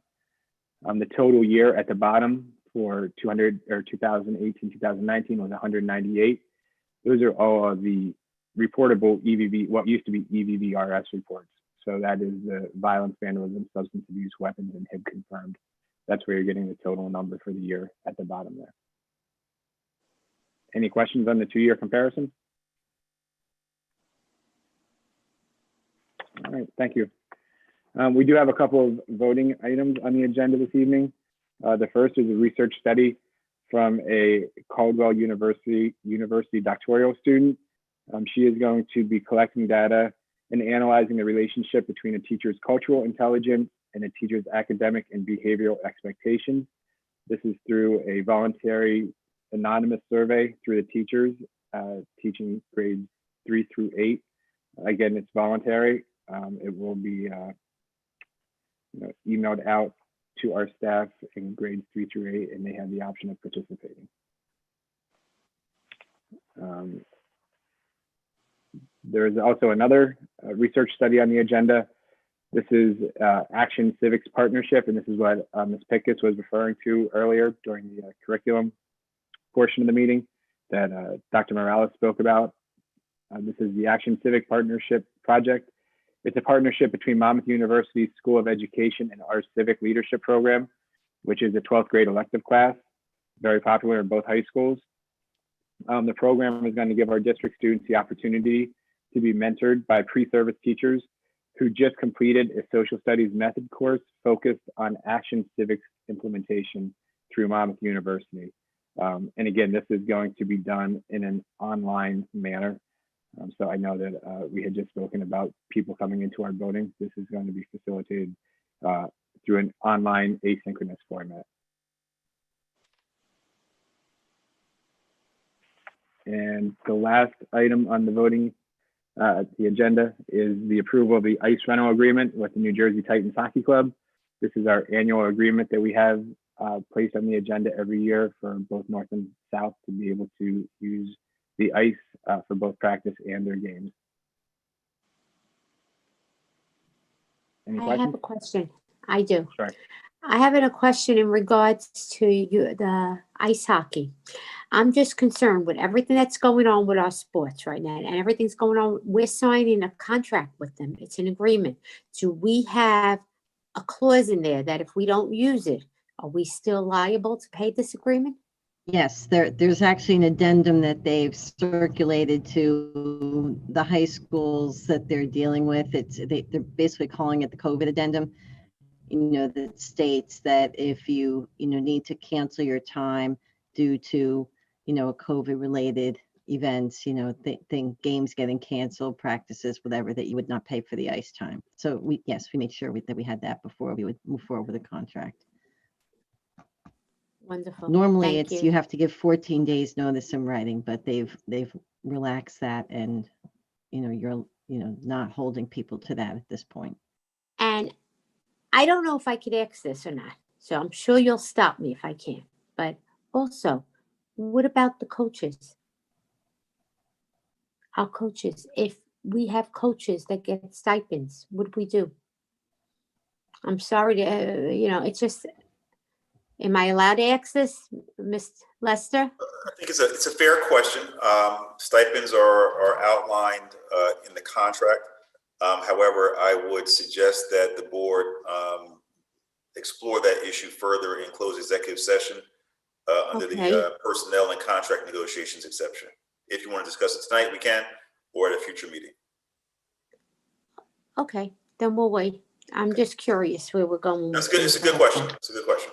The total year at the bottom for 2018, 2019 was 198. Those are all of the reportable EVV, what used to be EVVRS reports. So that is the violence, vandalism, substance abuse, weapons, and HIB confirmed. That's where you're getting the total number for the year at the bottom there. Any questions on the 2-year comparison? All right, thank you. We do have a couple of voting items on the agenda this evening. The first is a research study from a Caldwell University doctoral student. She is going to be collecting data and analyzing the relationship between a teacher's cultural intelligence and a teacher's academic and behavioral expectations. This is through a voluntary anonymous survey through the teachers teaching grades 3 through 8. Again, it's voluntary. It will be emailed out to our staff in grades 3 through 8, and they have the option of participating. There is also another research study on the agenda. This is Action Civics Partnership, and this is what Ms. Pickus was referring to earlier during the curriculum portion of the meeting that Dr. Morales spoke about. This is the Action Civic Partnership Project. It's a partnership between Monmouth University School of Education and our Civic Leadership Program, which is a 12th grade elective class, very popular in both high schools. The program is going to give our district students the opportunity to be mentored by pre-service teachers who just completed a social studies method course focused on action civics implementation through Monmouth University. And again, this is going to be done in an online manner. So I know that we had just spoken about people coming into our building. This is going to be facilitated through an online asynchronous format. And the last item on the voting, the agenda is the approval of the ice rental agreement with the New Jersey Titans Hockey Club. This is our annual agreement that we have placed on the agenda every year for both North and South to be able to use the ice for both practice and their games. Any I questions? have a question. I do. Sure. I have a question in regards to the ice hockey. I'm just concerned with everything that's going on with our sports right now and everything's going on. We're signing a contract with them. It's an agreement. Do we have a clause in there that if we don't use it, are we still liable to pay this agreement? Yes, there's actually an addendum that they've circulated to the high schools that they're dealing with. They're basically calling it the COVID addendum. That states that if you need to cancel your time due to COVID-related events, games getting canceled, practices, whatever, that you would not pay for the ice time. So we made sure that we had that before we would move forward with the contract. Wonderful. Normally, Thank you have to give 14 days notice in writing, but they've relaxed that, and you're not holding people to that at this point. And I don't know if I could ask this or not, so I'm sure you'll stop me if I can. But also, what about the coaches? Our coaches, if we have coaches that get stipends, what do we do? I'm sorry to, it's just, am I allowed to ask this, Ms. Lester? I think it's a fair question. Stipends are outlined in the contract. However, I would suggest that the board explore that issue further in closed executive session under the personnel and contract negotiations exception. If you want to discuss it tonight, we can, or at a future meeting. Okay, then we'll wait. I'm just curious where we're going. That's good. It's a good question. It's a good question.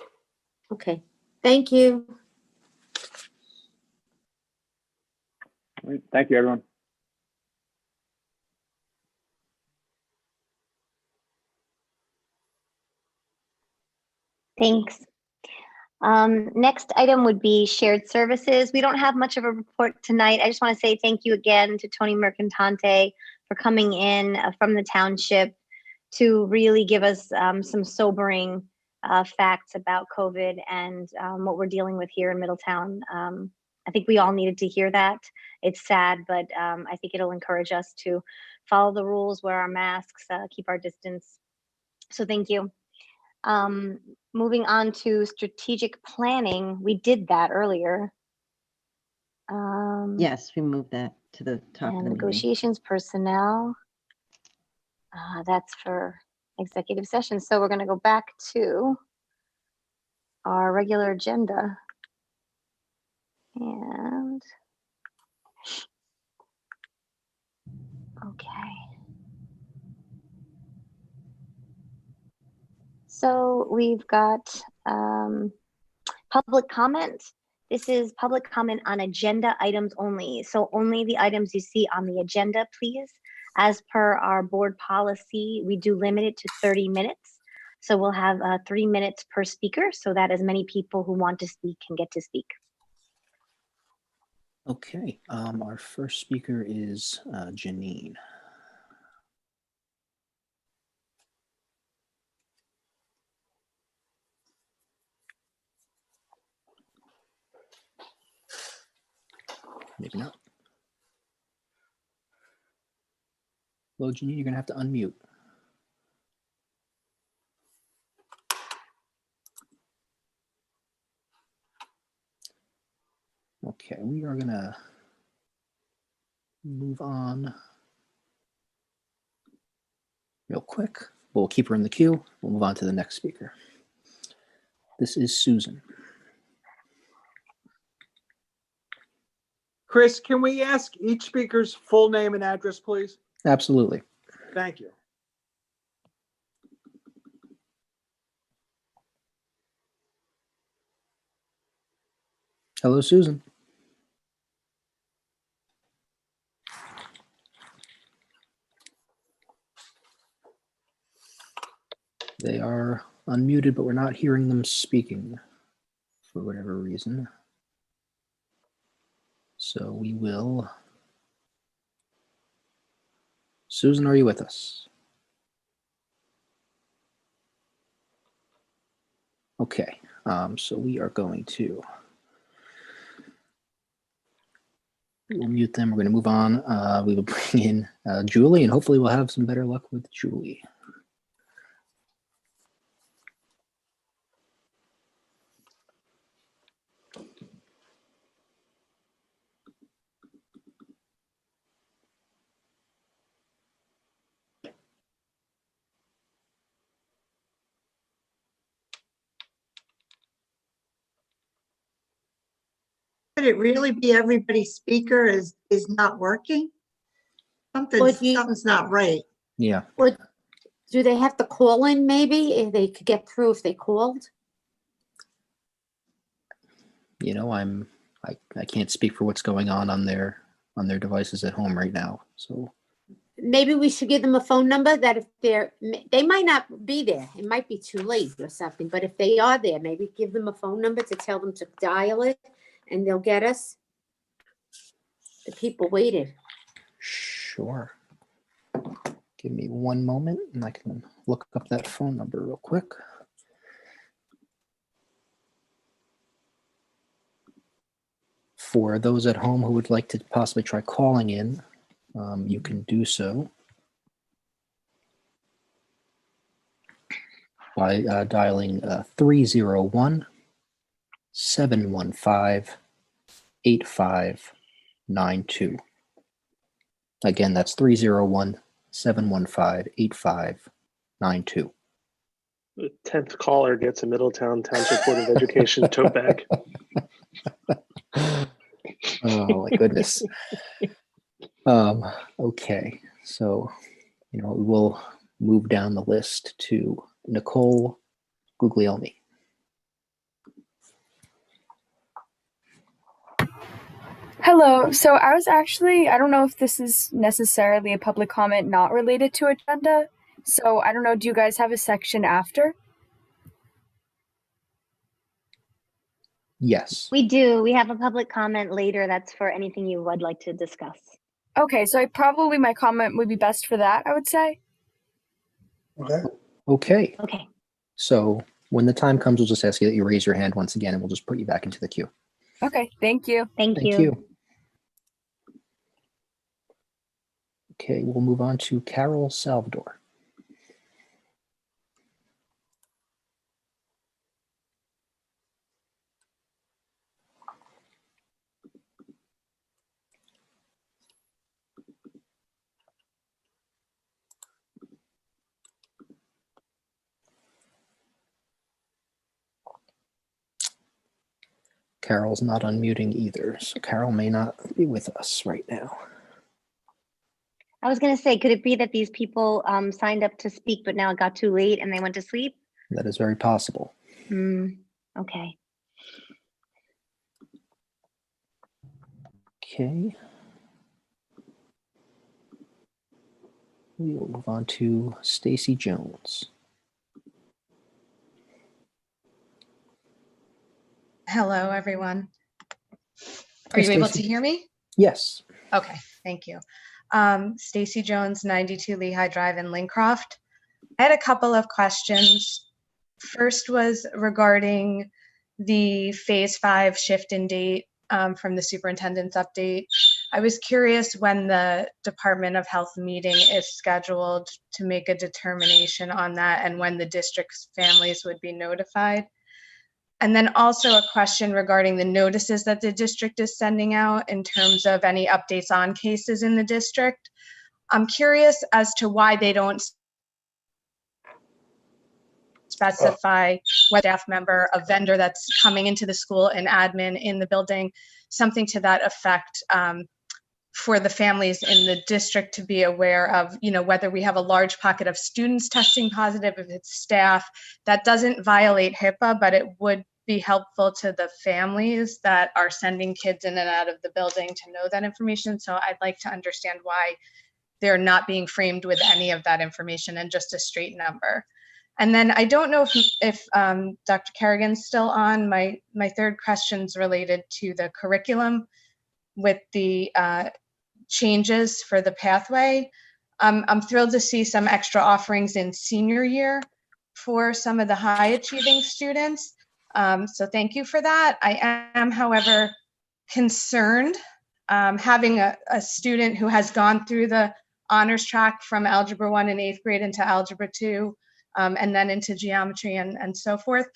Okay, thank you. All right. Thank you, everyone. Thanks. Next item would be shared services. We don't have much of a report tonight. I just want to say thank you again to Tony Mercantante for coming in from the township to really give us some sobering facts about COVID and what we're dealing with here in Middletown. I think we all needed to hear that. It's sad, but I think it'll encourage us to follow the rules, wear our masks, keep our distance. So thank you. Moving on to strategic planning, we did that earlier. Yes, we moved that to the top of the meeting. Negotiations, personnel. That's for executive session. So we're going to go back to our regular agenda. And okay. So we've got public comment. This is public comment on agenda items only. So only the items you see on the agenda, please. As per our board policy, we do limit it to 30 minutes. So we'll have 3 minutes per speaker so that as many people who want to speak can get to speak. Okay, our first speaker is Janine. Maybe not. Hello, Janine, you're gonna have to unmute. Okay, we are gonna move on real quick. We'll keep her in the queue. We'll move on to the next speaker. This is Susan. Chris, can we ask each speaker's full name and address, please? Absolutely. Thank you. Hello, Susan. They are unmuted, but we're not hearing them speaking for whatever reason. So we will. Susan, are you with us? Okay, so we are going to we'll mute them. We're going to move on. We will bring in Julie, and hopefully we'll have some better luck with Julie. Could it really be everybody's speaker is not working? Something's not right. Yeah. Or do they have to call in maybe if they could get through if they called? You know, I can't speak for what's going on their devices at home right now. So Maybe we should give them a phone number that if they might not be there. It might be too late or something, but if they are there, maybe give them a phone number to tell them to dial it and they'll get us. The people waited. sure. Give me one moment and I can look up that phone number real quick. For those at home who would like to possibly try calling in, you can do so by dialing 301-715-8592. Again, that's 301-715-8592. The 10th caller gets a Middletown Township Board of Education tote bag. Oh my goodness. Okay, so we'll move down the list to Nicole Guglielmi. Hello. So I don't know if this is necessarily a public comment not related to agenda. So I don't know, do you guys have a section after? Yes. We do. We have a public comment later that's for anything you would like to discuss. Okay, so probably my comment would be best for that, I would say. Okay. Okay. So when the time comes, we'll just ask you that you raise your hand once again, and we'll just put you back into the queue. Okay, thank you. Thank you. Okay, we'll move on to Carol Salvador. Carol's not unmuting either, so Carol may not be with us right now. I was going to say, could it be that these people signed up to speak, but now it got too late and they went to sleep? That is very possible. Okay. Okay. We will move on to Stacy Jones. Hello, everyone. Hi, Are you able Stacy. to hear me? Yes. Okay, thank you. Stacy Jones, 92 Lehigh Drive in Lincroft. I had a couple of questions. First was regarding the Phase 5 shift in date from the superintendent's update. I was curious when the Department of Health meeting is scheduled to make a determination on that and when the district's families would be notified. And then also a question regarding the notices that the district is sending out in terms of any updates on cases in the district. I'm curious as to why they don't specify what staff member, a vendor that's coming into the school, an admin in the building, something to that effect, for the families in the district to be aware of, whether we have a large pocket of students testing positive, if it's staff. That doesn't violate HIPAA, but it would be helpful to the families that are sending kids in and out of the building to know that information. So I'd like to understand why they're not being framed with any of that information and just a straight number. And then I don't know if Dr. Kerrigan's still on. My third question's related to the curriculum with the changes for the pathway. I'm thrilled to see some extra offerings in senior year for some of the high achieving students. So thank you for that. I am, however, concerned having a student who has gone through the honors track from Algebra 1 in 8th grade into Algebra 2, and then into geometry and so forth,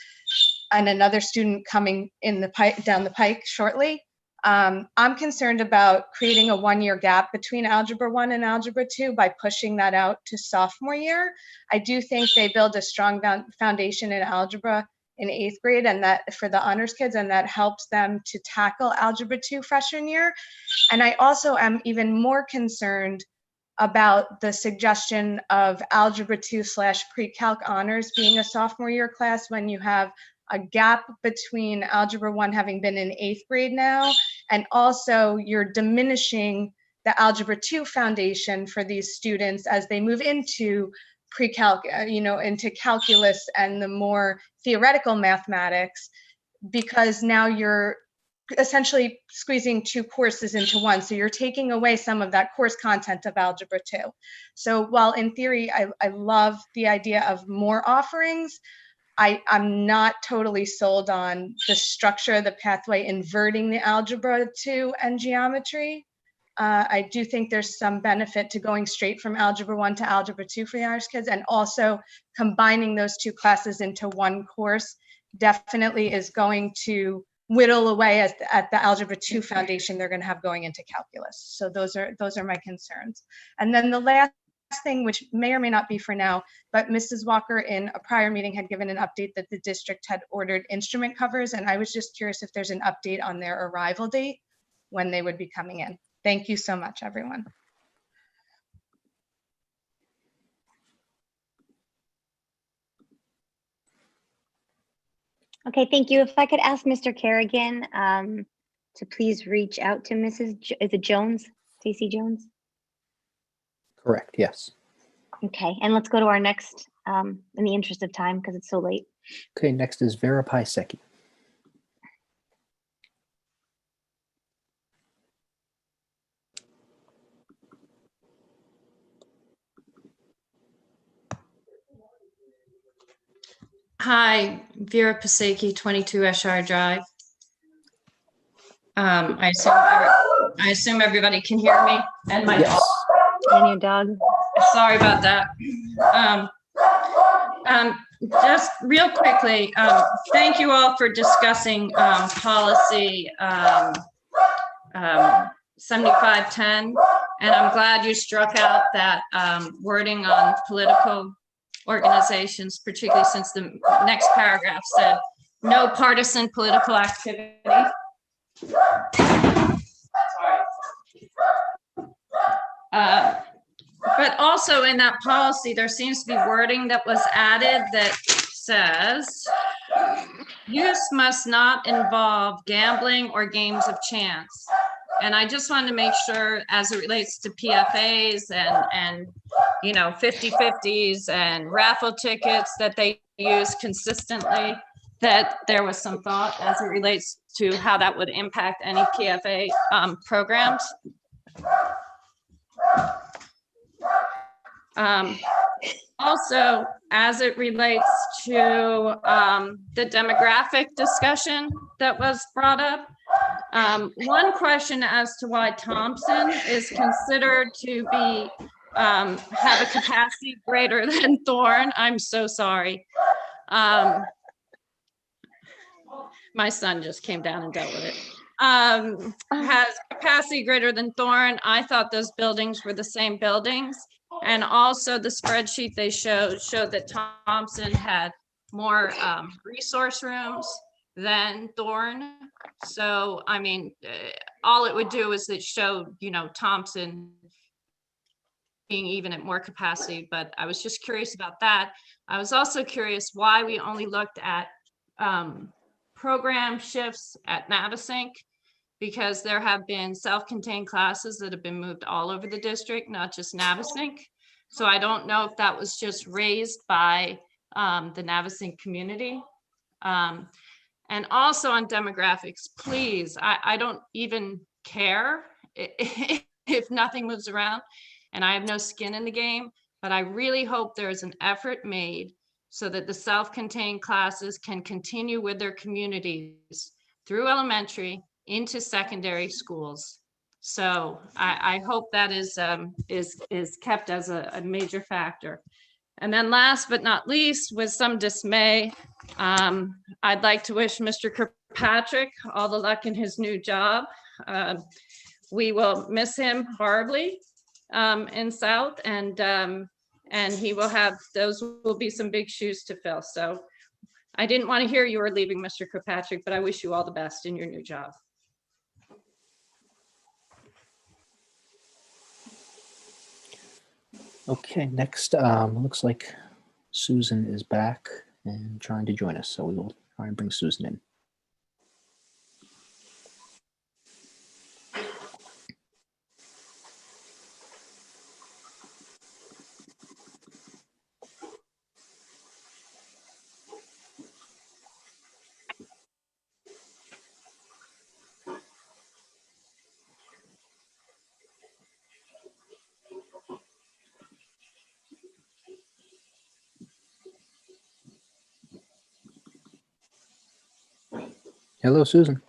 and another student coming in down the pike shortly. I'm concerned about creating a 1-year gap between Algebra 1 and Algebra 2 by pushing that out to sophomore year. I do think they build a strong foundation in algebra in 8th grade, and that for the honors kids, and that helps them to tackle Algebra 2 freshman year. And I also am even more concerned about the suggestion of Algebra 2 / pre-calc honors being a sophomore year class when you have a gap between Algebra 1 having been in 8th grade now, and also you're diminishing the Algebra 2 foundation for these students as they move into pre-calc, into calculus and the more theoretical mathematics, because now you're essentially squeezing 2 courses into one. So you're taking away some of that course content of Algebra 2. So while in theory, I love the idea of more offerings, I'm not totally sold on the structure of the pathway inverting the Algebra 2 and geometry. I do think there's some benefit to going straight from Algebra 1 to Algebra 2 for the honors kids, and also combining those 2 classes into one course definitely is going to whittle away at the Algebra 2 foundation they're going to have going into calculus. So those are my concerns. And then the last thing, which may or may not be for now, but Mrs. Walker in a prior meeting had given an update that the district had ordered instrument covers, and I was just curious if there's an update on their arrival date, when they would be coming in. Thank you so much, everyone. Okay, thank you. If I could ask Mr. Kerrigan to please reach out to Mrs. Is it Jones? Stacey Jones? Correct, yes. Okay, and let's go to our next, in the interest of time, because it's so late. Okay, next is Vera Paisecki. Hi, Vera Paseki, 22 Eshar Drive. I assume everybody can hear me and my Yes. And your dog. Sorry about that. Just real quickly, thank you all for discussing policy 7510, and I'm glad you struck out that wording on political organizations, particularly since the next paragraph said no partisan political activity. But also in that policy, there seems to be wording that was added that says use must not involve gambling or games of chance. And I just wanted to make sure, as it relates to PFAs and 50-50s and raffle tickets that they use consistently, that there was some thought as it relates to how that would impact any PFA programs. Also, as it relates to the demographic discussion that was brought up, One question as to why Thompson is considered to be have a capacity greater than Thorne. I'm so sorry. My son just came down and dealt with it. Has capacity greater than Thorne. I thought those buildings were the same buildings. And also the spreadsheet they showed that Thompson had more resource rooms than Thorne. So, I mean, all it would do is it showed, you know, Thompson being even at more capacity, but I was just curious about that. I was also curious why we only looked at program shifts at Navasink, because there have been self-contained classes that have been moved all over the district, not just Navasink. So I don't know if that was just raised by the Navasink community. And also on demographics, please, I don't even care if nothing moves around and I have no skin in the game, but I really hope there's an effort made so that the self-contained classes can continue with their communities through elementary into secondary schools. So I hope that is kept as a major factor. And then last but not least, with some dismay, I'd like to wish Mr. Kirkpatrick all the luck in his new job. We will miss him horribly in South, and he will have, those will be some big shoes to fill. So I didn't want to hear you were leaving, Mr. Kirkpatrick, but I wish you all the best in your new job. Okay, next, looks like Susan is back and trying to join us, so we will try and bring Susan in. Hello, Susan.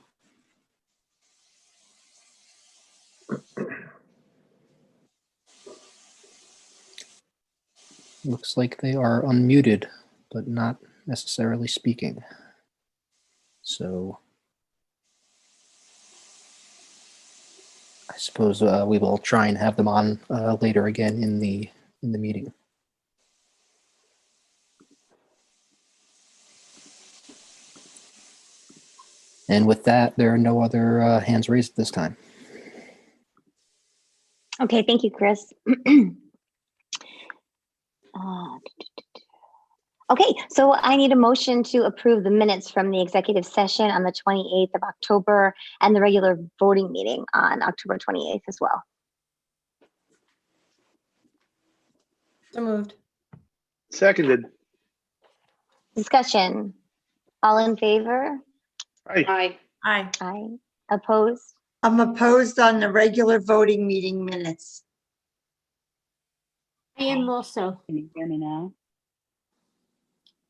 Looks like they are unmuted, but not necessarily speaking. So I suppose we will try and have them on later again in the meeting. And with that, there are no other hands raised at this time. Okay, thank you, Chris. Okay, so I need a motion to approve the minutes from the executive session on the 28th of October and the regular voting meeting on October 28th as well. So moved. Seconded. Discussion. All in favor? Aye. Aye. Aye. Opposed? I'm opposed on the regular voting meeting minutes. I am also. Can you hear me now?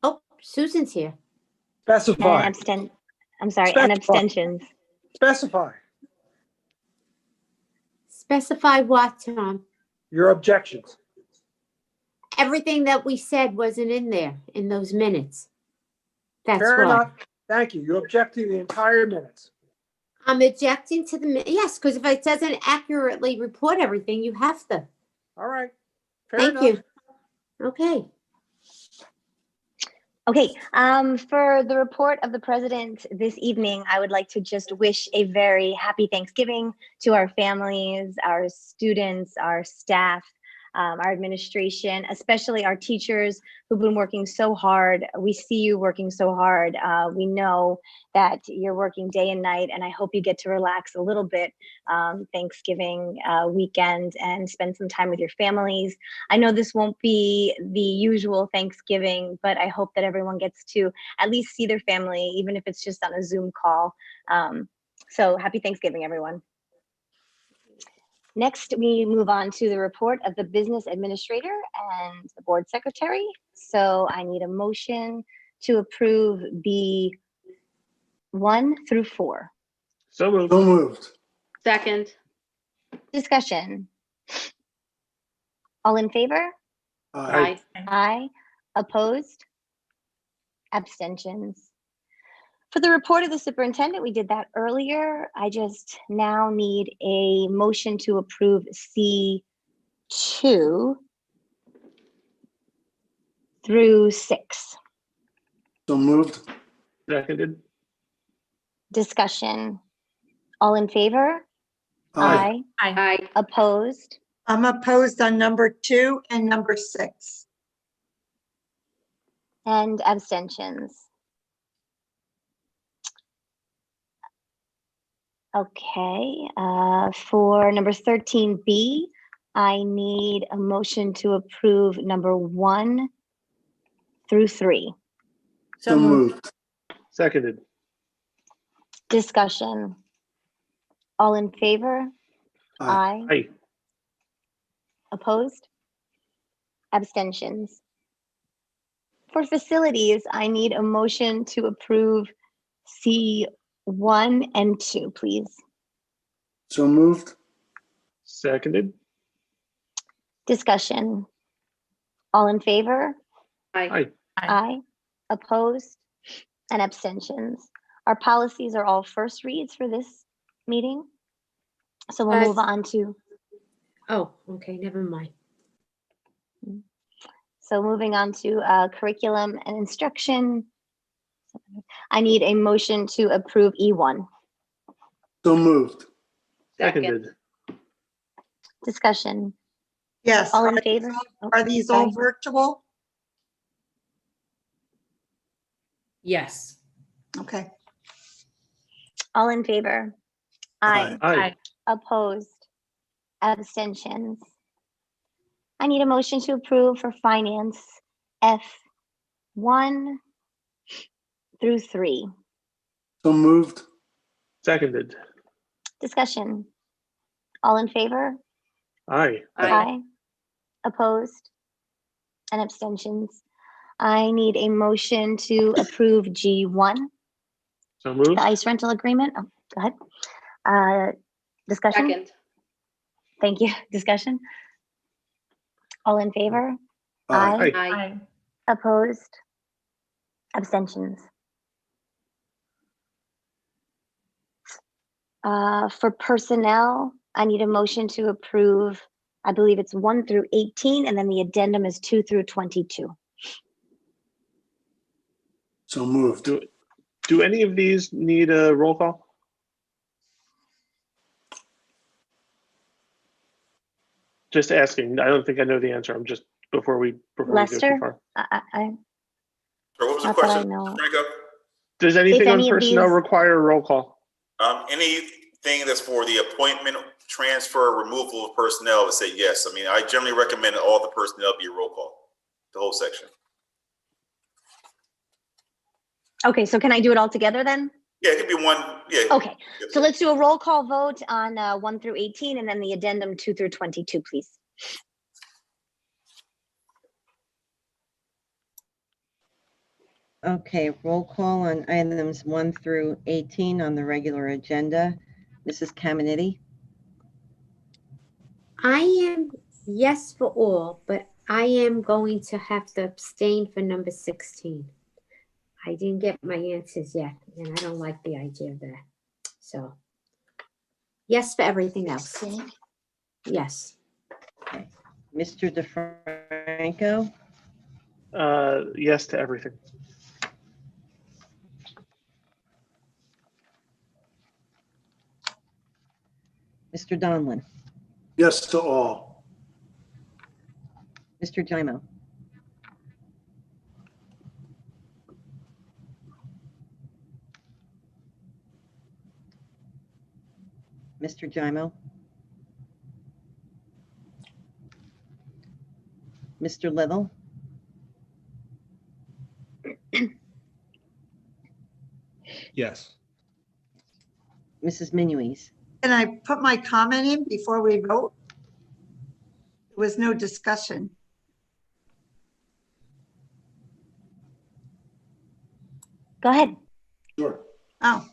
Oh, Susan's here. Specify. And I'm sorry, and abstentions. Specify Specify what, Tom? your objections. Everything that we said wasn't in there in those minutes. That's Fair why. enough. Thank you. You object to the entire minutes. I'm objecting to the, yes, because if it doesn't accurately report everything, you have to. All right. Fair Thank enough. you. Okay. Okay, for the report of the president this evening, I would like to just wish a very happy Thanksgiving to our families, our students, our staff, our administration, especially our teachers who've been working so hard. We see you working so hard. We know that you're working day and night, and I hope you get to relax a little bit Thanksgiving weekend and spend some time with your families. I know this won't be the usual Thanksgiving, but I hope that everyone gets to at least see their family, even if it's just on a Zoom call. So happy Thanksgiving, everyone. Next, we move on to the report of the business administrator and the board secretary. So I need a motion to approve B 1 through 4. So moved. So moved. Second. Discussion. All in favor? Aye. Aye. Opposed? Abstentions. For the report of the superintendent, we did that earlier. I just now need a motion to approve C2 through 6. So moved. Seconded. Discussion. All in favor? Aye. Aye. Opposed? I'm opposed on number 2 and number 6. And abstentions. Okay, for number 13B, I need a motion to approve number 1 through 3. So moved. Seconded. Discussion. All in favor? Aye. Aye. Opposed? Abstentions. For facilities, I need a motion to approve C1 and 2, please. So moved. Seconded. Discussion. All in favor? Aye. Aye. Opposed? And abstentions. Our policies are all first reads for this meeting. So we'll move on to, Oh, okay, never mind. so moving on to curriculum and instruction. I need a motion to approve E1. So moved. Seconded. Discussion. Yes. All in Are these favor? all- Are these all Sorry. virtual? Yes. Okay. All in favor? Aye. Aye. Opposed? Abstentions? I need a motion to approve for finance F1 through 3. So moved. Seconded. Discussion. All in favor? Aye. Aye. Opposed? And abstentions? I need a motion to approve G1, So moved. the ice rental agreement. Oh, go ahead. Discussion? Second. Thank you. Discussion? All in favor? Aye. Aye. Opposed? Abstentions? For personnel, I need a motion to approve, I believe it's 1 through 18, and then the addendum is 2 through 22. So moved. Do any of these need a roll call? Just asking. I don't think I know the answer. I'm just before we go too Lester? far. Or what was the Not that I question, know. Mr. Franco? Does anything on any of personnel these- require a roll call? Anything that's for the appointment, transfer, removal of personnel, I would say yes. I mean, I generally recommend all the personnel be a roll call, the whole section. Okay, so can I do it all together then? Yeah, it could be one. Yeah. Okay, so let's do a roll call vote on 1 through 18, and then the addendum 2 through 22, please. Okay, roll call on items 1 through 18 on the regular agenda. Mrs. Caminiti? I am yes for all, but I am going to have to abstain for number 16. I didn't get my answers yet, and I don't like the idea of that. So, yes for everything else. Yes. Okay. Mr. DeFranco? Yes to everything. Mr. Donlin? Yes to all. Mr. Gimo? Mr. Gimo? Mr. Little? Yes. Mrs. Minuis? Can I put my comment in before we vote? There was no discussion. Go ahead. Sure. Oh,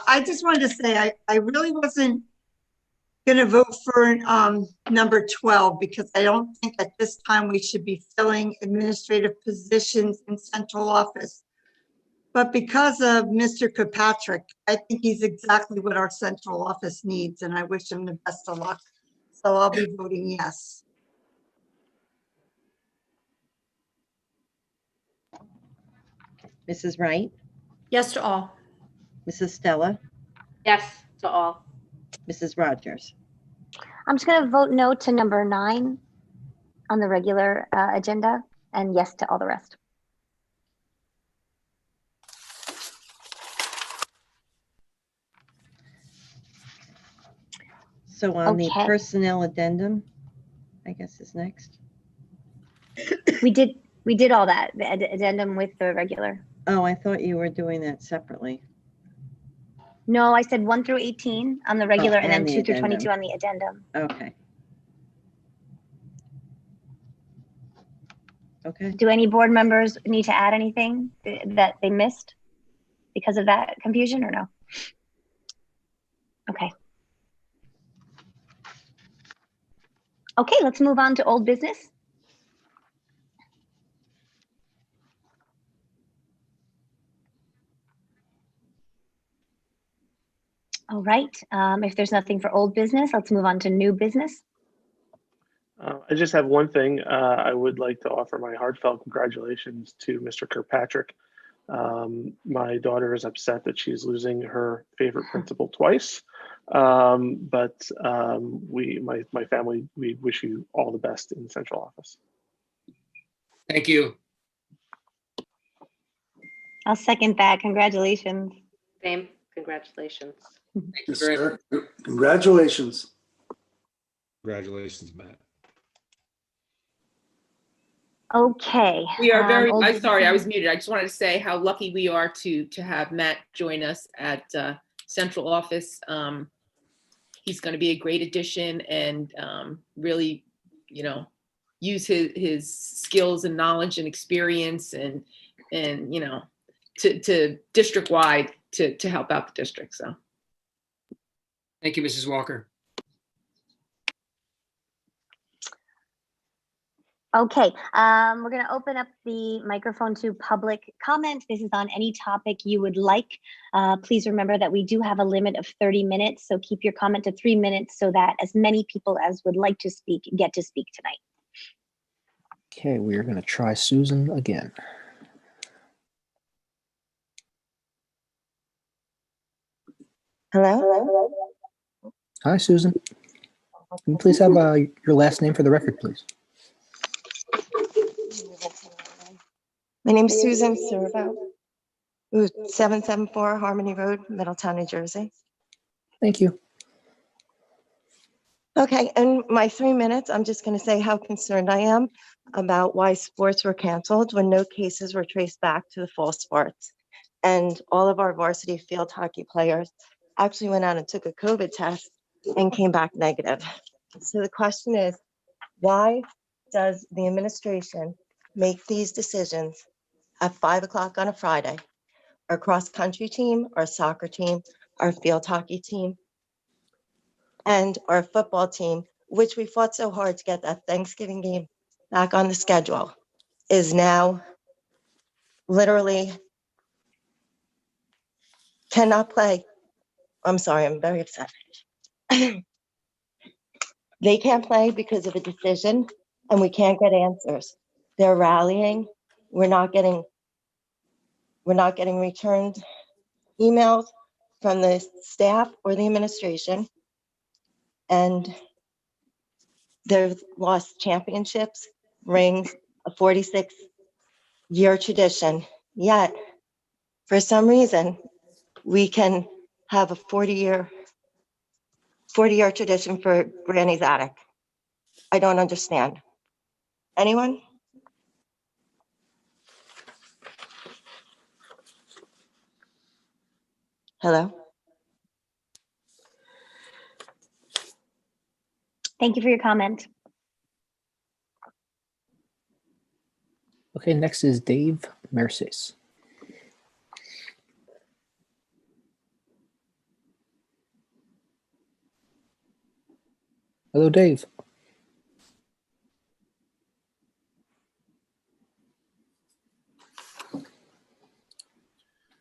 I just wanted to say, I really wasn't gonna vote for number 12 because I don't think at this time we should be filling administrative positions in central office. But because of Mr. Kirkpatrick, I think he's exactly what our central office needs, and I wish him the best of luck. So I'll be voting yes. Mrs. Wright, Yes to all. Mrs. Stella, Yes to all. Mrs. Rogers. I'm just going to vote no to number 9 on the regular agenda and yes to all the rest. So on the Okay. personnel addendum, I guess is next. We did all that, the addendum with the regular. Oh, I thought you were doing that separately. No, I said 1 through 18 on the regular and then and the 2 through 22 addendum. on the addendum. Okay. Okay. Do any board members need to add anything that they missed because of that confusion or no? Okay. Okay, let's move on to old business. All right, if there's nothing for old business, let's move on to new business. I just have one thing. I would like to offer my heartfelt congratulations to Mr. Kirkpatrick. My daughter is upset that she's losing her favorite principal twice. My family, we wish you all the best in the central office. Thank you. I'll second that. Congratulations. Same. Congratulations. Thank you Yes, very sir. Congratulations. Congratulations, Matt. Okay. We are very, old I'm business sorry, I was and- muted. I just wanted to say how lucky we are to have Matt join us at central office. He's going to be a great addition and really, use his skills and knowledge and experience and to district wide to help out the district. So. Thank you, Mrs. Walker. Okay, we're going to open up the microphone to public comment. This is on any topic you would like. Please remember that we do have a limit of 30 minutes, so keep your comment to 3 minutes so that as many people as would like to speak get to speak tonight. Okay, we are going to try Susan again. Hello? Hi, Susan. Can you please have your last name for the record, please? My name's Susan Servo, 774 Harmony Road, Middletown, New Jersey. Thank you. Okay, in my 3 minutes, I'm just going to say how concerned I am about why sports were canceled when no cases were traced back to the fall sports. And all of our varsity field hockey players actually went out and took a COVID test and came back negative. So the question is, why does the administration make these decisions at 5 o'clock on a Friday? Our cross-country team, our soccer team, our field hockey team, and our football team, which we fought so hard to get that Thanksgiving game back on the schedule, is now literally cannot play. I'm sorry, I'm very upset. They can't play because of a decision, and we can't get answers. They're rallying. We're not getting returned emails from the staff or the administration. And they've lost championships, rings, a 46-year tradition. Yet, for some reason, we can have a 40-year tradition for Granny's Attic. I don't understand. Anyone? Hello? Thank you for your comment. Okay, next is Dave Merces. Hello, Dave.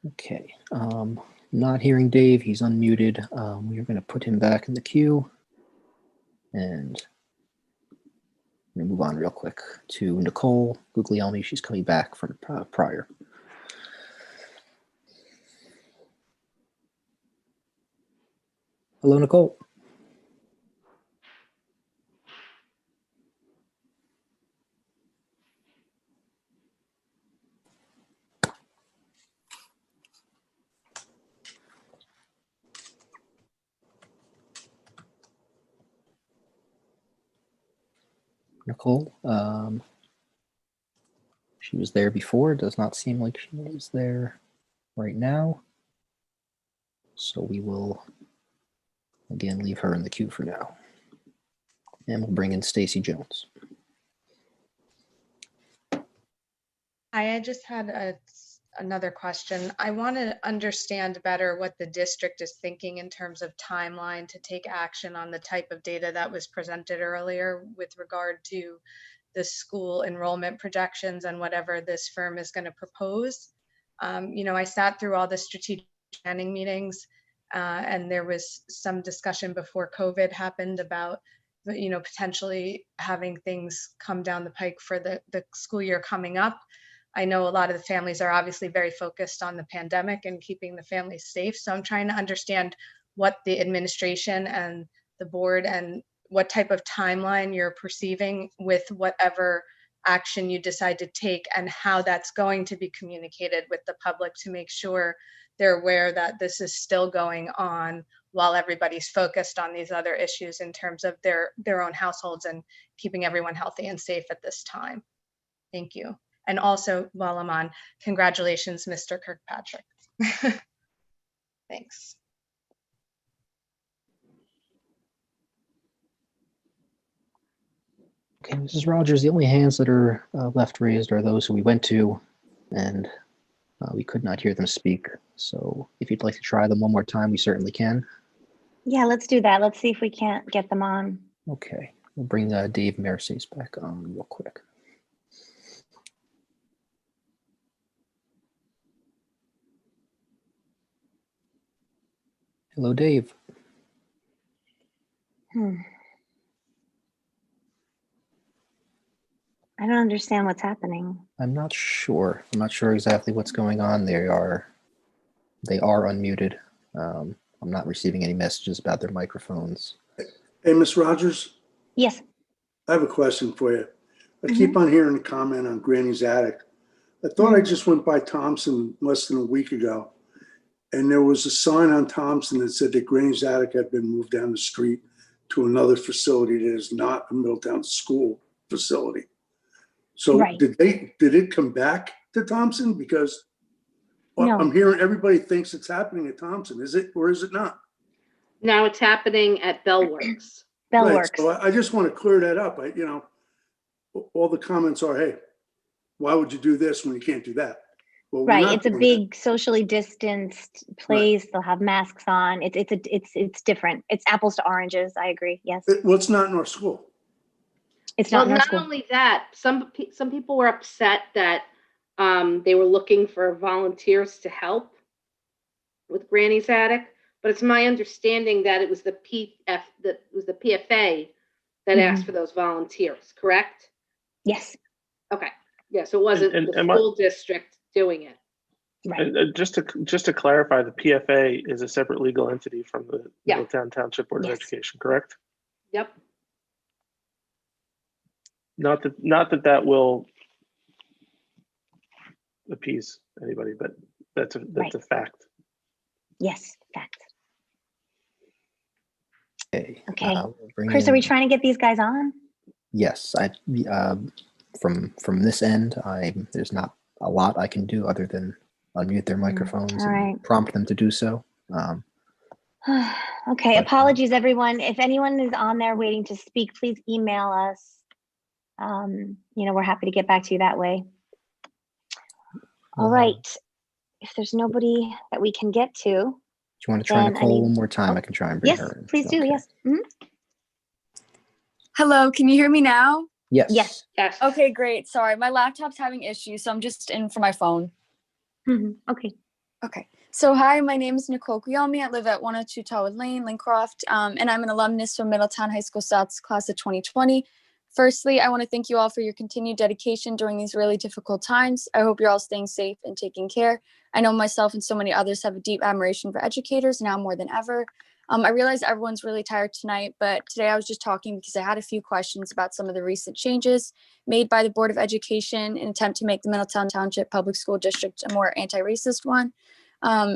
Okay, not hearing Dave. He's unmuted. We're going to put him back in the queue. And I'm going to move on real quick to Nicole Guglielmi. She's coming back from prior. Hello, Nicole. Nicole, she was there before. Does not seem like she is there right now. So we will, again, leave her in the queue for now. And we'll bring in Stacy Jones. I just had another question. I want to understand better what the district is thinking in terms of timeline to take action on the type of data that was presented earlier with regard to the school enrollment projections and whatever this firm is going to propose. I sat through all the strategic planning meetings and there was some discussion before COVID happened about potentially having things come down the pike for the school year coming up. I know a lot of the families are obviously very focused on the pandemic and keeping the families safe. So I'm trying to understand what the administration and the board and what type of timeline you're perceiving with whatever action you decide to take and how that's going to be communicated with the public to make sure they're aware that this is still going on while everybody's focused on these other issues in terms of their own households and keeping everyone healthy and safe at this time. Thank you. And also, while I'm on, congratulations, Mr. Kirkpatrick. Thanks. Okay, Mrs. Rogers, the only hands that are left raised are those who we went to, and we could not hear them speak. So if you'd like to try them one more time, we certainly can. Yeah, let's do that. Let's see if we can't get them on. Okay, we'll bring Dave Mercedes back on real quick. Hello, Dave. I don't understand what's happening. I'm not sure. I'm not sure exactly what's going on. They are unmuted. I'm not receiving any messages about their microphones. Hey, Ms. Rogers, Yes. I have a question for you. I keep on hearing a comment on Granny's attic. I thought I just went by Thompson less than a week ago, and there was a sign on Thompson that said that Granny's attic had been moved down the street to another facility that is not a Middletown school facility. So Right. did it come back to Thompson? Because No. I'm hearing everybody thinks it's happening at Thompson. Is it, or is it not? Now it's happening at Bellworks. Bellworks. Right. So I just want to clear that up. All the comments are, hey, why would you do this when you can't do that? Well, we're Right. not It's a doing big socially distanced place. They'll have masks on. It's different. It's apples to oranges. I agree. Yes. Well, it's not in our school. It's Well, not in our not school. only that, some people were upset that they were looking for volunteers to help with Granny's attic, but it's my understanding that it was the PFA that asked for those volunteers, correct? Yes. Okay. Yeah, so it wasn't And the school district doing it. Right. And just to clarify, the PFA is a separate legal entity from the Yeah. Middletown Township Board of Education, correct? Yep. Not that will appease anybody, but that's a fact. Yes. Fact. Okay. Okay. We'll bring Chris, in- are we trying to get these guys on? Yes, from this end, there's not a lot I can do other than unmute their microphones all and right. prompt them to do so. Okay. Apologies, everyone. If anyone is on there waiting to speak, please email us. We're happy to get back to you that way. All right. If there's nobody that we can get to, Do you want to try then Nicole one more time? I can try and bring yes, her in. please do. Okay. Yes. Hello, can you hear me now? Yes. Yes. Yes. Okay, great. Sorry, my laptop's having issues, so I'm just in for my phone. Okay. Okay. So hi, my name is Nicole Guillaume. I live at 102 Tallwood Lane, Lincroft, and I'm an alumnus from Middletown High School South's class of 2020. Firstly, I want to thank you all for your continued dedication during these really difficult times. I hope you're all staying safe and taking care. I know myself and so many others have a deep admiration for educators now more than ever. I realize everyone's really tired tonight, but today I was just talking because I had a few questions about some of the recent changes made by the Board of Education in an attempt to make the Middletown Township Public School District a more anti-racist one.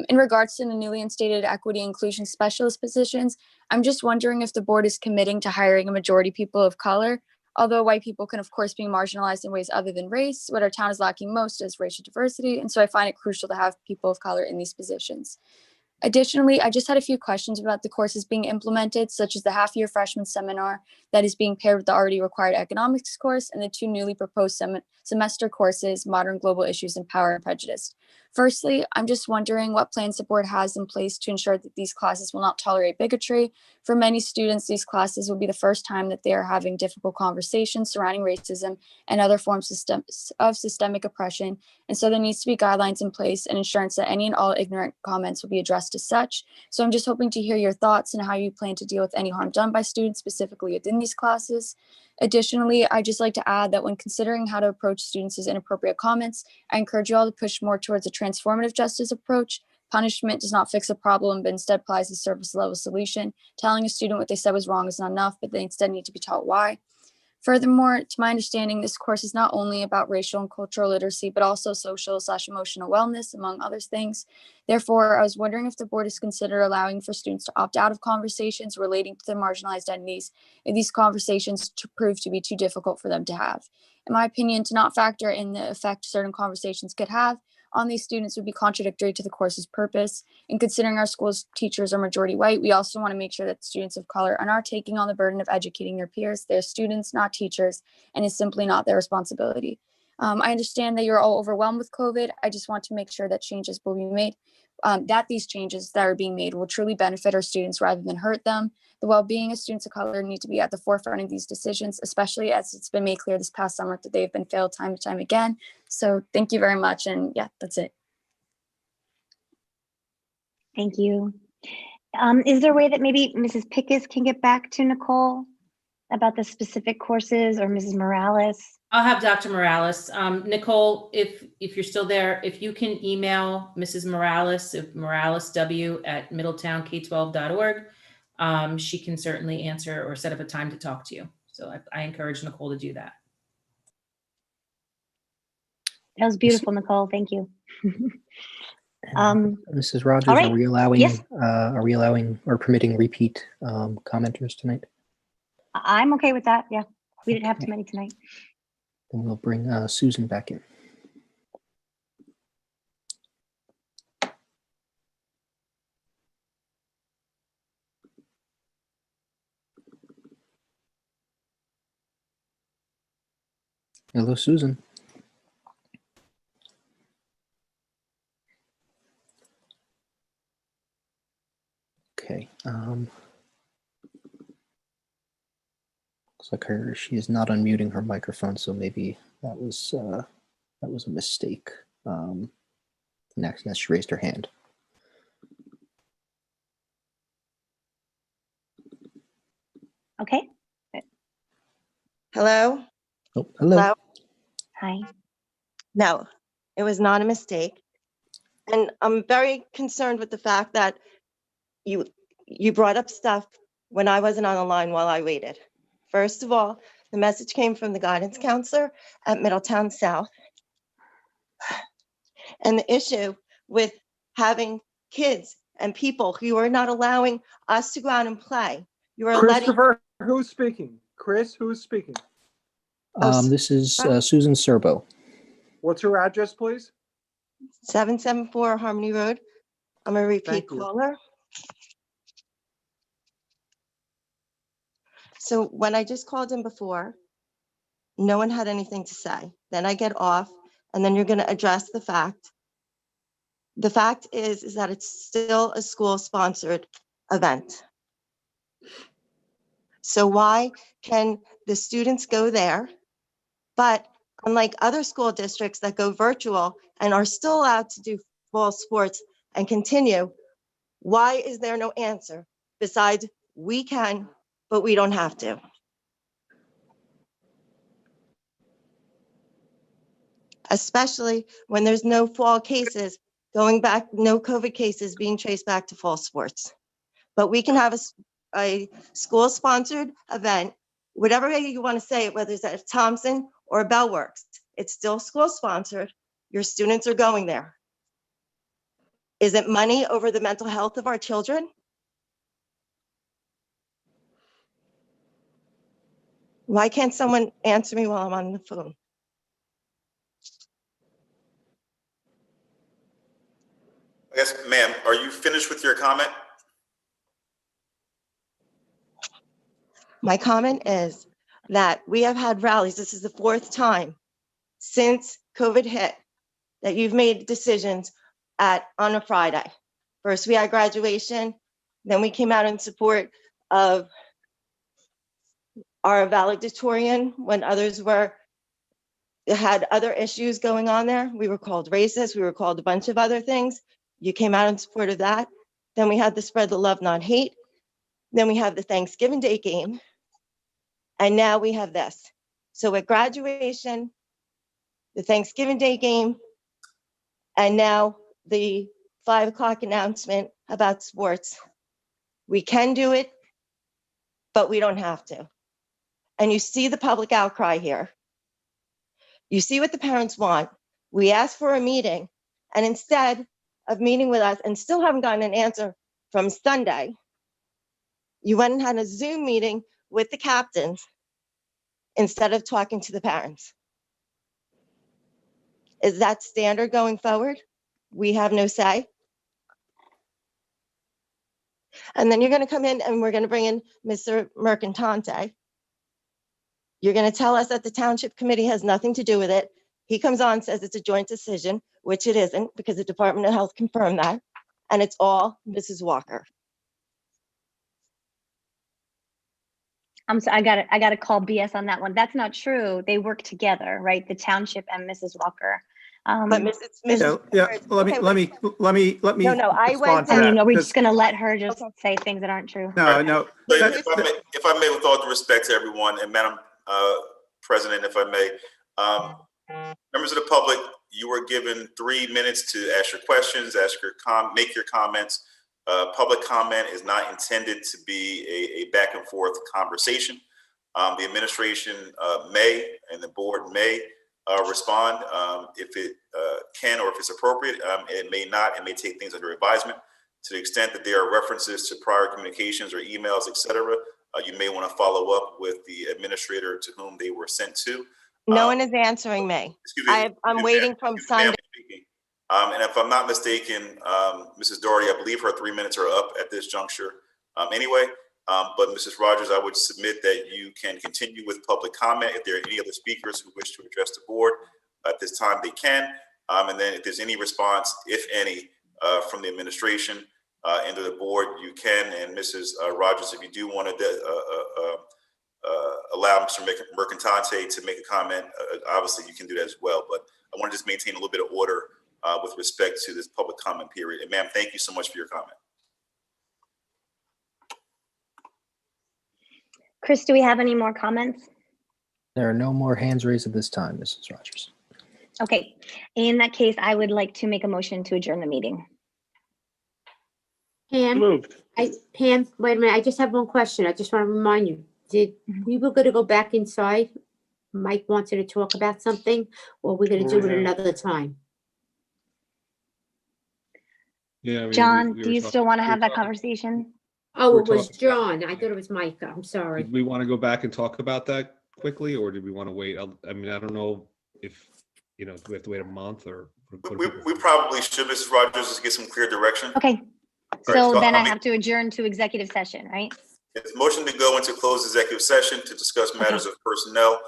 In regards to the newly instated equity inclusion specialist positions, I'm just wondering if the board is committing to hiring a majority people of color. Although white people can, of course, be marginalized in ways other than race, what our town is lacking most is racial diversity. And so I find it crucial to have people of color in these positions. Additionally, I just had a few questions about the courses being implemented, such as the half-year freshman seminar that is being paired with the already required economics course and the two newly proposed semester courses, Modern Global Issues and Power and Prejudice. Firstly, I'm just wondering what plans the board has in place to ensure that these classes will not tolerate bigotry. For many students, these classes will be the first time that they are having difficult conversations surrounding racism and other forms of systemic oppression. And so there needs to be guidelines in place and assurance that any and all ignorant comments will be addressed as such. So I'm just hoping to hear your thoughts and how you plan to deal with any harm done by students specifically within these classes. Additionally, I'd just like to add that when considering how to approach students' inappropriate comments, I encourage you all to push more towards a transformative justice approach. Punishment does not fix a problem, but instead applies a service level solution. Telling a student what they said was wrong is not enough, but they instead need to be taught why. Furthermore, to my understanding, this course is not only about racial and cultural literacy, but also social/emotional wellness, among other things. Therefore, I was wondering if the board is considered allowing for students to opt out of conversations relating to their marginalized identities if these conversations prove to be too difficult for them to have. In my opinion, to not factor in the effect certain conversations could have on these students would be contradictory to the course's purpose. And considering our school's teachers are majority white, we also want to make sure that students of color are not taking on the burden of educating their peers. They're students, not teachers, and it's simply not their responsibility. I understand that you're all overwhelmed with COVID. I just want to make sure that changes will be made, that these changes that are being made will truly benefit our students rather than hurt them. The well-being of students of color need to be at the forefront of these decisions, especially as it's been made clear this past summer that they've been failed time and time again. So thank you very much. And yeah, that's it. Thank you. Is there a way that maybe Mrs. Pickus can get back to Nicole about the specific courses, or Mrs. Morales? I'll have Dr. Morales. Nicole, if you're still there, if you can email Mrs. Morales, moralesw@middletownk12.org, she can certainly answer or set up a time to talk to you. So I encourage Nicole to do that. That was beautiful, Nicole. Thank you. Mrs. Rogers, all right. are we allowing Yes. or permitting repeat commenters tonight? I'm okay with that. Yeah, we didn't have too many tonight. Then we'll bring Susan back in. Hello, Susan. Okay. Looks like she is not unmuting her microphone, so maybe that was a mistake. Next, she raised her hand. Okay. Hello? Oh, hello. Hi. No, it was not a mistake. And I'm very concerned with the fact that you brought up stuff when I wasn't on the line while I waited. First of all, the message came from the guidance counselor at Middletown South. And the issue with having kids and people who are not allowing us to go out and play. You are letting. Christopher, who's speaking? Chris, who's speaking? This is Susan Serbo. What's your address, please? 774 Harmony Road. I'm a repeat caller. So when I just called in before, no one had anything to say. Then I get off, and then you're going to address the fact. The fact is that it's still a school-sponsored event. So why can the students go there? But unlike other school districts that go virtual and are still allowed to do fall sports and continue, why is there no answer besides we can, but we don't have to? Especially when there's no fall cases going back, no COVID cases being traced back to fall sports. But we can have a school-sponsored event, whatever way you want to say it, whether it's at Thompson or Bellworks, it's still school-sponsored. Your students are going there. Is it money over the mental health of our children? Why can't someone answer me while I'm on the phone? I guess, ma'am, are you finished with your comment? My comment is that we have had rallies. This is the 4th time since COVID hit that you've made decisions on a Friday. First, we had graduation, then we came out in support of our valedictorian when others had other issues going on there. We were called racist, we were called a bunch of other things. You came out in support of that. Then we had the Spread the Love, Not Hate. Then we have the Thanksgiving Day game. And now we have this. So at graduation, the Thanksgiving Day game, and now the 5 o'clock announcement about sports. We can do it, but we don't have to. And you see the public outcry here. You see what the parents want. We asked for a meeting, and instead of meeting with us and still haven't gotten an answer from Sunday, you went and had a Zoom meeting with the captains instead of talking to the parents. Is that standard going forward? We have no say. And then you're going to come in and we're going to bring in Mr. Mercantante. You're going to tell us that the township committee has nothing to do with it. He comes on and says it's a joint decision, which it isn't because the Department of Health confirmed that. And it's all Mrs. Walker. So I got to call BS on that one. That's not true. They work together, right? The township and Mrs. Walker. But Mrs. Let me. No, I went. I mean, are we just going to let her just say things that aren't true? No. If I may, with all due respect to everyone, and Madam President, if I may, members of the public, you were given 3 minutes to ask your questions, make your comments. Public comment is not intended to be a back and forth conversation. The administration may and the board may respond if it can or if it's appropriate. It may not. It may take things under advisement. To the extent that there are references to prior communications or emails, etc., you may want to follow up with the administrator to whom they were sent to. No one is answering me. I'm waiting from Sunday. And if I'm not mistaken, Mrs. Doherty, I believe her 3 minutes are up at this juncture anyway. But Mrs. Rogers, I would submit that you can continue with public comment. If there are any other speakers who wish to address the board at this time, they can. And then if there's any response, if any, from the administration and to the board, you can. And Mrs. Rogers, if you do want to allow Mr. Mercantante to make a comment, obviously you can do that as well. But I want to just maintain a little bit of order with respect to this public comment period. And ma'am, thank you so much for your comment. Chris, do we have any more comments? There are no more hands raised at this time, Mrs. Rogers. Okay, in that case, I would like to make a motion to adjourn the meeting. Pam, Pam, wait a minute. I just have one question. I just want to remind you. We were going to go back inside? Mike wanted to talk about something, or we're going to do it another time? Yeah, I mean, John, we do were you talking- still want to we have were that talking- conversation? Oh, We're it was talking about- John. I thought it was Mike. I'm sorry. Did we want to go back and talk about that quickly, or did we want to wait? I mean, I don't know if, do we have to wait a month or? We probably should, Mrs. Rogers, just get some clear direction. Okay, All so right, then I I'll have to adjourn to executive session, right? It's a motion to go into closed executive session to discuss matters of personnel,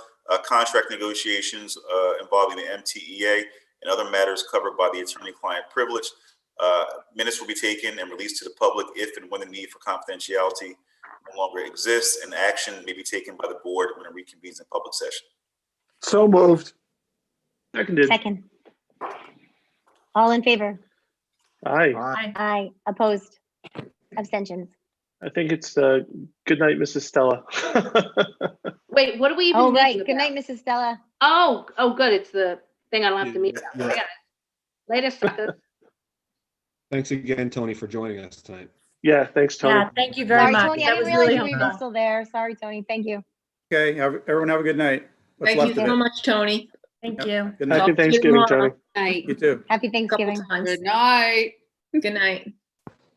contract negotiations involving the MTEA and other matters covered by the attorney-client privilege. Minutes will be taken and released to the public if and when the need for confidentiality no longer exists, and action may be taken by the board when it reconvenes in public session. So moved. Seconded. Second. All in favor? Aye. Aye. Opposed? Abstentions? I think it's good night, Mrs. Stella. Wait, what are we even Oh, right. meeting Good night, about? Mrs. Stella. Oh, good. It's the thing I don't have to meet about. I got it. Later, suckers. Thanks again, Tony, for joining us tonight. Yeah, thanks, Tony. Yeah, thank you very Sorry, much. Tony. I That didn't was realize really you were helpful. still there. Sorry, Tony. Thank you. Okay, everyone have a good night. What's Thank you left of so it. much, Tony. Thank Yep. you. Good night. Happy Thanksgiving, Tony. Night. You too. Happy Thanksgiving. Couple times. Good night. Good night.